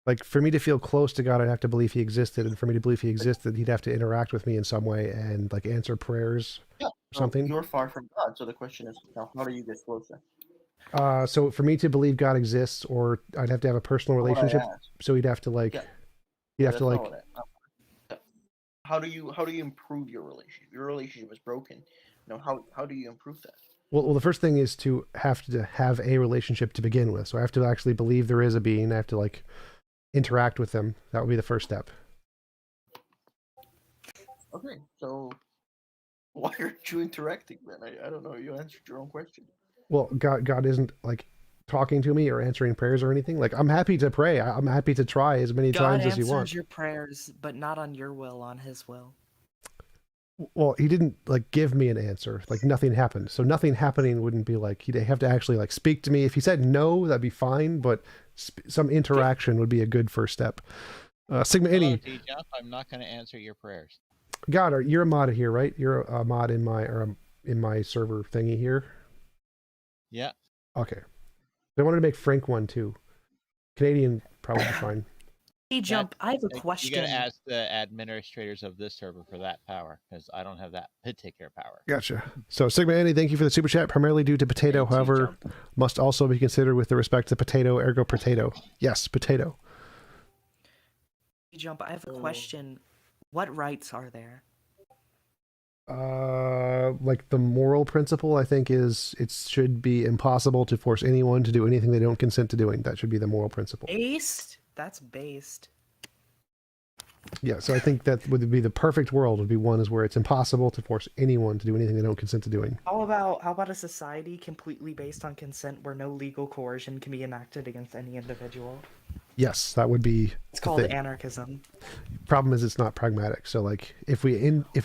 Like, for me to feel close to God, I'd have to believe he existed. And for me to believe he existed, he'd have to interact with me in some way and, like, answer prayers or something. You're far from God. So the question is, now, how do you get closer? So for me to believe God exists, or I'd have to have a personal relationship. So he'd have to, like... How do you improve your relationship? Your relationship is broken. How do you improve that? Well, the first thing is to have a relationship to begin with. So I have to actually believe there is a being. I have to, like... interact with them. That would be the first step. Okay, so why aren't you interacting then? I don't know. You answered your own question. Well, God isn't like talking to me or answering prayers or anything. Like, I'm happy to pray. I'm happy to try as many times as you want. God answers your prayers, but not on your will, on his will. Well, he didn't like give me an answer. Like, nothing happened. So nothing happening wouldn't be like, he'd have to actually like speak to me. If he said no, that'd be fine, but some interaction would be a good first step. Sigma Innie. TJump, I'm not going to answer your prayers. God, you're a mod here, right? You're a mod in my server thingy here. Yeah. Okay. I wanted to make Frank one too. Canadian probably fine. TJump, I have a question. You got to ask the administrators of this server for that power, because I don't have that particular power. Gotcha. So Sigma Annie, thank you for the super chat. Primarily due to potato, however, must also be considered with the respect to potato, ergo potato. Yes, potato. TJump, I have a question. What rights are there? Like the moral principle, I think, is it should be impossible to force anyone to do anything they don't consent to doing. That should be the moral principle. Based? That's based. Yeah, so I think that would be the perfect world. Would be one is where it's impossible to force anyone to do anything they don't consent to doing. How about a society completely based on consent, where no legal coercion can be enacted against any individual? Yes, that would be. It's called anarchism. Problem is, it's not pragmatic. So, like, if we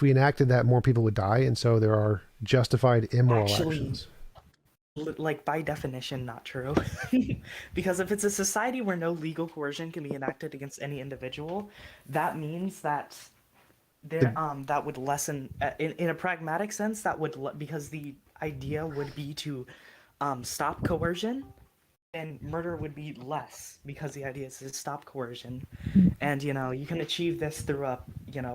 enacted that, more people would die, and so there are justified immoral actions. Like, by definition, not true. Because if it's a society where no legal coercion can be enacted against any individual, that means that that would lessen in a pragmatic sense. That would because the idea would be to stop coercion, and murder would be less because the idea is to stop coercion, and you can achieve this through a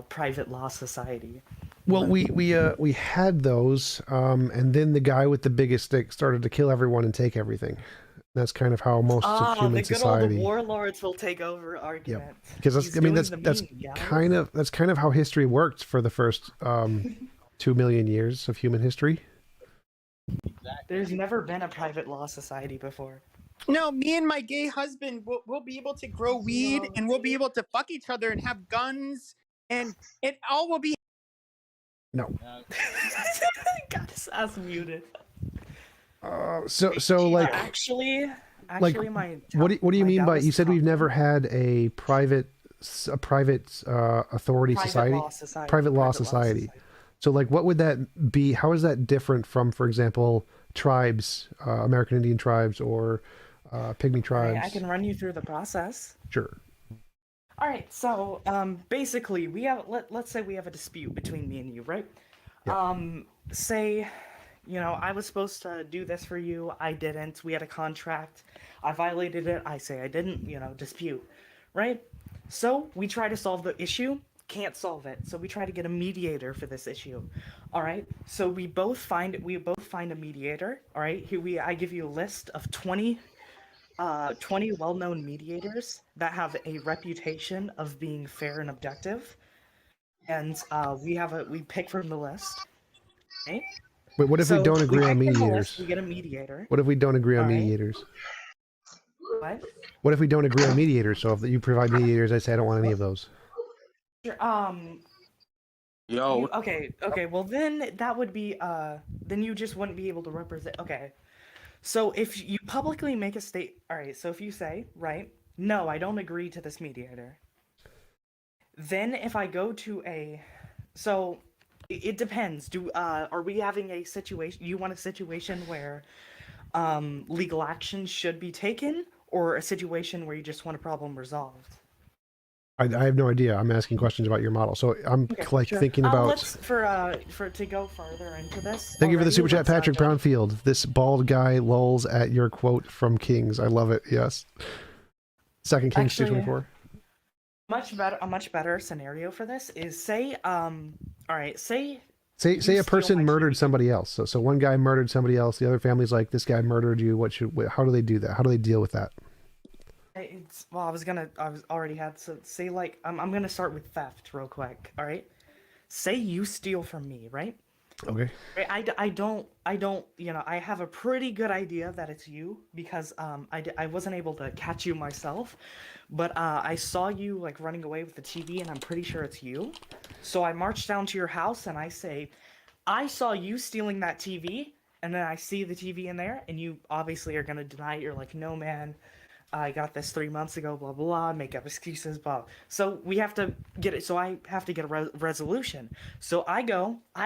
private law society. Well, we had those, and then the guy with the biggest stick started to kill everyone and take everything. That's kind of how most of human the good old society. warlords will take over argument. Because He's doing the meme, guys. that's kind of how history worked for the first 2 million years of human history. There's never been a private law society before. No, me and my gay husband will be able to grow weed and we'll be able to fuck each other and have guns and it all will be. No. Got his ass muted. So like actually, like my what do you my mean dad by was you said we've talking- never had a private authority private society? law society Private law society. So like what would that be? How is that different from, for example, tribes, American Indian tribes or pygmy tribes? Alright, I can run you through the process. Sure. All right, so basically, we have let's say we have a dispute between me and you, right? Yeah. Say, you know, I was supposed to do this for you, I didn't. We had a contract, I violated it. I say I didn't. You know, dispute, right? So we try to solve the issue, can't solve it. So we try to get a mediator for this issue. All right. So we both find a mediator. All right. I give you a list of 20 well-known mediators that have a reputation of being fair and objective, and we pick from the list. Okay? Wait, what if we don't agree on pick from the mediators? list, we get a mediator. What if we don't agree on All right. mediators? What? What if we don't agree on mediators? So if you provide mediators, I say I don't want any of those. Sure, Yo. okay. Well, then that would be then you just wouldn't be able to represent. Okay. So if you publicly make a all right, so if you say, right, no, I don't agree to this mediator. Then if I go to so it depends. Are we having a situation, you want a situation where legal action should be taken, or a situation where you just want a problem resolved? I have no idea. I'm asking questions about your model. So I'm Sure. thinking about. Let's to go further into this. Thank you for the already, super chat, let's, Patrick jump- Brownfield. This bald guy lolls at your quote from Kings. I love it. Yes. Second Kings Actually, 224. A much better scenario for this is say all right, say Say a person murdered somebody else. So one guy murdered somebody else. The other family's like, this guy murdered you. How do they do that? How do they deal with that? So say like I'm gonna start with theft real quick. All right, say you steal from me, right? Okay. Right, I don't you know, I have a pretty good idea that it's you because I wasn't able to catch you myself, but I saw you like running away with the TV and I'm pretty sure it's you. So I march down to your house and I say, I saw you stealing that TV, and then I see the TV in there and you obviously are gonna deny it. You're like, no man, I got this 3 months ago, blah, blah, blah, make up excuses, blah. So we have to get it. So I have to get a resolution. So I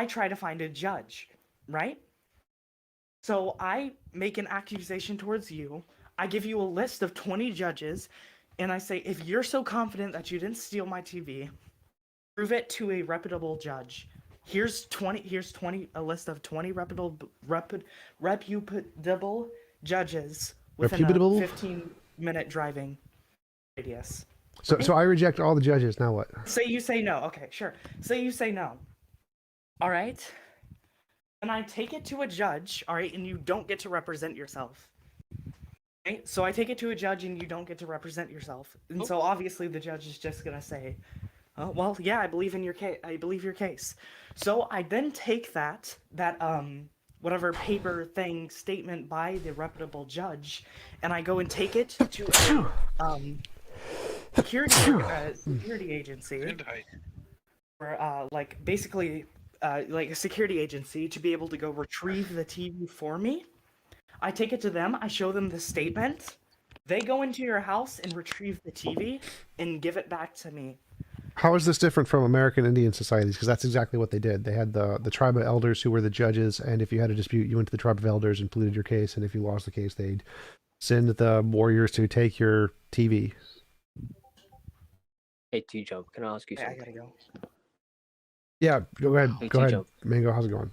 try to find a judge, right? So I make an accusation towards you. I give you a list of 20 judges, and I say, if you're so confident that you didn't steal my TV, prove it to a reputable judge. Here's a list of 20 reputable judges within a 15-minute driving radius. So I reject all the judges. Now what? Say you say no. Okay, sure. Say you say no. All right. And I take it to a judge. All right, and you don't get to represent yourself. Okay, so I take it to a judge and you don't get to represent yourself. And so obviously the judge is just gonna say, oh, well, yeah, I believe in your case. I believe your case. So I then take that whatever paper thing statement by the reputable judge, and I go and take it to a security agency, or like basically like a security agency to be able to go retrieve the TV for me. I take it to them. I show them the statement. They go into your house and retrieve the TV and give it back to me. How is this different from American Indian societies? Because that's exactly what they did. They had the tribe of elders who were the judges, and if you had a dispute, you went to the tribe of elders and pleaded your case, and if you lost the case, they'd send the warriors to take your TV. Hey, TJump, can I ask you something? I gotta go. Yeah, go ahead. Hey, Go ahead, TJump. Mango. How's it going?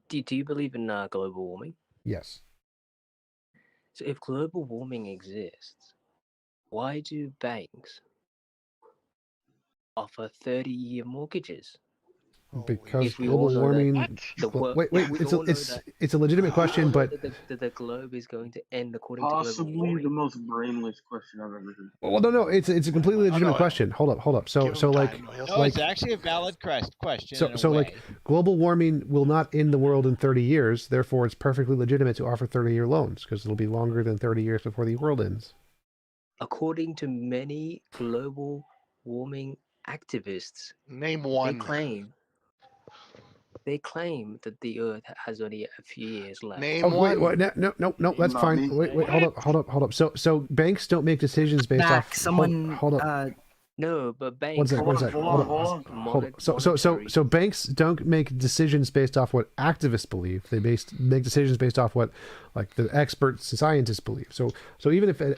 Do you believe in global warming? Yes. So if global warming exists, why do banks offer 30-year mortgages? Because If we global all know that warming. the Wait, we all know that it's a legitimate we all question, know but that the globe is going to end according to global Possibly warming. the most brainless question I've ever heard. well, no, it's a completely legitimate question. Hold up. So like No, it's actually a valid question in a so way. like global warming will not end the world in 30 years. Therefore, it's perfectly legitimate to offer 30-year loans because it'll be longer than 30 years before the world ends. According to many global warming activists, Name one. They claim that the Earth has only a few years left. Name one. Wait, no, that's fine. Wait, hold up. So banks don't make decisions based off. Hold up. No, but banks. One sec. Hold on. So banks don't make decisions based off what activists believe. They make decisions based off what like the experts and scientists believe. So even if an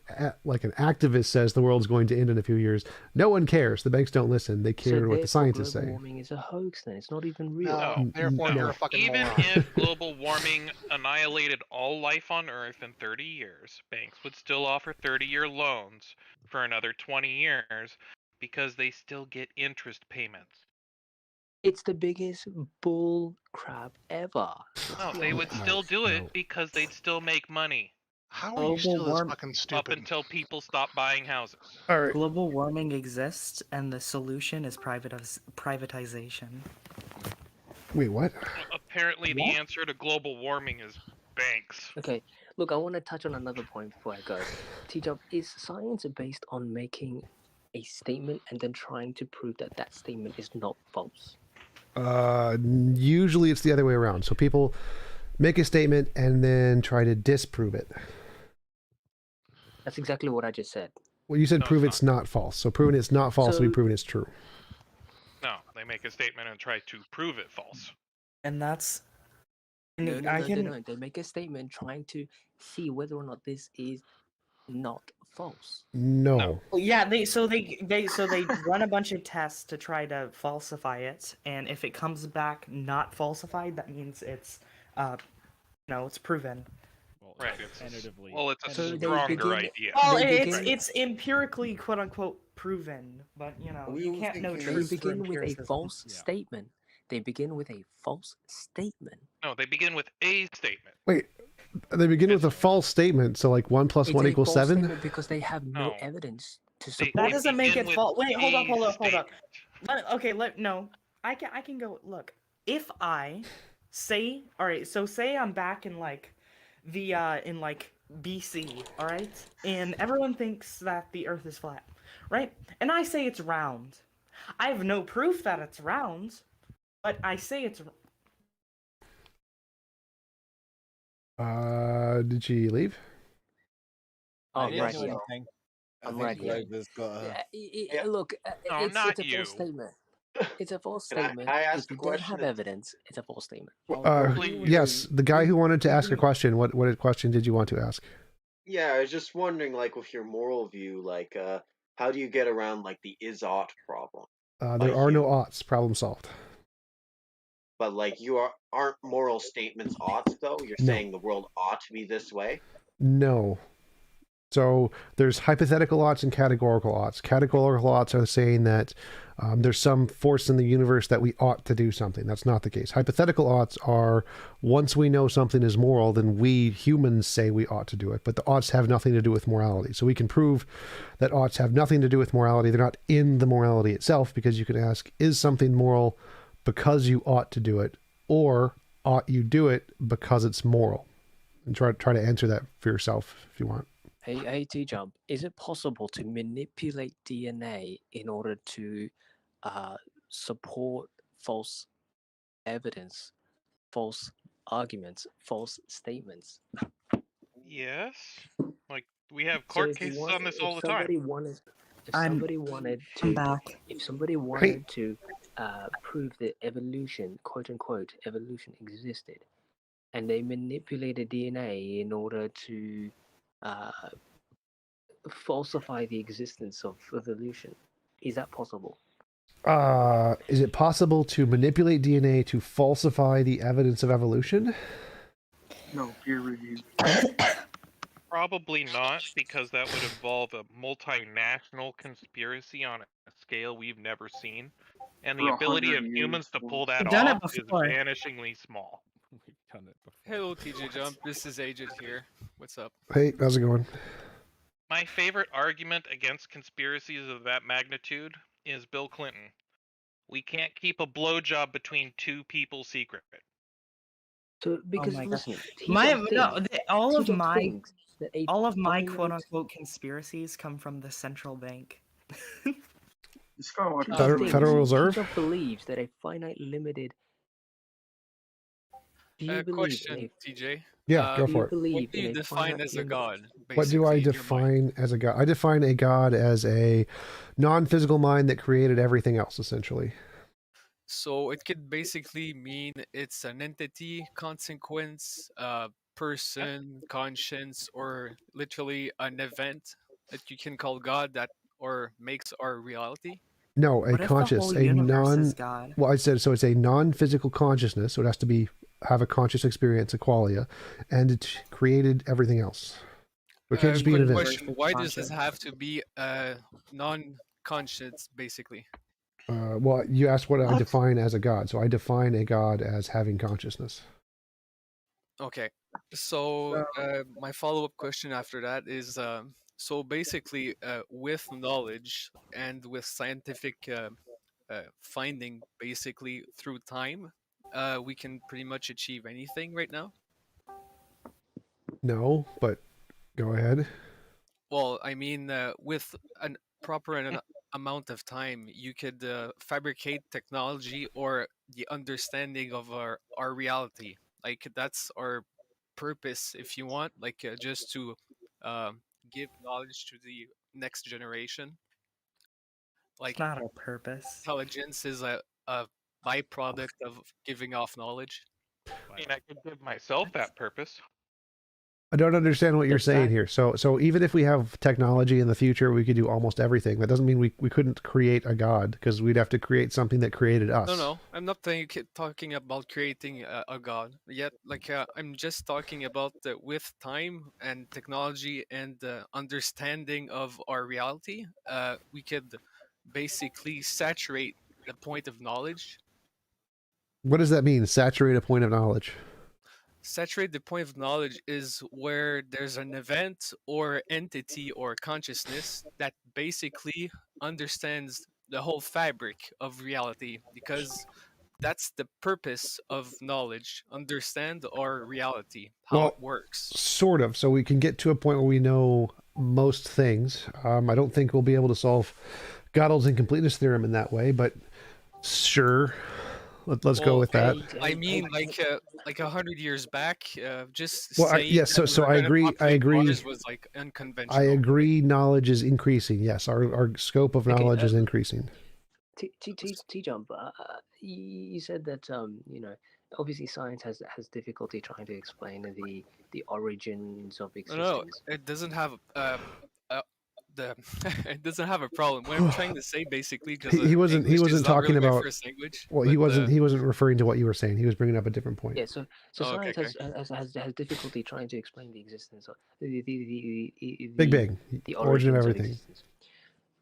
activist says the world's going to end in a few years, no one cares. The banks don't listen. They care what the scientists say. Global warming is a hoax. Then it's not even real. No, therefore you're a fucking Even moron. if global warming annihilated all life on Earth in 30 years, banks would still offer 30-year loans for another 20 years because they still get interest payments. It's the biggest bull crap ever. No, they would still do it because they'd still make money. How are you still this fucking stupid? Up until people stop buying houses. All right. Global warming exists, and the solution is privatization. Wait, what? Apparently, the answer to global warming is banks. Okay, look, I want to touch on another point before I go. TJump, is science based on making a statement and then trying to prove that that statement is not false? Usually it's the other way around. So people make a statement and then try to disprove it. That's exactly what I just said. Well, you said prove it's not false. So proving it's not false will be proving it's true. No, they make a statement and try to prove it false. And that's... No, they don't. They make a statement trying to see whether or not this is not false. No. Yeah, they run a bunch of tests to try to falsify it, and if it comes back not falsified, that means it's it's proven. Right. It's a So stronger idea. Well, it's empirically quote unquote proven, but you can't know truth. They begin with a false statement. They begin with a false statement. No, they begin with a statement. Wait, they begin with a false statement. So like 1 + 1 = 7? Because they have no evidence to support. That doesn't make it false. Wait, hold up. No, I can go. Look, if I say, all right, so say I'm back in like the in like BC, all right, and everyone thinks that the Earth is flat, right? And I say it's round. I have no proof that it's round, but I say it's. Did she leave? Oh, right. I'm right here. Look, No, it's not a you. false statement. It's a false Can I- statement. I ask If you a don't question? have evidence, it's a false statement. Yes, the guy who wanted to ask a question. What question did you want to ask? Yeah, I was just wondering, like, with your moral view, like, how do you get around like the is-ought problem? There are no oughts. Problem solved. But like, aren't moral statements oughts though? You're No. saying the world ought to be this way. No. So there's hypothetical oughts and categorical oughts. Categorical oughts are saying that there's some force in the universe that we ought to do something. That's not the case. Hypothetical oughts are once we know something is moral, then we humans say we ought to do it. But the oughts have nothing to do with morality. So we can prove that oughts have nothing to do with morality. They're not in the morality itself, because you can ask, is something moral because you ought to do it, or ought you do it because it's moral? And try to answer that for yourself if you want. Hey, TJump, is it possible to manipulate DNA in order to support false evidence, false arguments, false statements? Yes. Like, we have So court if you cases want- on this if all the somebody time. wanted- If I'm somebody wanted to, back. if somebody wanted to prove that evolution, quote unquote, evolution existed, and they manipulated DNA in order to falsify the existence of evolution, is that possible? Is it possible to manipulate DNA to falsify the evidence of evolution? No, peer review. Probably not, because that would involve a multinational conspiracy on a scale we've never seen. and For the ability 100 of years. humans to pull that We've done it off is before. vanishingly small. We've done it before. Hello, TJump. This is Agent here. What's up? Hey, how's it going? My favorite argument against conspiracies of that magnitude is Bill Clinton. We can't keep a blowjob between two people secret. So because my God. listen, all of my finite- quote unquote conspiracies come from the central bank. This guy watches Federal Reserve? TJump believes that a finite limited. Do you believe Question, in a TJ. Yeah, go do for you it. believe What do you in a define finite as a limited- god? What do I basically, in your mind? define as a god? I define a god as a non-physical mind that created everything else, essentially. So it could basically mean it's an entity, consequence, person, conscience, or literally an event that you can call God that or makes our reality. No, a What if the conscious, whole a universe non. is God? Well, I said so. It's a non-physical consciousness, so it has to have a conscious experience, a qualia, and it created everything else. It can't just be an Quick event. question: why does this have to be non-conscious, basically? Well, you asked what I define as a god, so I define a god as having consciousness. Okay, so my follow-up question after that is, so basically, with knowledge and with scientific finding, basically through time, we can pretty much achieve anything right now. No, but go ahead. Well, I mean, with a proper amount of time, you could fabricate technology or the understanding of our reality. Like that's our purpose, if you want. Like just to give knowledge to the next generation. Like It's not our purpose. intelligence is a byproduct of giving off knowledge. I mean, I could give myself that purpose. I don't understand what you're saying here. So even if we have technology in the future, we could do almost everything. That doesn't mean we couldn't create a god, because we'd have to create something that created us. No, I'm not talking about creating a god yet. Like I'm just talking about with time and technology and understanding of our reality, we could basically saturate the point of knowledge. What does that mean? Saturate a point of knowledge. Saturate the point of knowledge is where there's an event or entity or consciousness that basically understands the whole fabric of reality, because that's the purpose of knowledge. Understand our reality, how it works. Sort of. So we can get to a point where we know most things. I don't think we'll be able to solve Gödel's incompleteness theorem in that way, but sure. Let's go with that. I mean, like 100 years back, just Well, saying yes. that So we're I gonna agree. I populate agree. Mars was like unconventional. I agree. Knowledge is increasing. Yes, our scope of knowledge is increasing. TJump, you said that obviously science has difficulty trying to explain the origins of existence. No, it doesn't have it doesn't have a problem. What I'm trying to say, basically, because He wasn't talking about. Language, well, he wasn't referring to what you were saying. He was bringing up a different point. Yeah, so science has difficulty trying to explain the existence of the Big Bang, the origin of everything. existence.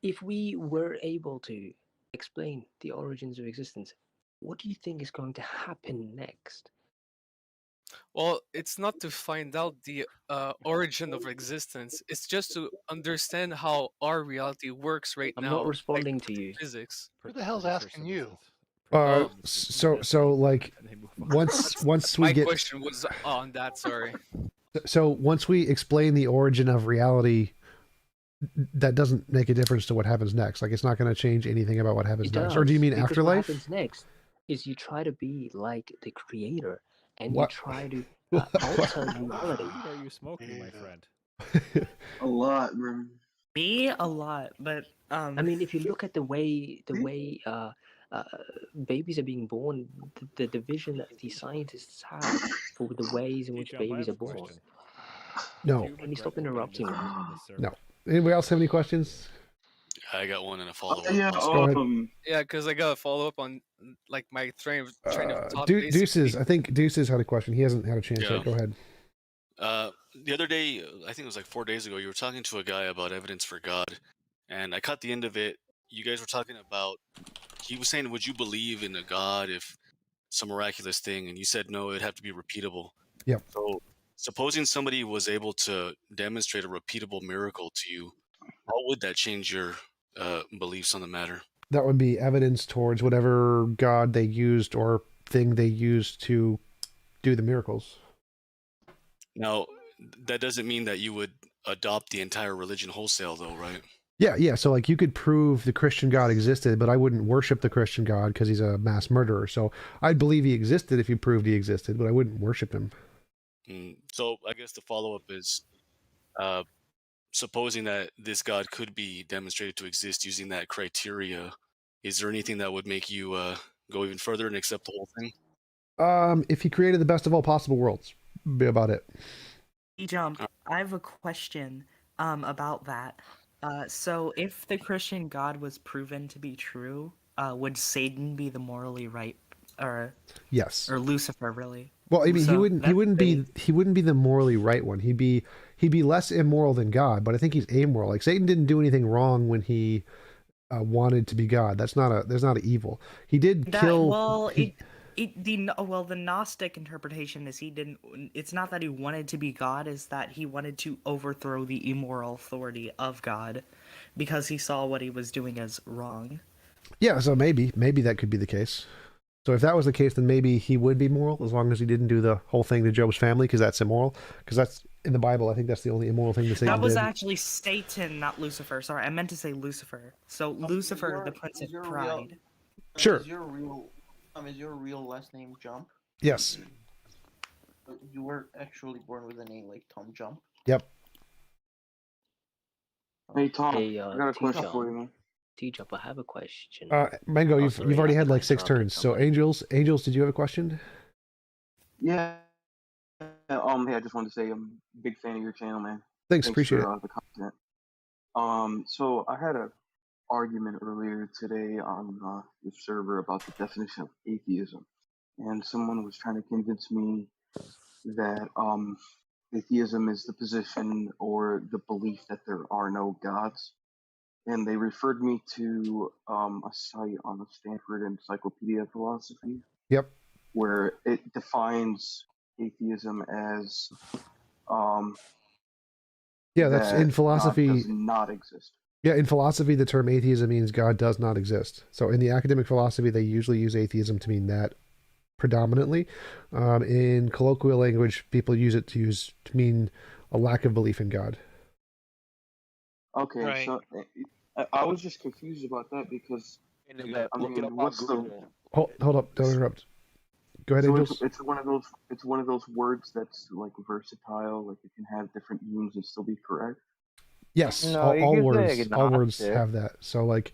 If we were able to explain the origins of existence, what do you think is going to happen next? Well, it's not to find out the origin of existence. It's just to understand how our reality works right now. I'm not responding to you. Physics. Who the hell's asking you? So like once we My get. question was on that. Sorry. So once we explain the origin of reality, that doesn't make a difference to what happens next. Like it's not going to change anything about what happens next. Or do you mean because afterlife? What happens next is you try to be like the creator, and What? you try to alter reality. What are you smoking, my friend? A lot, bro. Me, a lot, but I mean, if you look at the way babies are being born, the division that the scientists have for the ways in which babies are born. No. Can you stop interrupting me? No. Anybody else have any questions? I got one and a follow up. Go ahead. Yeah, because I got a follow up on like my train of thought. Deuces, I think Deuces had a question. He hasn't had a chance yet. Go ahead. The other day, I think it was like 4 days ago, you were talking to a guy about evidence for God, and I caught the end of it. you guys were talking about. He was saying, "Would you believe in a God if some miraculous thing?" And you said, "No, it'd have to be repeatable." Yep. So, supposing somebody was able to demonstrate a repeatable miracle to you, how would that change your beliefs on the matter? That would be evidence towards whatever god they used or thing they used to do the miracles. Now, that doesn't mean that you would adopt the entire religion wholesale, though, right? Yeah. So like you could prove the Christian God existed, but I wouldn't worship the Christian God because he's a mass murderer. So I'd believe he existed if you proved he existed, but I wouldn't worship him. So I guess the follow-up is, supposing that this God could be demonstrated to exist using that criteria, is there anything that would make you go even further and accept the whole thing? If he created the best of all possible worlds, be about it. TJump, I have a question about that. So if the Christian God was proven to be true, would Satan be the morally right, or Yes. or Lucifer really? Well, I mean, So he wouldn't be the morally right one. He'd be less immoral than God, but I think he's amoral. Like Satan didn't do anything wrong when he wanted to be God. There's not an evil. He did kill. Well, the Gnostic interpretation is he didn't. It's not that he wanted to be God; is that he wanted to overthrow the immoral authority of God, because he saw what he was doing as wrong. Yeah, so maybe that could be the case. So if that was the case, then maybe he would be moral as long as he didn't do the whole thing to Job's family, because that's immoral. Because that's in the Bible. I think that's the only immoral thing that Satan That was did. actually Satan, not Lucifer. Sorry, I meant to say Lucifer. So Lucifer, the Prince of Pride. Sure. Is your real last name Jump? Yes. You were actually born with a name like Tom Jump. Yep. Hey Tom, Hey, I got a question for you, man. TJump, I have a question. Mango, Oh, you've sorry, already I had think I like 6 interrupted turns. So Angels, did you have a question? Yeah. Hey, I just wanted to say I'm a big fan of your channel, man. Thanks, appreciate for, it. the content. So I had a argument earlier today on the server about the definition of atheism, and someone was trying to convince me that atheism is the position or the belief that there are no gods, and they referred me to a site on the Stanford Encyclopedia of Philosophy. Yep. Where it defines atheism as Yeah, that's in philosophy. God does not exist. Yeah, in philosophy, the term atheism means God does not exist. So in the academic philosophy, they usually use atheism to mean that predominantly. In colloquial language, people use it to mean a lack of belief in God. Okay, Right. so I was just confused about that because I mean, what's the Hold up! Don't interrupt. Go ahead, so Angels. it's one of those words that's like versatile, like it can have different meanings and still be correct. Yes, No, all you could say words agnostic. have that. So like,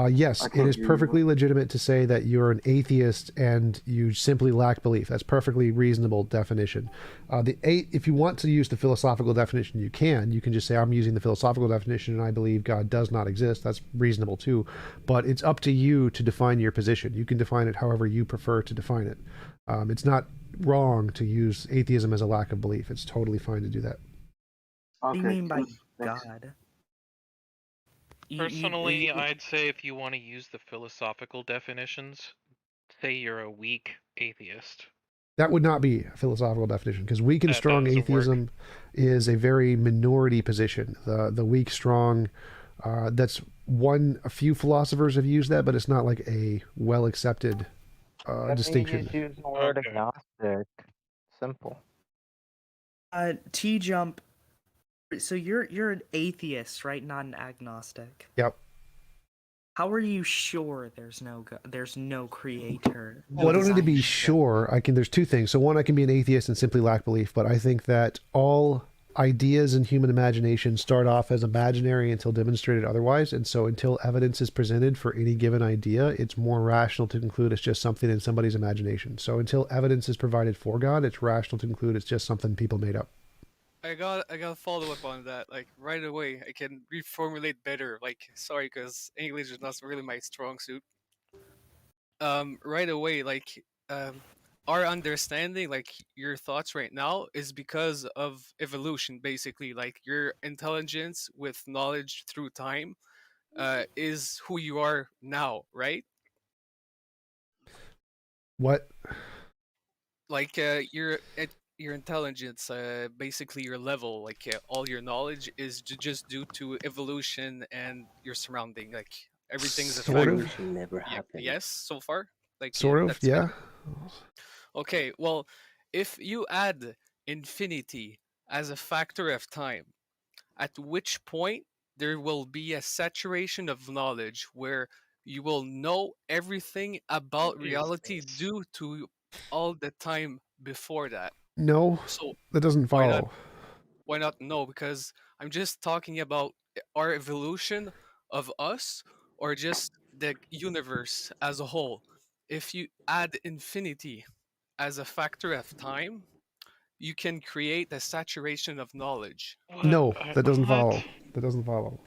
yes, I it can't is hear you. perfectly legitimate to say that you're an atheist and you simply lack belief. That's perfectly reasonable definition. If you want to use the philosophical definition, you can. You can just say I'm using the philosophical definition and I believe God does not exist. That's reasonable too. But it's up to you to define your position. You can define it however you prefer to define it. It's not wrong to use atheism as a lack of belief. It's totally fine to do that. What do you mean by thanks. God? Personally, I'd say if you want to use the philosophical definitions, say you're a weak atheist. That would not be a philosophical definition, because weak and That strong doesn't atheism is a very minority position. The weak strong, that's a few philosophers have used that, but it's not like a well accepted distinction. Just use the word agnostic. Simple. TJump. So you're an atheist, right? Not an agnostic. Yep. How are you sure there's no creator? Well, I don't need to be sure. There's two things. So one, I can be an atheist and simply lack belief, but I think that all ideas in human imagination start off as imaginary until demonstrated otherwise. And so until evidence is presented for any given idea, it's more rational to conclude it's just something in somebody's imagination. So until evidence is provided for God, it's rational to conclude it's just something people made up. I got a follow up on that. Like right away, I can reformulate better. Like sorry, because English is not really my strong suit. Right away, our understanding, like your thoughts right now, is because of evolution. Basically, like your intelligence with knowledge through time is who you are now, right? What? Like your intelligence, basically your level, like all your knowledge is just due to evolution and your surrounding. Like everything's a Sort factor. of. Evolution never happened. Yes, so far. Like Sort of, that's yeah. okay. Well, if you add infinity as a factor of time, at which point there will be a saturation of knowledge where you will know everything about What is reality this? due to all the time before that. No, So that doesn't why not? follow. Why not? No, because I'm just talking about our evolution of us, or just the universe as a whole. If you add infinity as a factor of time, you can create a saturation of knowledge. No, that doesn't What? follow. That doesn't follow.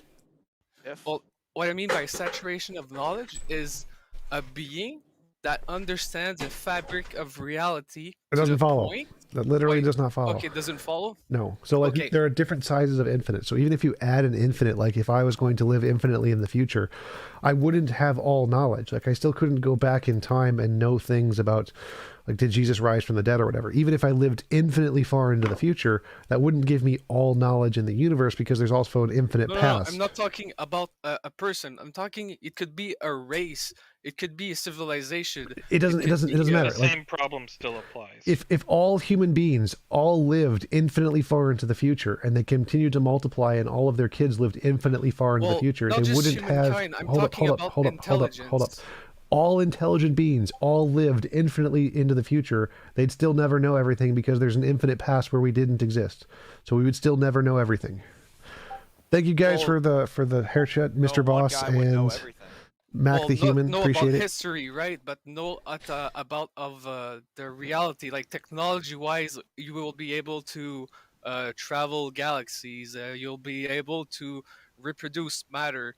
Well, what I mean by saturation of knowledge is a being that understands the fabric of reality It to the doesn't follow. point. That literally Wait, does not follow. okay, doesn't follow? No. So like Okay. there are different sizes of infinite. So even if you add an infinite, like if I was going to live infinitely in the future, I wouldn't have all knowledge. Like I still couldn't go back in time and know things about, like, did Jesus rise from the dead or whatever. Even if I lived infinitely far into the future, that wouldn't give me all knowledge in the universe because there's also an infinite No, past. I'm not talking about a person. I'm talking. It could be a race. It could be a civilization. It doesn't matter. The Like, same problem still applies. if all human beings all lived infinitely far into the future and they continued to multiply and all of their kids lived infinitely far into the future, not they just wouldn't have. humankind, I'm Hold up, talking hold up, about hold up, hold up, hold up. intelligence. All intelligent beings all lived infinitely into the future. They'd still never know everything because there's an infinite past where we didn't exist. So we would still never know everything. Thank you guys for the haircut, Mr. Boss and Mac the Human. Know Appreciate about it. history, right? But know about of the reality, like technology-wise, you will be able to travel galaxies. You'll be able to reproduce matter.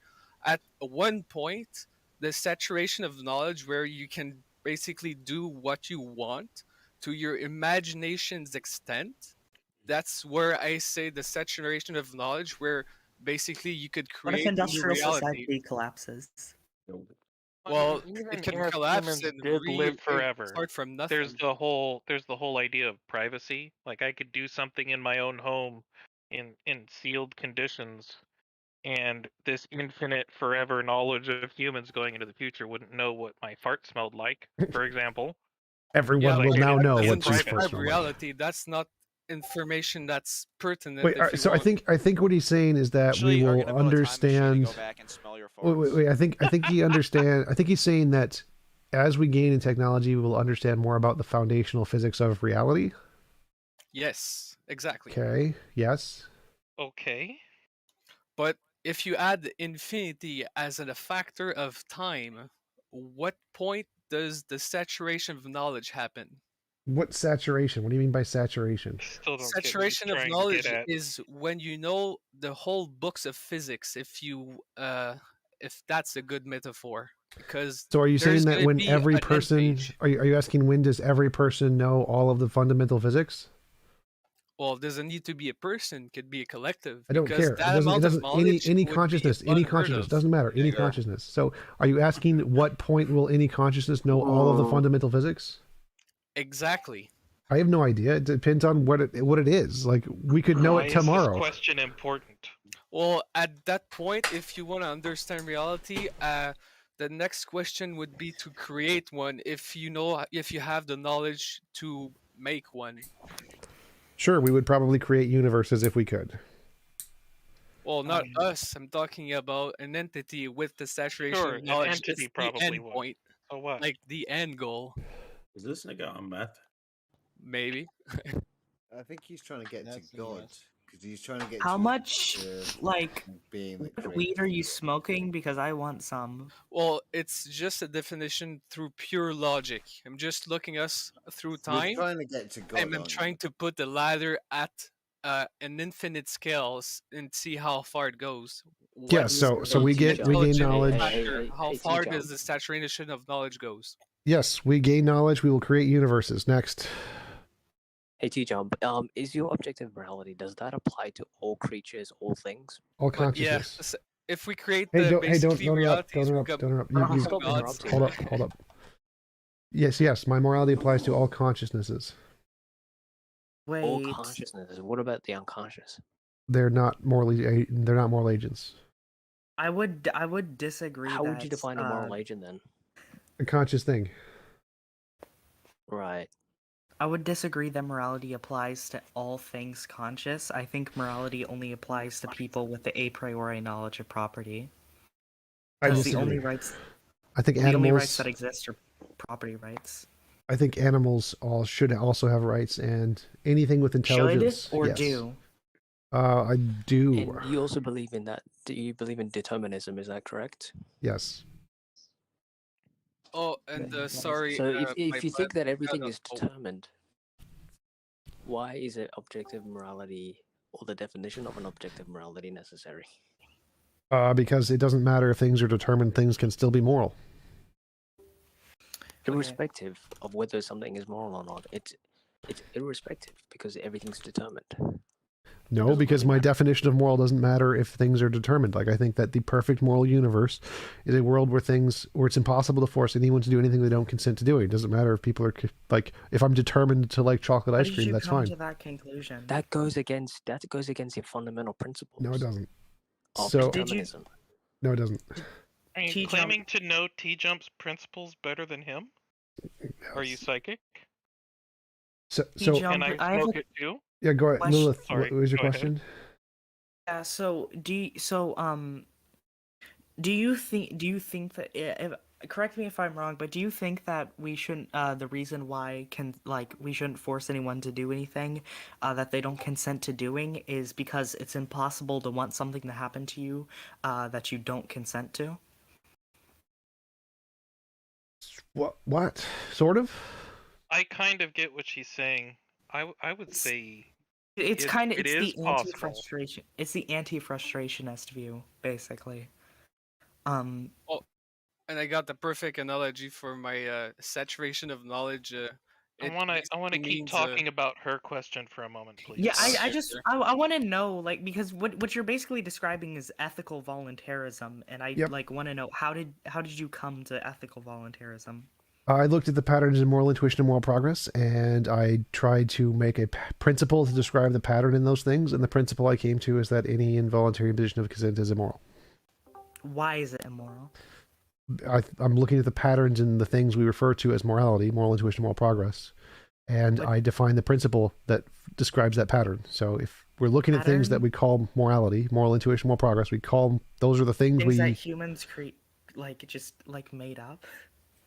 At one point, the saturation of knowledge, where you can basically do what you want to your imagination's extent. That's where I say the saturation of knowledge, where basically you could What if create new industrial reality. society collapses? Well, Even it can if collapse humans and did live forever, start from nothing. there's the whole idea of privacy. Like I could do something in my own home in sealed conditions, and this infinite forever knowledge of humans going into the future wouldn't know what my fart smelled like, for example. Everyone will like, now know doesn't what G's private. first describe reality. That's not information that's pertinent. Wait, if you so want. I think what he's saying is that Actually, we are will you gonna build a time machine and understand. go back and smell your Wait, I think he understand. I think he's saying that as we gain in technology, we will understand more about the foundational physics of reality. Yes, exactly. Okay. Yes. Okay. But if you add infinity as a factor of time, what point does the saturation of knowledge happen? What saturation? What do you mean by saturation? Still don't get what he's Saturation of trying to knowledge get at. is when you know the whole books of physics. If that's a good metaphor, because So are you saying there's that gonna when be every an end person page. are you asking when does every person know all of the fundamental physics? Well, doesn't need to be a person; could be a collective. I don't because care. that amount of knowledge Any would be consciousness, unheard of. doesn't matter. Any consciousness. So are you asking what point will any consciousness know all of the fundamental physics? Exactly. I have no idea. It depends on what it is. Like we could know Why it is tomorrow. this question important? Well, at that point, if you want to understand reality, the next question would be to create one. If you have the knowledge to make one. Sure, we would probably create universes if we could. Well, not us. I'm talking about an entity with the saturation Sure, of an knowledge. entity It's the probably end would. point. So what? Like the end goal. Is this nigga on meth? Maybe. I think he's trying to get to God because he's trying to get. How to much like being that what weed are you smoking? Because I want some. Well, it's just a definition through pure logic. I'm just looking us through You're time. trying to get to God. And I'm trying to put the ladder at an infinite scale and see how far it goes. Yeah, so we gain knowledge. How far does the saturation of knowledge goes? Yes, we gain knowledge. We will create universes. Next. Hey TJump, is your objective morality, does that apply to all creatures, all things? All But yeah, consciousness. if we create Hey, the don't basically interrupt. realities, Don't we've interrupt. got Don't interrupt. multiple Stop gods. interrupting. Hold up. Yes. My morality applies to all consciousnesses. All Wait. consciousnesses. What about the unconscious? They're not moral agents. I would disagree. How would you define a moral agent then? A conscious thing. Right. I would disagree that morality applies to all things conscious. I think morality only applies to people with the a priori knowledge of property. I Because disagree. the only rights that exist are property rights. I think animals should also have rights, and anything with intelligence. Should or yes. do? I do. And you also believe in that? Do you believe in determinism? Is that correct? Yes. Oh, and sorry. So if my you think bad. that everything is determined, why is it objective morality or the definition of an objective morality necessary? Because it doesn't matter if things are determined; things can still be moral. Irrespective of whether something is moral or not, it's irrespective because everything's determined. No, because my definition of moral doesn't matter if things are determined. Like, I think that the perfect moral universe is a world where it's impossible to force anyone to do anything they don't consent to doing. It doesn't matter if people are like, if I'm determined to like chocolate ice cream, that's fine. To that conclusion? That goes against your fundamental principles. No, it doesn't. Of So determinism. No, it doesn't. Are you claiming to know T-Jump's principles better than him? Are you psychic? So Can I smoke it too? Yeah, go ahead, Lilith. Sorry, what was your go ahead. question? Yeah. So do you think that correct me if I'm wrong, but do you think that we shouldn't the reason why we shouldn't force anyone to do anything that they don't consent to doing is because it's impossible to want something to happen to you that you don't consent to? What? Sort of? I kind of get what she's saying. I would say It's the possible. anti-frustration. It's the anti-frustrationist view, basically. Oh, and I got the perfect analogy for my saturation of knowledge. I want to keep talking about her question for a moment, please. Yeah, I want to know, like, because what you're basically describing is ethical voluntarism, and I want to know how did you come to ethical voluntarism? I looked at the patterns in moral intuition and moral progress, and I tried to make a principle to describe the pattern in those things. And the principle I came to is that any involuntary imposition of consent is immoral. Why is it immoral? I'm looking at the patterns in the things we refer to as morality, moral intuition, moral progress, and I define the principle that describes that pattern. So if we're looking at things that we call morality, moral intuition, moral progress, those are the things that humans create, made up.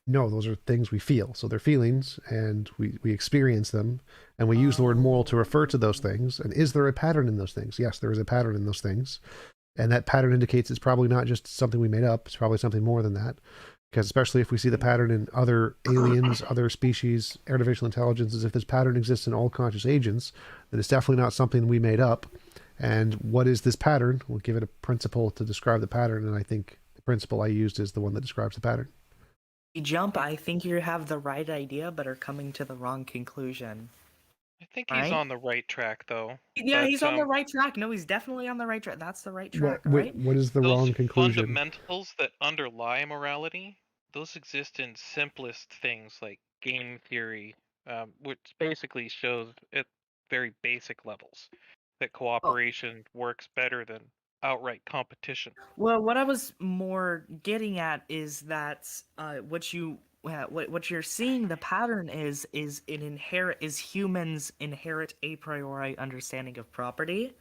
No, those are things we feel. So they're feelings, and we experience them, and we use the word moral to refer to those things. And is there a pattern in those things? Yes, there is a pattern in those things. And that pattern indicates it's probably not just something we made up. It's probably something more than that. Because especially if we see the pattern in other aliens, other species, artificial intelligences, if this pattern exists in all conscious agents, then it's definitely not something we made up. And what is this pattern? We'll give it a principle to describe the pattern, and I think the principle I used is the one that describes the pattern. Jump, I think you have the right idea, but are coming to the wrong conclusion. I think he's on the right track, though. Yeah, he's on the right track. No, he's definitely on the right track. That's the right track, right? What is the wrong conclusion? Fundamentals that underlie morality, those exist in simplest things like game theory, which basically shows at very basic levels that cooperation works better than outright competition. Well, what I was more getting at is that what you're seeing the pattern is humans inherit a priori understanding of property,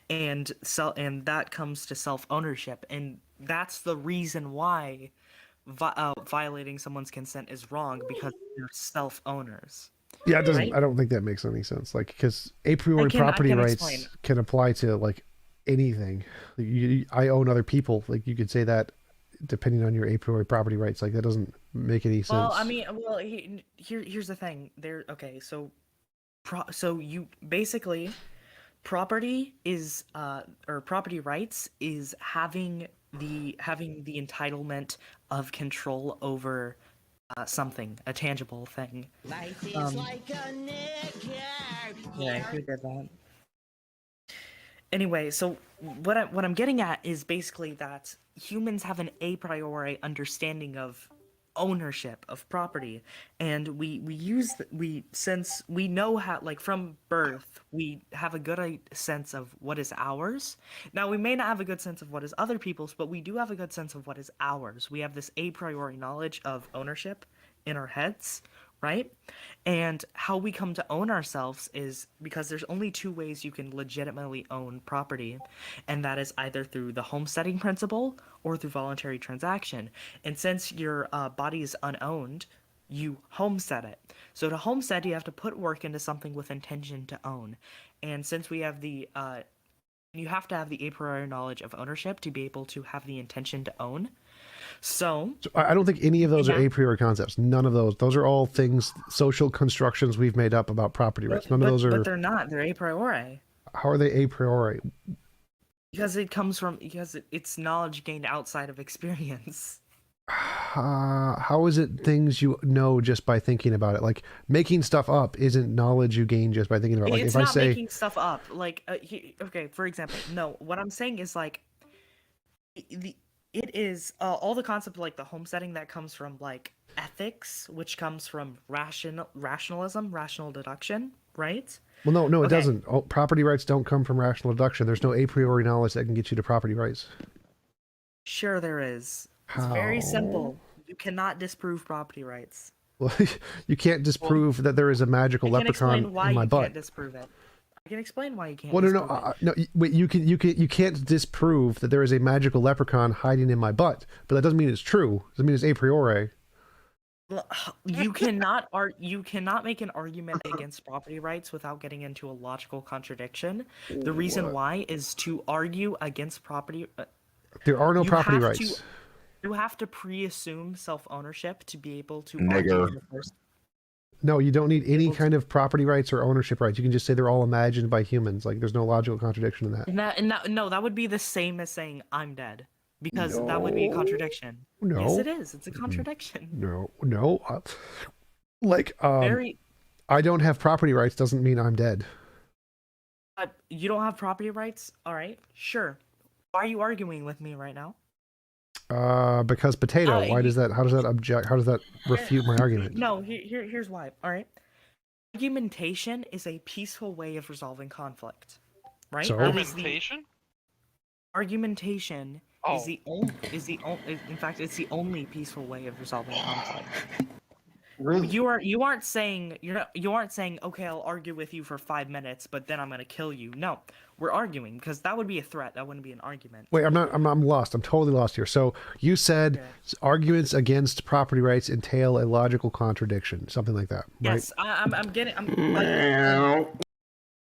and that comes to self-ownership, and that's the reason why violating someone's consent is wrong, because they're self-owners. Yeah, it doesn't. I don't think that makes any sense. Like, because a priori property rights can apply to like anything. I own other people. Like, you could say that depending on your a priori property rights. Like, that doesn't make any sense. Well, I mean, here's the thing. So you basically, property is or property rights is having the entitlement of control over something, a tangible thing. Life is like a Yeah, who did that? Anyway, so what I'm getting at is basically that humans have an a priori understanding of ownership of property, and since we know how, like, from birth we have a good sense of what is ours. Now we may not have a good sense of what is other people's, but we do have a good sense of what is ours. We have this a priori knowledge of ownership in our heads, right? And how we come to own ourselves is because there's only two ways you can legitimately own property, and that is either through the homesteading principle or through voluntary transaction. And since your body is unowned, you homestead it. So to homestead, you have to put work into something with intention to own. And since we have you have to have the a priori knowledge of ownership to be able to have the intention to own. So I don't think any of those are a priori concepts. None of those. Those are all things, social constructions we've made up about property rights. None of those are. But they're not. They're a priori. How are they a priori? Because it's knowledge gained outside of experience. How is it things you know just by thinking about it? Like, making stuff up isn't knowledge you gain just by thinking about it. Like, It's if I not say making stuff up. Like, okay, for example, no, what I'm saying is like it is all the concept of like the homesteading that comes from like ethics, which comes from rationalism, rational deduction, right? well, no, it Okay. doesn't. Oh, property rights don't come from rational deduction. There's no a priori knowledge that can get you to property rights. Sure, there is. It's very How? simple. You cannot disprove property rights. Well, you can't disprove that there is a magical I can explain leprechaun why in my you butt. can't disprove it. I can explain why you can't. Well, no, disprove it. no. Wait, you can't disprove that there is a magical leprechaun hiding in my butt, but that doesn't mean it's true. It doesn't mean it's a priori. You cannot make an argument against property rights without getting into a logical contradiction. The reason What? why is to argue against property. There are no you property have rights. You have to pre-assume self-ownership to be able to Nigger. argue for first. No, you don't need any kind of property rights or ownership rights. You can just say they're all imagined by humans. Like, there's no logical contradiction in that. No, that would be the same as saying I'm dead, because that would be a contradiction. No. Yes, it is. It's a contradiction. No. I don't have property rights doesn't mean I'm dead. You don't have property rights? All right, sure. Why are you arguing with me right now? Because potato. How does that refute my argument? No, here's why. All right. Argumentation is a peaceful way of resolving conflict, right? So? Argumentation? Argumentation Oh. is the only. In fact, it's the only peaceful way of resolving conflict. Really? You aren't saying okay, I'll argue with you for 5 minutes, but then I'm gonna kill you. No, we're arguing because that would be a threat. That wouldn't be an argument. Wait, I'm lost. I'm totally lost here. So you said arguments against property rights entail a logical contradiction, something like that, right? Yes, I'm getting. Like,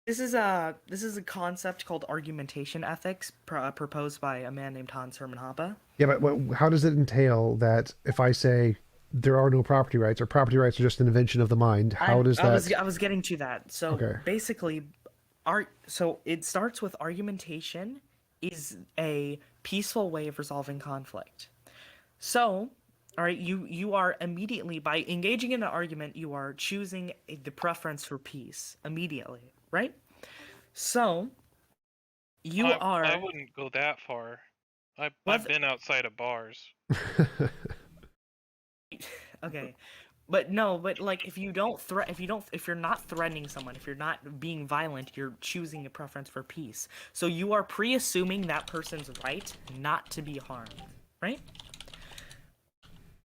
this is a concept called argumentation ethics, proposed by a man named Hans Hermann Hoppe. Yeah, but how does it entail that if I say there are no property rights or property rights are just an invention of the mind, how does that... I was getting to that. So Okay. basically, so it starts with argumentation is a peaceful way of resolving conflict. So, all right, you are immediately, by engaging in an argument, you are choosing the preference for peace immediately, right? So, I wouldn't go that far. I've been outside of bars. Okay, but like if you're not threatening someone, if you're not being violent, you're choosing a preference for peace. So you are pre-assuming that person's right not to be harmed, right?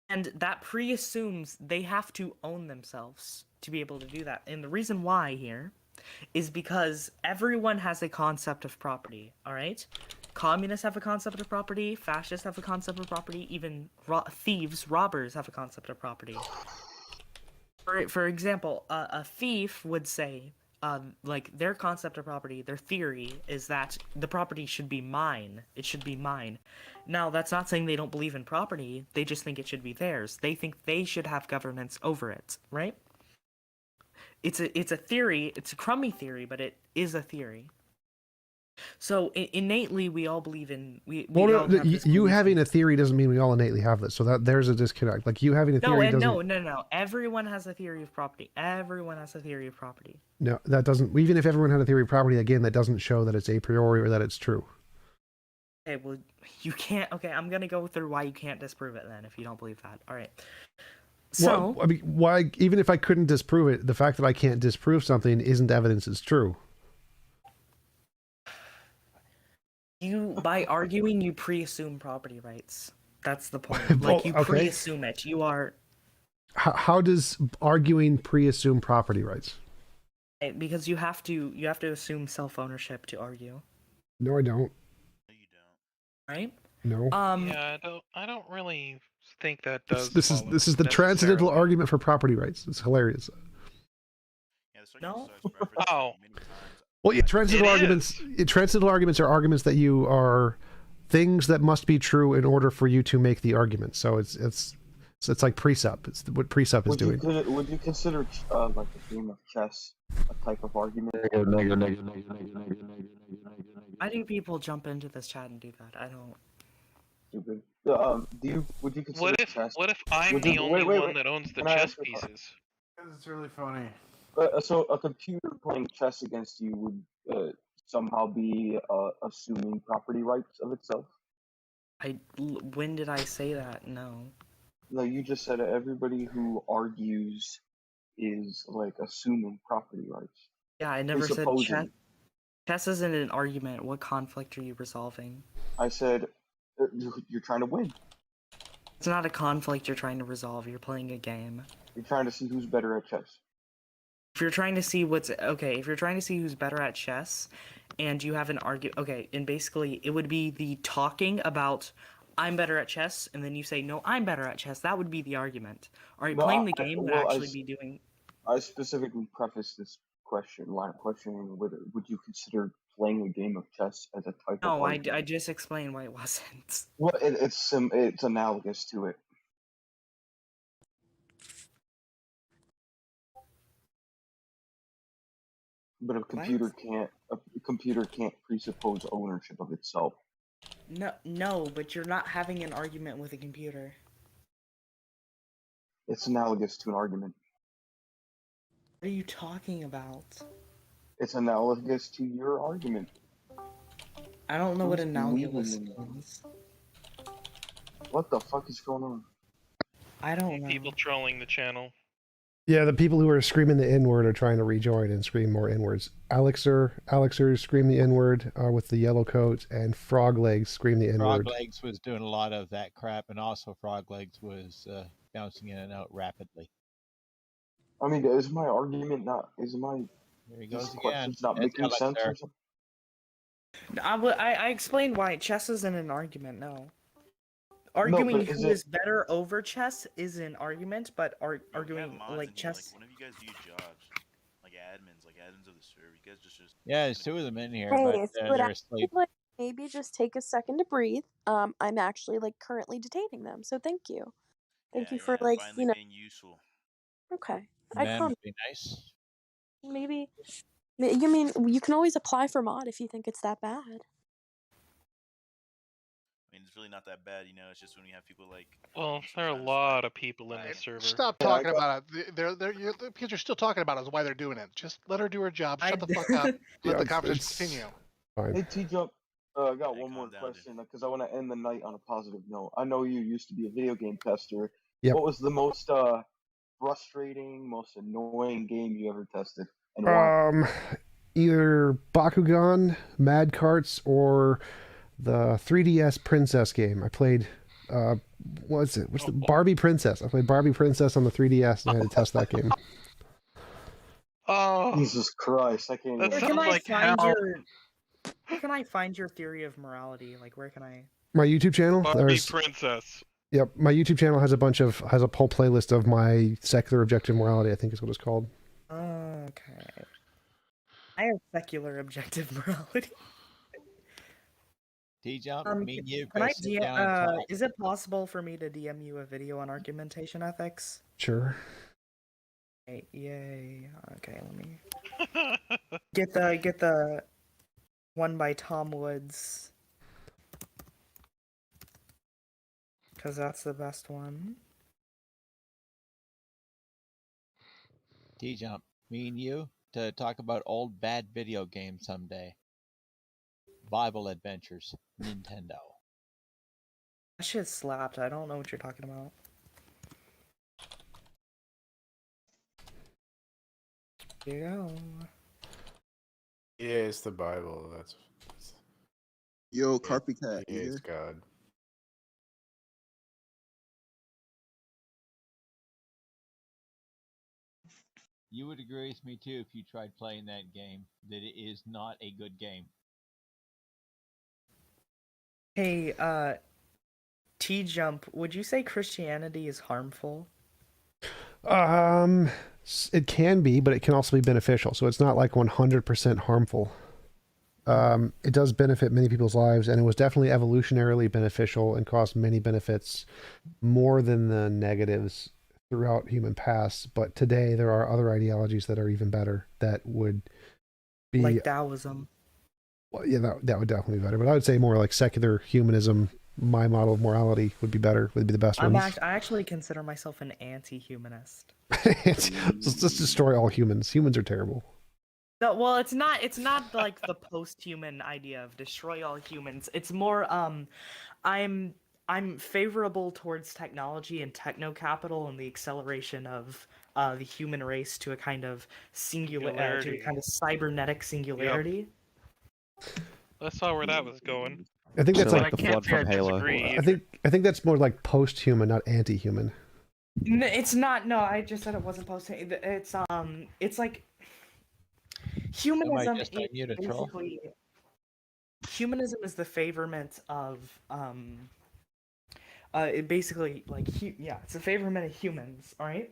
And that pre-assumes they have to own themselves to be able to do that. And the reason why here is because everyone has a concept of property, all right? Communists have a concept of property, fascists have a concept of property, even thieves, robbers have a concept of property. For example, a thief would say, like, their concept of property, their theory is that the property should be mine. It should be mine. Now, that's not saying they don't believe in property, they just think it should be theirs. They think they should have governance over it, right? It's a theory, it's a crummy theory, but it is a theory. So innately, we all believe in we Well, all have this you belief having in- a theory doesn't mean we all innately have this. So that there's a disconnect. Like you having a No, theory and doesn't. no. Everyone has a theory of property. Everyone has a theory of property. No, that doesn't. Even if everyone had a theory of property, again, that doesn't show that it's a priori or that it's true. Okay, well, you can't. Okay, I'm gonna go through why you can't disprove it then if you don't believe that. All right. So, Well, I mean, why? Even if I couldn't disprove it, the fact that I can't disprove something isn't evidence it's true. by arguing, you pre-assume property rights. That's the point. Well, Like you okay. pre-assume it. You are How does arguing pre-assume property rights? because you have to assume self-ownership to argue, No, I don't. right? No. Yeah, I don't really think that does. This is the transcendental argument for property rights. It's hilarious. No. Oh. Well, yeah, transcendental It arguments. Transcendental arguments are arguments that you are things that must be true in order for you to make the argument. So it's like presup. It's what presup is doing. Would you consider like a game of chess a type of argument? Why do people jump into this chat and do that? I don't. Stupid. Would you consider What if chess? I'm the only one that owns the Can I chess ask you a question? pieces? It's really funny. So a computer playing chess against you would somehow be assuming property rights of itself? When did I say that? No. No, you just said everybody who argues is like assuming property rights. Yeah, I never said Presupposing. chess. Chess isn't an argument. What conflict are you resolving? I said you're trying to win. It's not a conflict you're trying to resolve. You're playing a game. You're trying to see who's better at chess. If you're trying to see if you're trying to see who's better at chess, and you have an argument, and basically it would be the talking about I'm better at chess, and then you say no, I'm better at chess. That would be the argument. Are you playing the game would actually be doing? I specifically prefaced this line of questioning with would you consider playing a game of chess as a type of No, argument? I just explained why it wasn't. Well, it's analogous to it. But a computer can't presuppose ownership of itself. No, but you're not having an argument with a computer. It's analogous to an argument. What are you talking about? It's analogous to your argument. I don't know what Who's analogous believing in means. What the fuck is going on? I don't know. People trolling the channel. Yeah, the people who are screaming the N-word are trying to rejoin and scream more N-words. Alexer scream the N-word with the yellow coat, and Frog Legs scream the N-word. Frog Legs was doing a lot of that crap, and also Frog Legs was bouncing in and out rapidly. I mean, is my argument not? There he goes again. Questions not It's making sense Alexer. or something? I explained why chess isn't an argument. No. Arguing but who is better over chess is an argument, but arguing like chess. One of you guys do your jobs, like admins of the server. You guys just Yeah, there's two of them in here, Hey, but so would they're actually, asleep. like, maybe just take a second to breathe. I'm actually like currently detaining them, so thank you. Thank you for like finally being useful. Okay, I Man, promise. would be nice. Maybe you mean you can always apply for mod if you think it's that bad. I mean, it's really not that bad, It's just when you have people like. Well, there are a lot of people in this server. Stop talking about it. The kids are still talking about it. Is why they're doing it. Just let her do her job. Shut the fuck up. Let the conversation continue. Fine. Hey, TJump, I got one more question because I want to end the night on a positive note. I know you used to be a video game tester. Yep. What was the most frustrating, most annoying game you ever tested, and why? Either Bakugan, Mad Carts, or the 3DS Princess game. I played, what's the Barbie Princess? I played Barbie Princess on the 3DS and I had to test that game. Oh, Jesus Christ! I can't. That even... sounds like hell. Where can I find your theory of morality? Like, where can I? My YouTube channel. Barbie Princess. Yep, my YouTube channel has a whole playlist of my secular objective morality. I think is what it's called. Okay. I have secular objective morality. TJump, me and you Can go I sit down and talk. is it possible for me to DM you a video on argumentation ethics? Sure. Yay. Okay, let me get the one by Tom Woods. Because that's the best one. TJump, me and you to talk about old bad video games someday. Bible Adventures, Nintendo. That shit slapped. I don't know what you're talking about. Here you go. Yeah, it's the Bible. That's Yo, Carpy Cat, you it's here? God. You would agree with me too if you tried playing that game, that it is not a good game. Hey, TJump, would you say Christianity is harmful? It can be, but it can also be beneficial. So it's not like 100% harmful. It does benefit many people's lives, and it was definitely evolutionarily beneficial and caused many benefits, more than the negatives throughout human past. But today there are other ideologies that are even better that would be Like Taoism. well, yeah, that would definitely be better. But I would say more like secular humanism. My model of morality would be better. Would be the best ones. I actually consider myself an anti-humanist. Let's destroy all humans. Humans are terrible. No, well, it's not like the post-human idea of destroy all humans. It's more I'm favorable towards technology and techno capital and the acceleration of the human race to a kind of to a kind of cybernetic singularity. I saw where that was going. I think that's But like I can't say I disagree I either. think that's more like post-human, not anti-human. It's not. No, I just said it wasn't post. It's like humanism just is unmute a troll? basically humanism is the favorment of it basically like it's a favorment of humans. All right.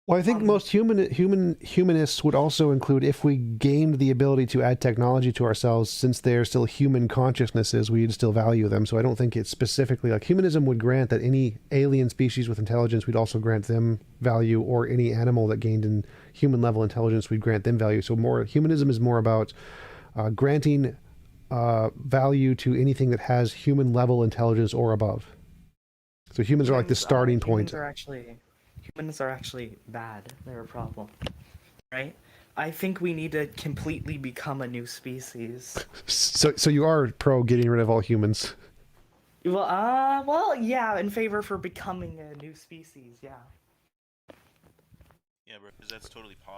Well, I think most humanists would also include if we gained the ability to add technology to ourselves, since they're still human consciousnesses, we'd still value them. So I don't think it's specifically like humanism would grant that any alien species with intelligence, we'd also grant them value, or any animal that gained in human level intelligence, we'd grant them value. So humanism is more about granting value to anything that has human level intelligence or above. So humans are like the starting point. Humans are actually bad. They're a problem, right? I think we need to completely become a new species. So you are pro getting rid of all humans. Well, yeah, in favor for becoming a new species, yeah. Yeah, bro, 'cause that's totally possible.